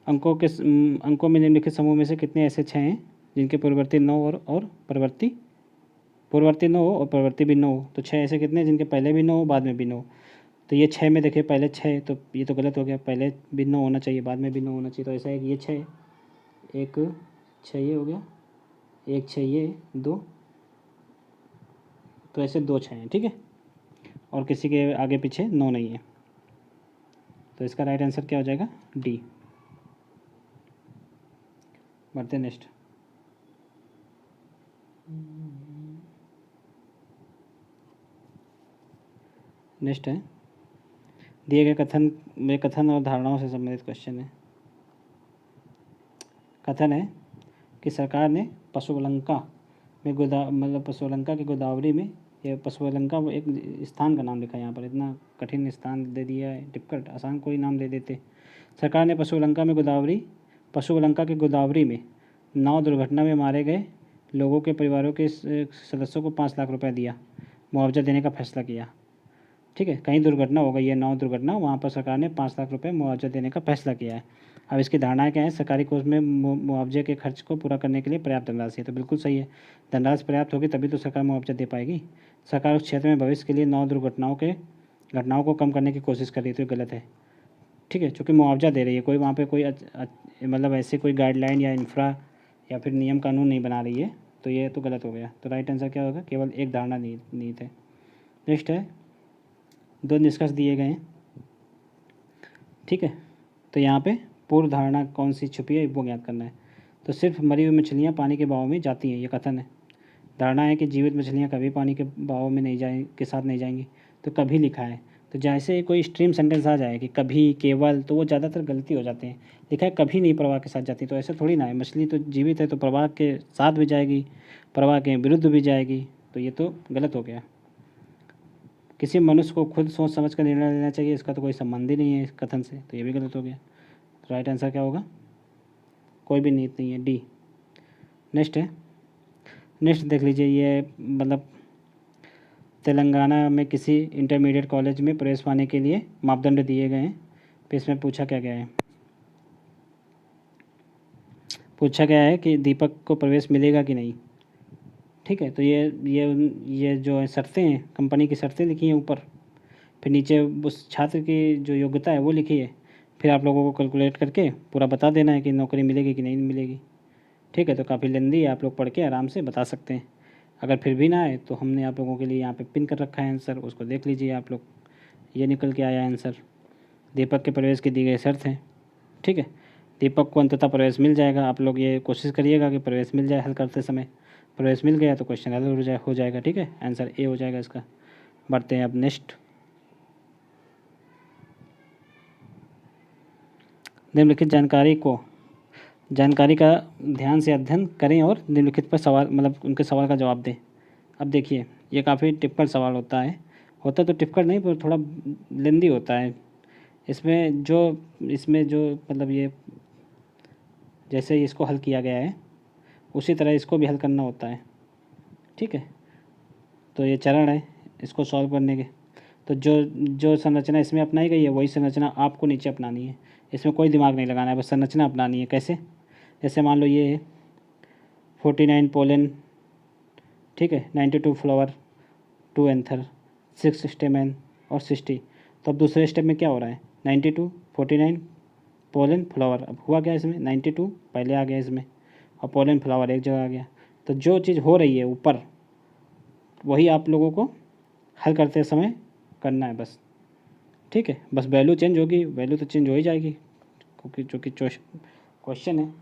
अंकों में निम्नलिखित समूह में से कितने ऐसे 6 हैं जिनके पूर्ववर्ती 9 और पूर्ववर्ती 9 और प्रवर्ती भी 9 हो। तो 6 ऐसे कितने जिनके पहले भी 9 हो, बाद में भी 9। तो ये 6 में देखिए पहले 6, तो ये तो गलत हो गया, पहले भी 9 होना चाहिए, बाद में भी 9 होना चाहिए। तो ऐसा है कि ये 6, एक 6 ये हो गया, एक 6 ये 2, तो ऐसे 2 6 हैं, ठीक है। और किसी के आगे पीछे 9 नहीं है, तो इसका राइट आंसर क्या हो जाएगा, डी। बढ़ते नेक्स्ट, नेक्स्ट है दिए गए कथन और धारणाओं से संबंधित क्वेश्चन है। कथन है कि सरकार ने पशुवलंका में पशुवलंका की गोदावरी में, ये पशुवलंका एक स्थान का नाम लिखा है यहाँ पर, इतना कठिन स्थान दे दिया है, टिपकट आसान कोई नाम दे देते। सरकार ने पशुवलंका की गोदावरी में नाव दुर्घटना में मारे गए लोगों के परिवारों के सदस्यों को 5 लाख रुपये दिया, मुआवजा देने का फैसला किया, ठीक है। कहीं दुर्घटना हो गई है, नाव दुर्घटना, वहाँ पर सरकार ने 5 लाख रुपये मुआवजा देने का फैसला किया है। अब इसकी धारणाएं क्या है, सरकारी कोष में मुआवजे के खर्च को पूरा करने के लिए पर्याप्त धनराशि है। तो बिल्कुल सही है, धनराशि पर्याप्त होगी तभी तो सरकार मुआवजा दे पाएगी। सरकार उस क्षेत्र में भविष्य के लिए नाव घटनाओं को कम करने की कोशिश कर रही है, तो गलत है, ठीक है। चूँकि मुआवजा दे रही है, कोई वहाँ पर कोई मतलब ऐसे कोई गाइडलाइन या इंफ्रा या फिर नियम कानून नहीं बना रही है, तो ये तो गलत हो गया। तो राइट आंसर क्या होगा, केवल एक धारणा नीत है। नेक्स्ट है 2 निष्कर्ष दिए गए हैं, ठीक है। तो यहाँ पे पूर्व धारणा कौन सी छुपी है वो ज्ञात करना है। तो सिर्फ मरी हुई मछलियाँ पानी के बहाव में जाती हैं, ये कथन है। धारणा है कि जीवित मछलियाँ कभी पानी के बहाव में के साथ नहीं जाएंगी, तो कभी लिखा है। तो जैसे कोई स्ट्रीम सेंटेंस आ जाए कि कभी, केवल, तो वो ज़्यादातर गलती हो जाते हैं। लिखा है कभी नहीं प्रवाह के साथ जाती, तो ऐसा थोड़ी ना है, मछली तो जीवित है तो प्रवाह के साथ भी जाएगी, प्रवाह के विरुद्ध भी जाएगी, तो ये तो गलत हो गया। किसी मनुष्य को खुद सोच समझ कर निर्णय लेना चाहिए, इसका तो कोई संबंध ही नहीं है इस कथन से, तो ये भी गलत हो गया। तो राइट आंसर क्या होगा, कोई भी नीत नहीं है, डी। नेक्स्ट है, नेक्स्ट देख लीजिए, ये मतलब तेलंगाना में किसी इंटरमीडिएट कॉलेज में प्रवेश पाने के लिए मापदंड दिए गए हैं। तो इसमें पूछा क्या गया है, पूछा गया है कि दीपक को प्रवेश मिलेगा कि नहीं, ठीक है। तो ये जो है शर्तें हैं, कंपनी की शर्तें लिखी हैं ऊपर, फिर नीचे उस छात्र की जो योग्यता है वो लिखी है, फिर आप लोगों को कैलकुलेट करके पूरा बता देना है कि नौकरी मिलेगी कि नहीं मिलेगी, ठीक है। तो काफ़ी लेंदी है, आप लोग पढ़ के आराम से बता सकते हैं। अगर फिर भी ना आए तो हमने आप लोगों के लिए यहाँ पे पिन कर रखा है आंसर, उसको देख लीजिए आप लोग, ये निकल के आया आंसर। दीपक के प्रवेश की दी गई शर्त है, ठीक है। दीपक को अंततः प्रवेश मिल जाएगा, आप लोग ये कोशिश करिएगा कि प्रवेश मिल जाए हल करते समय। प्रवेश मिल गया तो क्वेश्चन हल हो जाएगा, ठीक है। आंसर ए हो जाएगा इसका। बढ़ते हैं अब नेक्स्ट, निम्नलिखित जानकारी का ध्यान से अध्ययन करें और निम्नलिखित पर सवाल उनके सवाल का जवाब दें। अब देखिए ये काफ़ी टिपिकल सवाल होता तो टिपिकल नहीं पर थोड़ा लेंदी होता है। इसमें जो मतलब ये जैसे इसको हल किया गया है उसी तरह इसको भी हल करना होता है, ठीक है। तो ये चरण है इसको सॉल्व करने के। तो जो संरचना इसमें अपनाई गई है वही संरचना आपको नीचे अपनानी है, इसमें कोई दिमाग नहीं लगाना है, बस संरचना अपनानी है। कैसे, जैसे मान लो ये है 49 पोलन, ठीक है, 92 फ्लावर 2 एंथर, 6 स्टेमन और 60। तो अब दूसरे स्टेप में क्या हो रहा है, 92, 49 पोलन फ्लावर। अब हुआ क्या इसमें, 92 पहले आ गया इसमें और पोलन फ्लावर एक जगह आ गया। तो जो चीज़ हो रही है ऊपर वही आप लोगों को हल करते समय करना है बस, ठीक है। बस वैल्यू चेंज होगी, वैल्यू तो चेंज हो ही जाएगी क्योंकि जो कि क्वेश्चन है।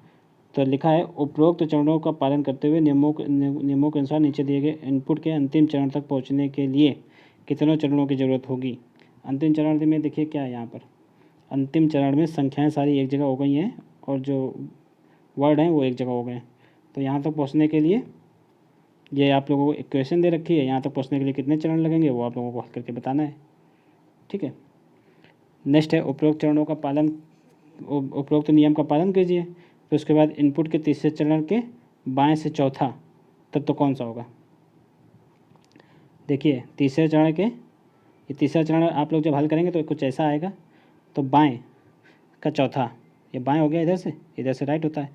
तो लिखा है उपरोक्त चरणों का पालन करते हुए नियमों के अनुसार नीचे दिए गए इनपुट के अंतिम चरण तक पहुंचने के लिए कितनों चरणों की ज़रूरत होगी। अंतिम चरण में देखिए क्या है, यहाँ पर अंतिम चरण में संख्याएं सारी एक जगह हो गई हैं और जो वर्ड हैं वो एक जगह हो गए हैं। तो यहाँ तक पहुँचने के लिए ये आप लोगों को इक्वेशन दे रखी है, यहाँ तक पहुँचने के लिए कितने चरण लगेंगे वो आप लोगों को हल करके बताना है, ठीक है। नेक्स्ट है उपरोक्त नियम का पालन कीजिए। फिर उसके बाद इनपुट के तीसरे चरण के बाएं से चौथा तत्व कौन सा होगा। देखिए तीसरे चरण के, ये तीसरा चरण आप लोग जब हल करेंगे तो कुछ ऐसा आएगा। तो बाएं का चौथा, ये बाएं हो गया इधर से राइट होता है,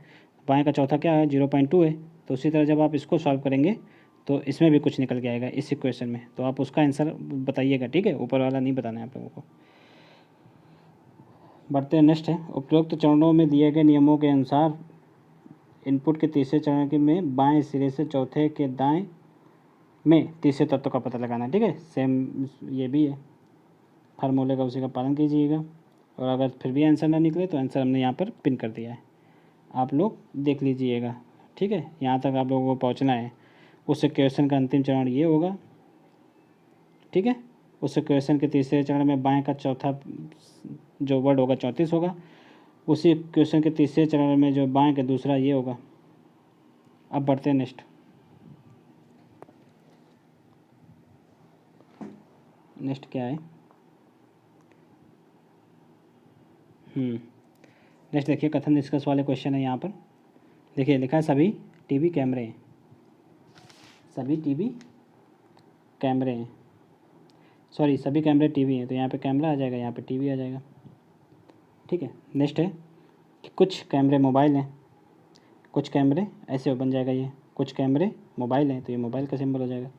बाएं का चौथा क्या है 0.2 है। तो उसी तरह जब आप इसको सॉल्व करेंगे तो इसमें भी कुछ निकल के आएगा इस इक्वेशन में। तो आप उसका आंसर बताइएगा, ठीक है, ऊपर वाला नहीं बताना है आप लोगों को। बढ़ते हैं, नेक्स्ट है उपरोक्त चरणों में दिए गए नियमों के अनुसार इनपुट के तीसरे चरण के में बाएं सिरे से चौथे के दाएं में तीसरे तत्व का पता लगाना है, ठीक है। सेम ये भी है, फार्मूले का उसी का पालन कीजिएगा। और अगर फिर भी आंसर ना निकले तो आंसर हमने यहाँ पर पिन कर दिया है, आप लोग देख लीजिएगा, ठीक है। यहाँ तक आप लोगों को पहुँचना है। उस इक्वेशन का अंतिम चरण ये होगा, ठीक है। उस इक्वेशन के तीसरे चरण में बाएं का चौथा जो वर्ड होगा 34 होगा। उसी इक्वेशन के तीसरे चरण में जो बाएं का दूसरा ये होगा। अब बढ़ते हैं नेक्स्ट। नेक्स्ट क्या है, नेक्स्ट देखिए कथन निष्कर्ष वाले क्वेश्चन है। यहाँ पर देखिए लिखा है सभी टीवी कैमरे हैं, सभी कैमरे टीवी हैं। तो यहाँ पे कैमरा आ जाएगा, यहाँ पे टीवी आ जाएगा, ठीक है। नेक्स्ट है कि कुछ कैमरे मोबाइल हैं, कुछ कैमरे ऐसे बन जाएगा, ये कुछ कैमरे मोबाइल हैं तो ये मोबाइल का सिंबल हो जाएगा।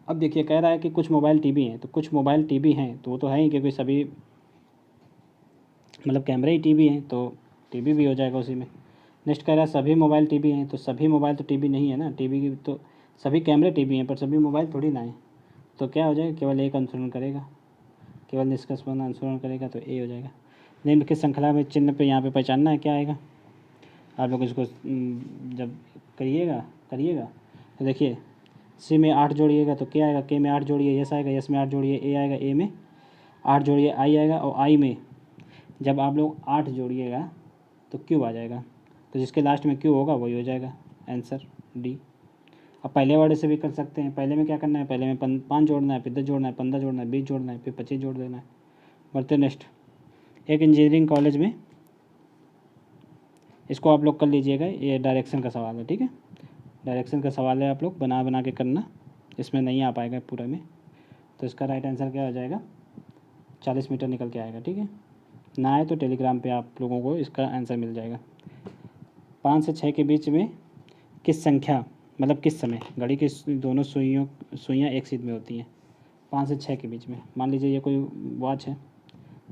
अब देखिए कह रहा है कि कुछ मोबाइल टीवी हैं, तो कुछ मोबाइल टीवी हैं तो वो तो है ही, क्योंकि सभी मतलब कैमरे ही टीवी हैं तो टीवी भी हो जाएगा उसी में। नेक्स्ट कह रहा है सभी मोबाइल टीवी हैं, तो सभी मोबाइल तो टीवी नहीं है ना, टीवी की तो सभी कैमरे टीवी हैं पर सभी मोबाइल थोड़ी ना है। तो क्या हो जाएगा, केवल एक अनुसरण करेगा, केवल निष्कर्ष पर अनुसरण करेगा, तो ए हो जाएगा। निम्नलिखित श्रृंखला में चिन्ह पे यहाँ पे पहचानना है, क्या आएगा। आप लोग इसको जब करिएगा तो देखिए सी में 8 जोड़िएगा तो क्या आएगा, के में 8 जोड़िए यस आएगा, यस में 8 जोड़िए ए आएगा, ए में 8 जोड़िए आई आएगा, और आई में जब आप लोग 8 जोड़िएगा तो क्यू आ जाएगा। तो जिसके लास्ट में क्यू होगा वही हो जाएगा आंसर डी। अब पहले वाले से भी कर सकते हैं। पहले में क्या करना है, पहले में 5 जोड़ना है, फिर 10 जोड़ना है, 15 जोड़ना है, 20 जोड़ना है, फिर 25 जोड़ देना है। बढ़ते नेक्स्ट। एक इंजीनियरिंग कॉलेज में, इसको आप लोग कर लीजिएगा, ये डायरेक्शन का सवाल है, ठीक है। डायरेक्शन का सवाल है, आप लोग बना के करना, इसमें नहीं आ पाएगा पूरा में। तो इसका राइट आंसर क्या हो जाएगा, 40 मीटर निकल के आएगा, ठीक है। ना आए तो टेलीग्राम पे आप लोगों को इसका आंसर मिल जाएगा। 5 से 6 के बीच में किस संख्या मतलब किस समय घड़ी की दोनों सुइयाँ एक सीध में होती हैं। 5 से 6 के बीच में, मान लीजिए ये कोई वॉच है,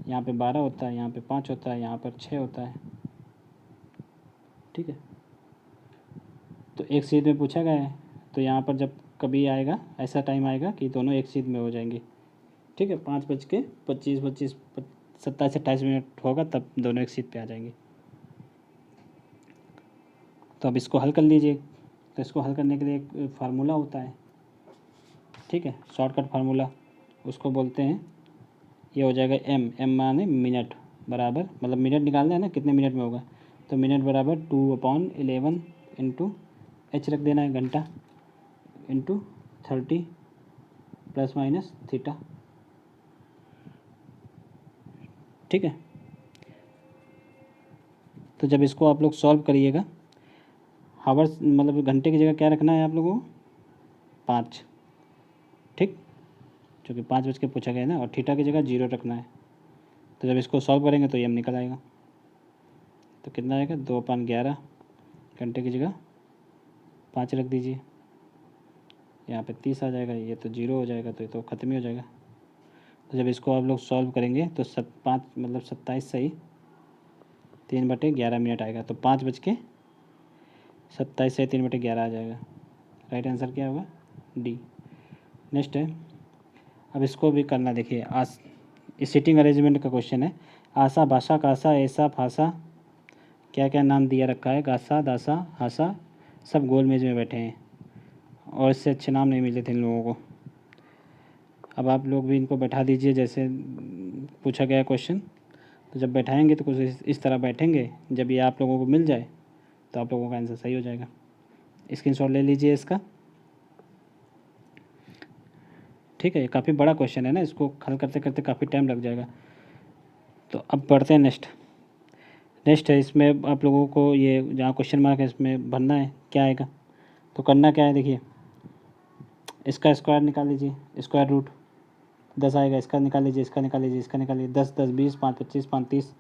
यहाँ पे 12 होता है, यहाँ पे 5 होता है, यहाँ पर 6 होता है, ठीक है। तो एक सीध में पूछा गया है, तो यहाँ पर जब कभी आएगा ऐसा टाइम आएगा कि दोनों एक सीध में हो जाएंगे, ठीक है। 5:25 27-28 होगा तब दोनों एक सीध पे आ जाएंगे। तो अब इसको हल कर लीजिए। तो इसको हल करने के लिए एक फार्मूला होता है, ठीक है, शॉर्टकट फार्मूला, उसको बोलते हैं, ये हो जाएगा एम माने मिनट बराबर, मतलब मिनट निकालना है ना कितने मिनट में होगा, तो मिनट बराबर 2/11 इंटू एच रख देना है, घंटा इंटू 30 ± थीटा, ठीक है। तो जब इसको आप लोग सॉल्व करिएगा, हावर्स मतलब घंटे की जगह क्या रखना है आप लोगों को 5, ठीक, क्योंकि 5 बज के पूछा गया ना, और थीटा की जगह 0 रखना है। तो जब इसको सॉल्व करेंगे तो ये निकल आएगा। तो कितना आएगा 2/11, घंटे की जगह 5 रख दीजिए, यहाँ पे 30 आ जाएगा, ये तो 0 हो जाएगा, तो ये तो ख़त्म ही हो जाएगा। तो जब इसको आप लोग सॉल्व करेंगे तो 5 मतलब 27 सही 3/11 आएगा, तो 5:27 से 3/11 आ जाएगा। राइट आंसर क्या होगा? डी। नेक्स्ट है, अब इसको भी करना, देखिए इस सीटिंग अरेंजमेंट का क्वेश्चन है। आशा भाषा कासा ऐसा फासा क्या क्या नाम दिया रखा है? गासा दासा हासा सब गोल मेज में बैठे हैं और इससे अच्छे नाम नहीं मिले थे इन लोगों को। अब आप लोग भी इनको बैठा दीजिए जैसे पूछा गया क्वेश्चन। तो जब बैठाएंगे तो कुछ इस तरह बैठेंगे। जब ये आप लोगों को मिल जाए तो आप लोगों का आंसर सही हो जाएगा। स्क्रीनशॉट ले लीजिए इसका। ठीक है, ये काफ़ी बड़ा क्वेश्चन है ना, इसको हल करते करते काफ़ी टाइम लग जाएगा। तो अब बढ़ते हैं नेक्स्ट है, इसमें आप लोगों को ये जहाँ क्वेश्चन मार्क है इसमें भरना है, क्या आएगा। तो करना क्या है, देखिए इसका स्क्वायर निकाल लीजिए, स्क्वायर रूट 10 आएगा, इसका निकाल लीजिए, इसका निकाल लीजिए, इसका निकाल लीजिए। 10 10 20 5 25 5 30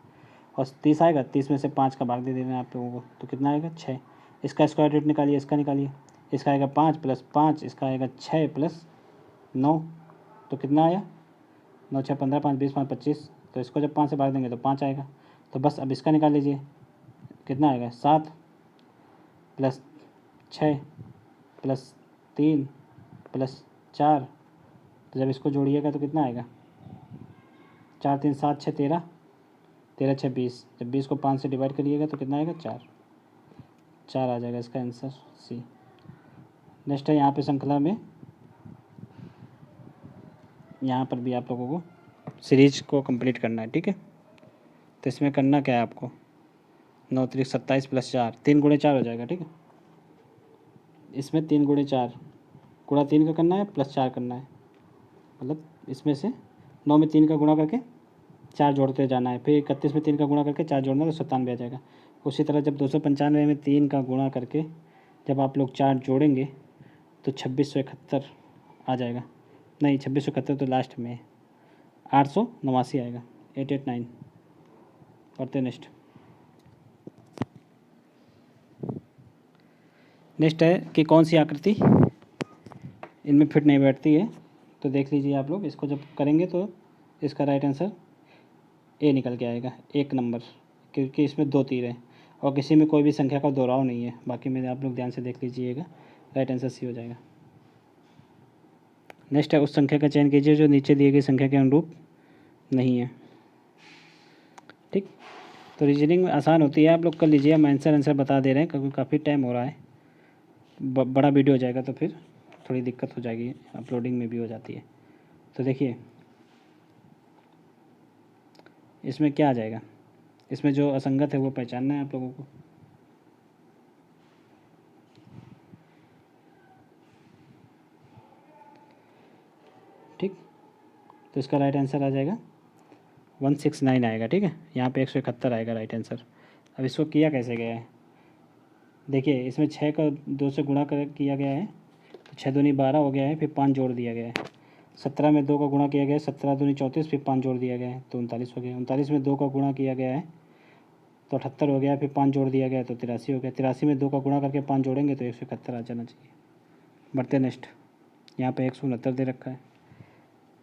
और 30 आएगा। 30 में से 5 का भाग दे देना है आप लोगों को, तो कितना आएगा? 6। इसका स्क्वायर रूट निकालिए, इसका निकालिए। इसका आएगा 5 + 5, इसका आएगा 6 + 9, तो कितना आया? 9 6 15 5 20 5 25। तो इसको जब 5 से भाग देंगे तो 5 आएगा। तो बस अब इसका निकाल लीजिए, कितना आएगा? 7 + 6 + 3 + 4। तो जब इसको जोड़िएगा तो कितना आएगा? 4 3 7 6 13, 13 6 20। जब 20 को 5 से डिवाइड करिएगा तो कितना आएगा? 4 आ जाएगा इसका आंसर सी। नेक्स्ट है, यहाँ पे श्रृंखला में यहाँ पर भी आप लोगों को सीरीज को कंप्लीट करना है। ठीक है, तो इसमें करना क्या है आपको? 9 3 27 + 4, 3 × 4 हो जाएगा। ठीक है, इसमें 3 × 4 गुणा 3 का करना है +4 करना है, मतलब इसमें से 9 में 3 का गुणा करके 4 जोड़ते जाना है। फिर 31 में 3 का गुणा करके 4 जोड़ना है तो 97 आ जाएगा। उसी तरह जब 295 में 3 का गुणा करके जब आप लोग 4 जोड़ेंगे तो 2671 आ जाएगा। नहीं, 2671 तो लास्ट में है, 889 आएगा, 889। पढ़ते नेक्स्ट है कि कौन सी आकृति इनमें फिट नहीं बैठती है। तो देख लीजिए आप लोग, इसको जब करेंगे तो इसका राइट आंसर ए निकल के आएगा, 1 नंबर, क्योंकि इसमें 2 तीर हैं और किसी में कोई भी संख्या का दोहराव नहीं है। बाकी में आप लोग ध्यान से देख लीजिएगा, राइट आंसर सी हो जाएगा। नेक्स्ट है, उस संख्या का चयन कीजिए जो नीचे दिए गई संख्या के अनुरूप नहीं है। ठीक, तो रीजनिंग आसान होती है, आप लोग कर लीजिए। हम आंसर बता दे रहे हैं क्योंकि काफ़ी टाइम हो रहा है, बड़ा वीडियो हो जाएगा तो फिर थोड़ी दिक्कत हो जाएगी, अपलोडिंग में भी हो जाती है। तो देखिए इसमें क्या आ जाएगा, इसमें जो असंगत है वो पहचानना है आप लोगों को। ठीक, तो इसका राइट आंसर आ जाएगा 169 आएगा। ठीक है, यहाँ पे 171 आएगा राइट आंसर। अब इसको किया कैसे गया है, देखिए इसमें 6 का 2 से गुणा कर किया गया है, तो 6 दूनी 12 हो गया है, फिर 5 जोड़ दिया गया है। 17 में 2 का गुणा किया गया है, 17 दूनी 34, फिर 5 जोड़ दिया गया है तो 39 हो गया। 39 में 2 का गुणा किया गया है तो 78 हो गया, फिर 5 जोड़ दिया गया तो 83 हो गया। 83 में 2 का गुणा करके 5 जोड़ेंगे तो 171 आ जाना चाहिए। बढ़ते नेक्स्ट, यहाँ पे 169 दे रखा है।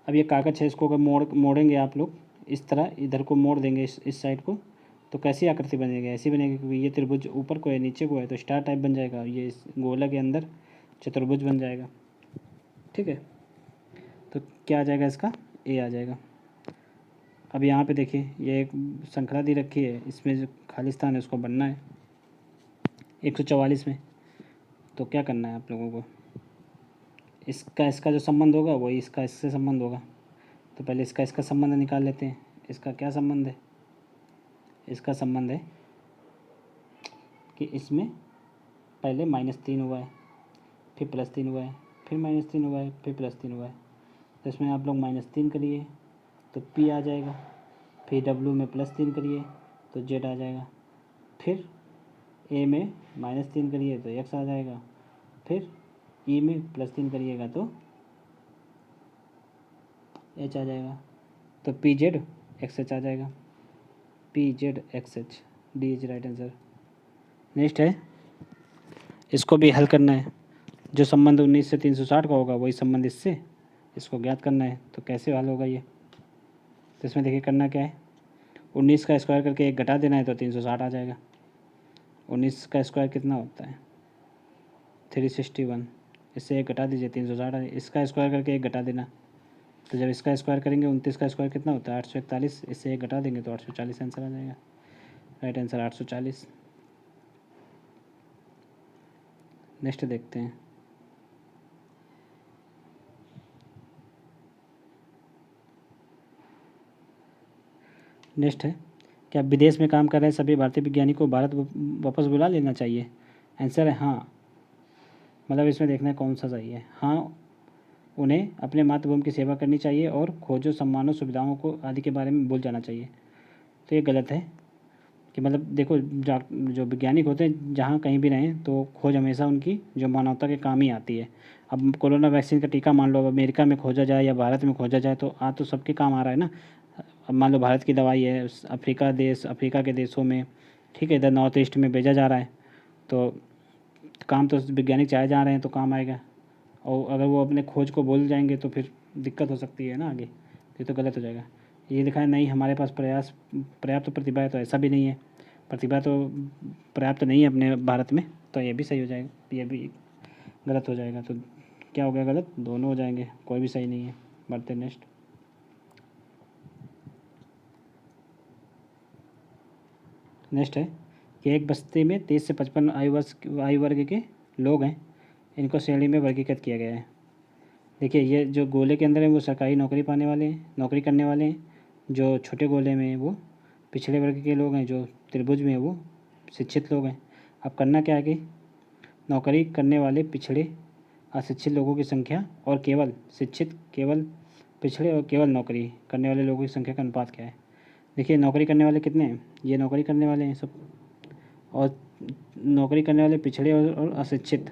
अब ये कागज़ है, इसको अगर मोड़ेंगे आप लोग इस तरह, इधर को मोड़ देंगे इस साइड को, तो कैसी आकृति बनेगी? ऐसी बनेगी, क्योंकि ये त्रिभुज ऊपर को है नीचे को है तो स्टार टाइप बन जाएगा, ये इस गोला के अंदर चतुर्भुज बन जाएगा। ठीक है, तो क्या आ जाएगा इसका? ए आ जाएगा। अब यहाँ पे देखिए ये एक श्रृंखला दी रखी है, इसमें जो खाली स्थान है उसको बनना है 144 में। तो क्या करना है आप लोगों को, इसका जो संबंध होगा वही इसका इससे संबंध होगा। तो पहले इसका संबंध निकाल लेते हैं। इसका क्या संबंध है? इसका संबंध है कि इसमें पहले -3 हुआ है, फिर +3 हुआ है, फिर -3 हुआ है, फिर +3 हुआ है। तो इसमें आप लोग -3 करिए तो P आ जाएगा, फिर W में +3 करिए तो Z आ जाएगा, फिर A में -3 करिए तो X आ जाएगा, फिर E में +3 करिएगा तो H आ जाएगा। तो PZ XH आ जाएगा, PZ XH, D is right answer. Next है, इसको भी हल करना है। जो संबंध 19 से 360 का होगा वही संबंध इससे, इसको ज्ञात करना है। तो कैसे हल होगा ये? तो इसमें देखिए करना क्या है, 19 का स्क्वायर करके एक घटा देना है तो 360 आ जाएगा। 19 का स्क्वायर कितना होता है? 361। इससे एक घटा दीजिए 360। इसका स्क्वायर करके एक घटा देना, तो जब इसका स्क्वायर करेंगे 29 का स्क्वायर कितना होता है? 841। इससे एक घटा देंगे तो 840 आंसर आ जाएगा। Right answer 840। नेक्स्ट देखते हैं। नेक्स्ट है, क्या विदेश में काम कर रहे सभी भारतीय वैज्ञानिक को भारत वापस बुला लेना चाहिए? आंसर है हाँ। मतलब इसमें देखना है कौन सा सही है। हाँ, उन्हें अपने मातृभूमि की सेवा करनी चाहिए और खोजों, सम्मानों, सुविधाओं को आदि के बारे में भूल जाना चाहिए। तो ये गलत है कि मतलब देखो जो वैज्ञानिक होते हैं जहाँ कहीं भी रहें तो खोज हमेशा उनकी जो मानवता के काम ही आती है। अब कोरोना वैक्सीन का टीका मान लो अब अमेरिका में खोजा जाए या भारत में खोजा जाए तो तो सबके काम आ रहा है ना। अब मान लो भारत की दवाई है अफ्रीका के देशों में, ठीक है, इधर नॉर्थ ईस्ट में भेजा जा रहा है, तो काम तो वैज्ञानिक चाहे जा रहे हैं तो काम आएगा। और अगर वो अपने खोज को भूल जाएंगे तो फिर दिक्कत हो सकती है ना आगे, ये तो गलत हो जाएगा। ये लिखा है नहीं हमारे पास पर्याप्त प्रतिभा है, तो ऐसा भी नहीं है, प्रतिभा तो पर्याप्त नहीं है अपने भारत में, तो ये भी सही हो जाएगा, ये भी गलत हो जाएगा। तो क्या हो गया गलत? दोनों हो जाएंगे, कोई भी सही नहीं है। बढ़ते नेक्स्ट। नेक्स्ट है कि एक बस्ती में 30 से 55 आयु वर्ग के लोग हैं, इनको श्रेणी में वर्गीकृत किया गया है। देखिए ये जो गोले के अंदर है वो सरकारी नौकरी पाने वाले हैं, नौकरी करने वाले हैं। जो छोटे गोले में है वो पिछड़े वर्ग के लोग हैं, जो त्रिभुज में है वो शिक्षित लोग हैं। अब करना क्या है कि नौकरी करने वाले पिछड़े अशिक्षित लोगों की संख्या और केवल शिक्षित, केवल पिछड़े और केवल नौकरी करने वाले लोगों की संख्या का अनुपात क्या है। देखिए नौकरी करने वाले कितने हैं? ये नौकरी करने वाले हैं सब, और नौकरी करने वाले पिछड़े और अशिक्षित,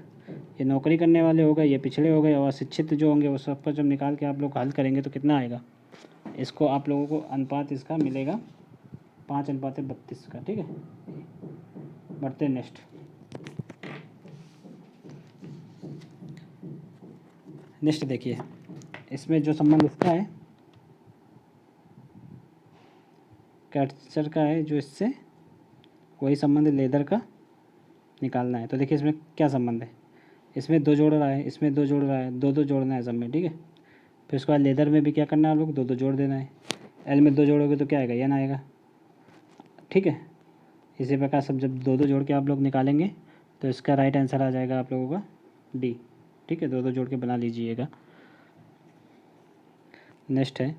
ये नौकरी करने वाले हो गए, ये पिछड़े हो गए, और अशिक्षित जो होंगे वो सबका जब निकाल के आप लोग हल करेंगे तो कितना आएगा? इसको आप लोगों को अनुपात इसका मिलेगा 5:32 का, ठीक है। बढ़ते नेक्स्ट। नेक्स्ट देखिए, इसमें जो संबंध इसका है कैप्चर का है, जो इससे वही संबंध लेदर का निकालना है। तो देखिए इसमें क्या संबंध है, इसमें 2 जोड़ रहा है, इसमें 2 जोड़ रहा है, 2 जोड़ना है सब में, ठीक है। फिर उसके बाद लेदर में भी क्या करना है आप लोग, 2 जोड़ देना है। एल में 2 जोड़ोगे तो क्या आएगा? एन आएगा, ठीक है। इसी प्रकार सब जब 2 जोड़ के आप लोग निकालेंगे तो इसका राइट आंसर आ जाएगा आप लोगों का डी, ठीक है। 2 जोड़ के बना लीजिएगा। नेक्स्ट है,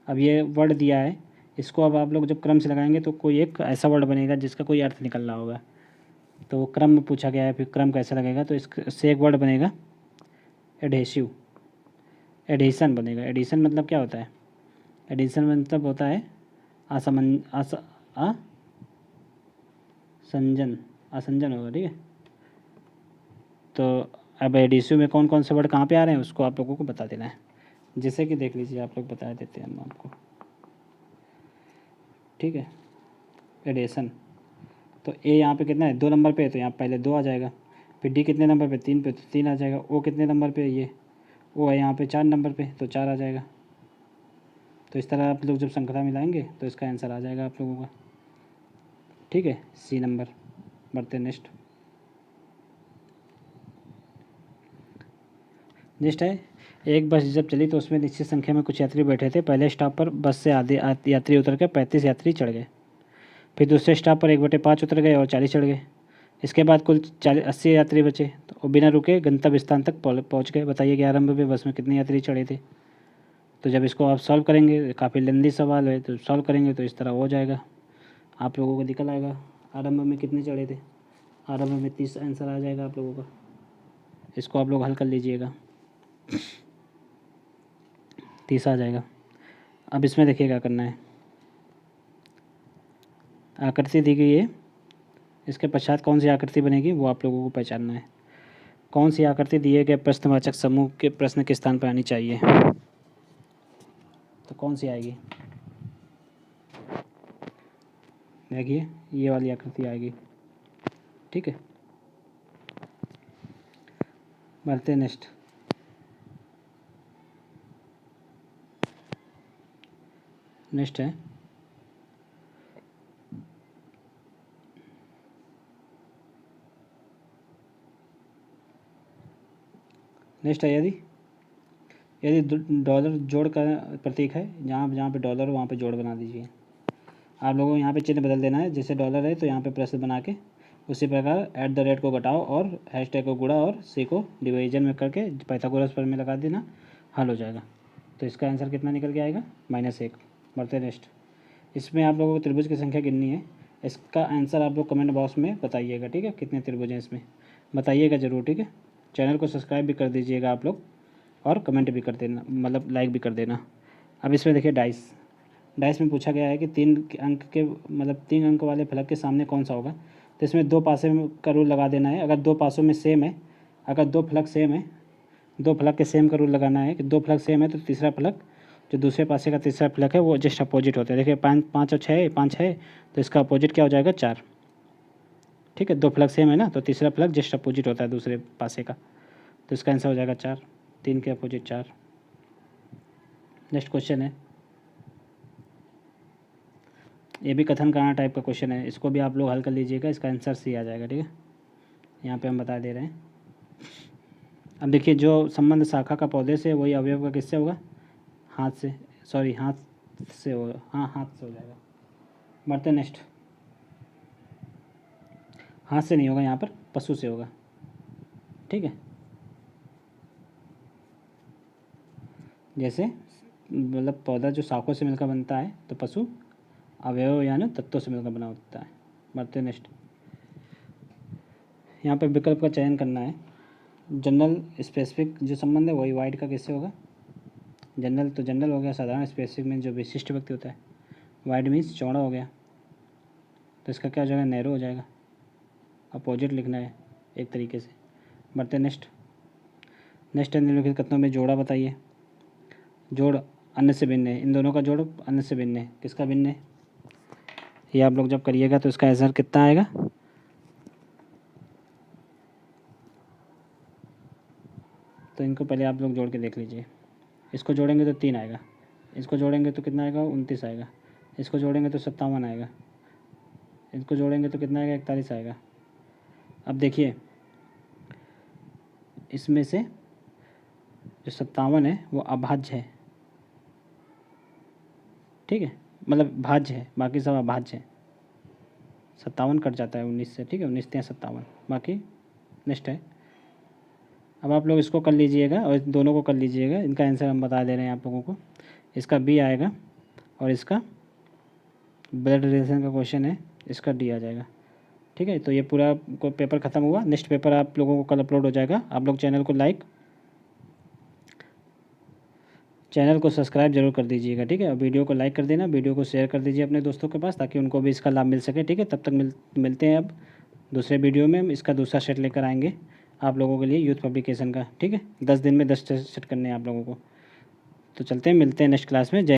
अब ये वर्ड दिया है, इसको अब आप लोग जब क्रम से लगाएंगे तो कोई एक ऐसा वर्ड बनेगा जिसका कोई अर्थ निकल रहा होगा। तो वो क्रम में पूछा गया है, फिर क्रम कैसे लगेगा, तो इससे एक वर्ड बनेगा एडहेसिव, एडिशन बनेगा। एडिशन मतलब क्या होता है? एडिशन मतलब होता है असंजन होगा, ठीक है। तो अब एडिसिव में कौन कौन से वर्ड कहाँ पे आ रहे हैं उसको आप लोगों को बता देना है, जैसे कि देख लीजिए आप लोग बता देते हैं हम आपको, ठीक है। एडिशन, तो ए यहाँ पे कितना है? 2 नंबर पे है तो यहाँ पहले 2 आ जाएगा। फिर डी कितने नंबर पे? 3 पे, तो 3 आ जाएगा। ओ कितने नंबर पे? ये ओ है यहाँ पे 4 नंबर पे, तो 4 आ जाएगा। तो इस तरह आप लोग जब संख्या मिलाएंगे तो इसका आंसर आ जाएगा आप लोगों का, ठीक है, सी नंबर। बढ़ते नेक्स्ट। नेक्स्ट है, एक बस जब चली तो उसमें निश्चित संख्या में कुछ यात्री बैठे थे। पहले स्टॉप पर बस से आधे यात्री उतर कर 35 यात्री चढ़ गए। फिर दूसरे स्टॉप पर 1/5 उतर गए और 40 चढ़ गए। इसके बाद कुल 80 यात्री बचे, तो बिना रुके गंतव्य स्थान तक पहुँच गए। बताइए कि आरंभ में बस में कितने यात्री चढ़े थे? तो जब इसको आप सॉल्व करेंगे, काफ़ी लंबी सवाल है, तो सॉल्व करेंगे तो इस तरह हो जाएगा, आप लोगों को निकल आएगा आरंभ में कितने चढ़े थे। आरंभ में 30 आंसर आ जाएगा आप लोगों का। इसको आप लोग हल कर लीजिएगा, 30 आ जाएगा। अब इसमें देखिए क्या करना है, आकृति दी गई है, इसके पश्चात कौन सी आकृति बनेगी वो आप लोगों को पहचानना है। कौन सी आकृति दिए गए प्रश्नवाचक समूह के प्रश्न के स्थान पर आनी चाहिए? तो कौन सी आएगी? देखिए ये वाली आकृति आएगी, ठीक है। बढ़ते हैं नेक्स्ट। नेक्स्ट है यदि डॉलर जोड़ का प्रतीक है, जहाँ जहाँ पे डॉलर हो वहाँ पे जोड़ बना दीजिए। आप लोगों को यहाँ पे चिन्ह बदल देना है, जैसे डॉलर है तो यहाँ पे प्लस बना के उसी प्रकार @ को घटाओ और हैशटैग को गुणा और सी को डिवीजन में करके पाइथागोरस पर में लगा देना, हल हो जाएगा। तो इसका आंसर कितना निकल के आएगा? -1। बढ़ते नेक्स्ट। इसमें आप लोगों को त्रिभुज की संख्या गिननी है। इसका आंसर आप लोग कमेंट बॉक्स में बताइएगा, ठीक है? कितने त्रिभुज हैं इसमें बताइएगा ज़रूर, ठीक है? चैनल को सब्सक्राइब भी कर दीजिएगा आप लोग और कमेंट भी कर देना, मतलब लाइक भी कर देना। अब इसमें देखिए डाइस में पूछा गया है कि 3 अंक के मतलब 3 अंक वाले फलक के सामने कौन सा होगा। तो इसमें 2 पासे का रूल लगा देना है। अगर 2 पासों में सेम है, अगर 2 फलक सेम है, 2 फलक के सेम का रूल लगाना है कि 2 फलक सेम है तो तीसरा फलक जो दूसरे पासे का तीसरा फलक है वो जस्ट अपोजिट होता है। देखिए 5 और 6, 5 है तो इसका अपोजिट क्या हो जाएगा? 4। ठीक है, 2 फलक सेम है ना, तो तीसरा फलक जस्ट अपोजिट होता है दूसरे पासे का, तो इसका आंसर हो जाएगा 4। 3 के अपोजिट 4। नेक्स्ट क्वेश्चन है, ये भी कथन करना टाइप का क्वेश्चन है, इसको भी आप लोग हल कर लीजिएगा। इसका आंसर सी आ जाएगा, ठीक है? यहाँ पे हम बता दे रहे हैं। अब देखिए, जो संबंध शाखा का पौधे से वही अवयव का किससे होगा? हाथ से होगा। हाँ, हाथ से हो जाएगा। बढ़ते नेक्स्ट। हाथ से नहीं होगा, यहाँ पर पशु से होगा, ठीक है? जैसे मतलब पौधा जो शाखों से मिलकर बनता है तो पशु अवयव यानी तत्वों से मिलकर बना होता है। बढ़ते नेक्स्ट। यहाँ पर विकल्प का चयन करना है। जनरल स्पेसिफिक जो संबंध है वही वाइड का किससे होगा? जनरल तो जनरल हो गया, साधारण स्पेसिफिक में जो विशिष्ट व्यक्ति होता है। वाइड मीन्स चौड़ा हो गया, तो इसका क्या हो जाएगा? नैरो हो जाएगा। अपोजिट लिखना है एक तरीके से। बढ़ते नेक्स्ट है निम्नलिखित कथनों में जोड़ा बताइए। जोड़ अन्य से भिन्न है, इन दोनों का जोड़ अन्य से भिन्न है। किसका भिन्न है? ये आप लोग जब करिएगा तो इसका आंसर कितना आएगा? तो इनको पहले आप लोग जोड़ के देख लीजिए। इसको जोड़ेंगे तो 3 आएगा, इसको जोड़ेंगे तो कितना आएगा? 29 आएगा, इसको जोड़ेंगे तो 57 आएगा, इसको जोड़ेंगे तो कितना आएगा? 41 आएगा। अब देखिए, इसमें से जो 57 है वो अभाज्य है, ठीक है? मतलब भाज्य है, बाकी सब अभाज्य है। 57 कट जाता है 19 से, ठीक है? 19 × 57 बाकी। नेक्स्ट है, अब आप लोग इसको कर लीजिएगा और दोनों को कर लीजिएगा। इनका आंसर हम बता दे रहे हैं आप लोगों को। इसका बी आएगा और इसका ब्लड रिलेशन का क्वेश्चन है, इसका डी आ जाएगा, ठीक है? तो ये पूरा पेपर ख़त्म हुआ। नेक्स्ट पेपर आप लोगों को कल अपलोड हो जाएगा। आप लोग चैनल को सब्सक्राइब जरूर कर दीजिएगा, ठीक है? और वीडियो को लाइक कर देना, वीडियो को शेयर कर दीजिए अपने दोस्तों के पास ताकि उनको भी इसका लाभ मिल सके, ठीक है? तब तक मिलते हैं अब दूसरे वीडियो में। इसका दूसरा सेट लेकर आएंगे आप लोगों के लिए यूथ पब्लिकेशन का, ठीक है? 10 दिन में 10 सेट करने हैं आप लोगों को। तो चलते हैं, मिलते हैं नेक्स्ट क्लास में। जय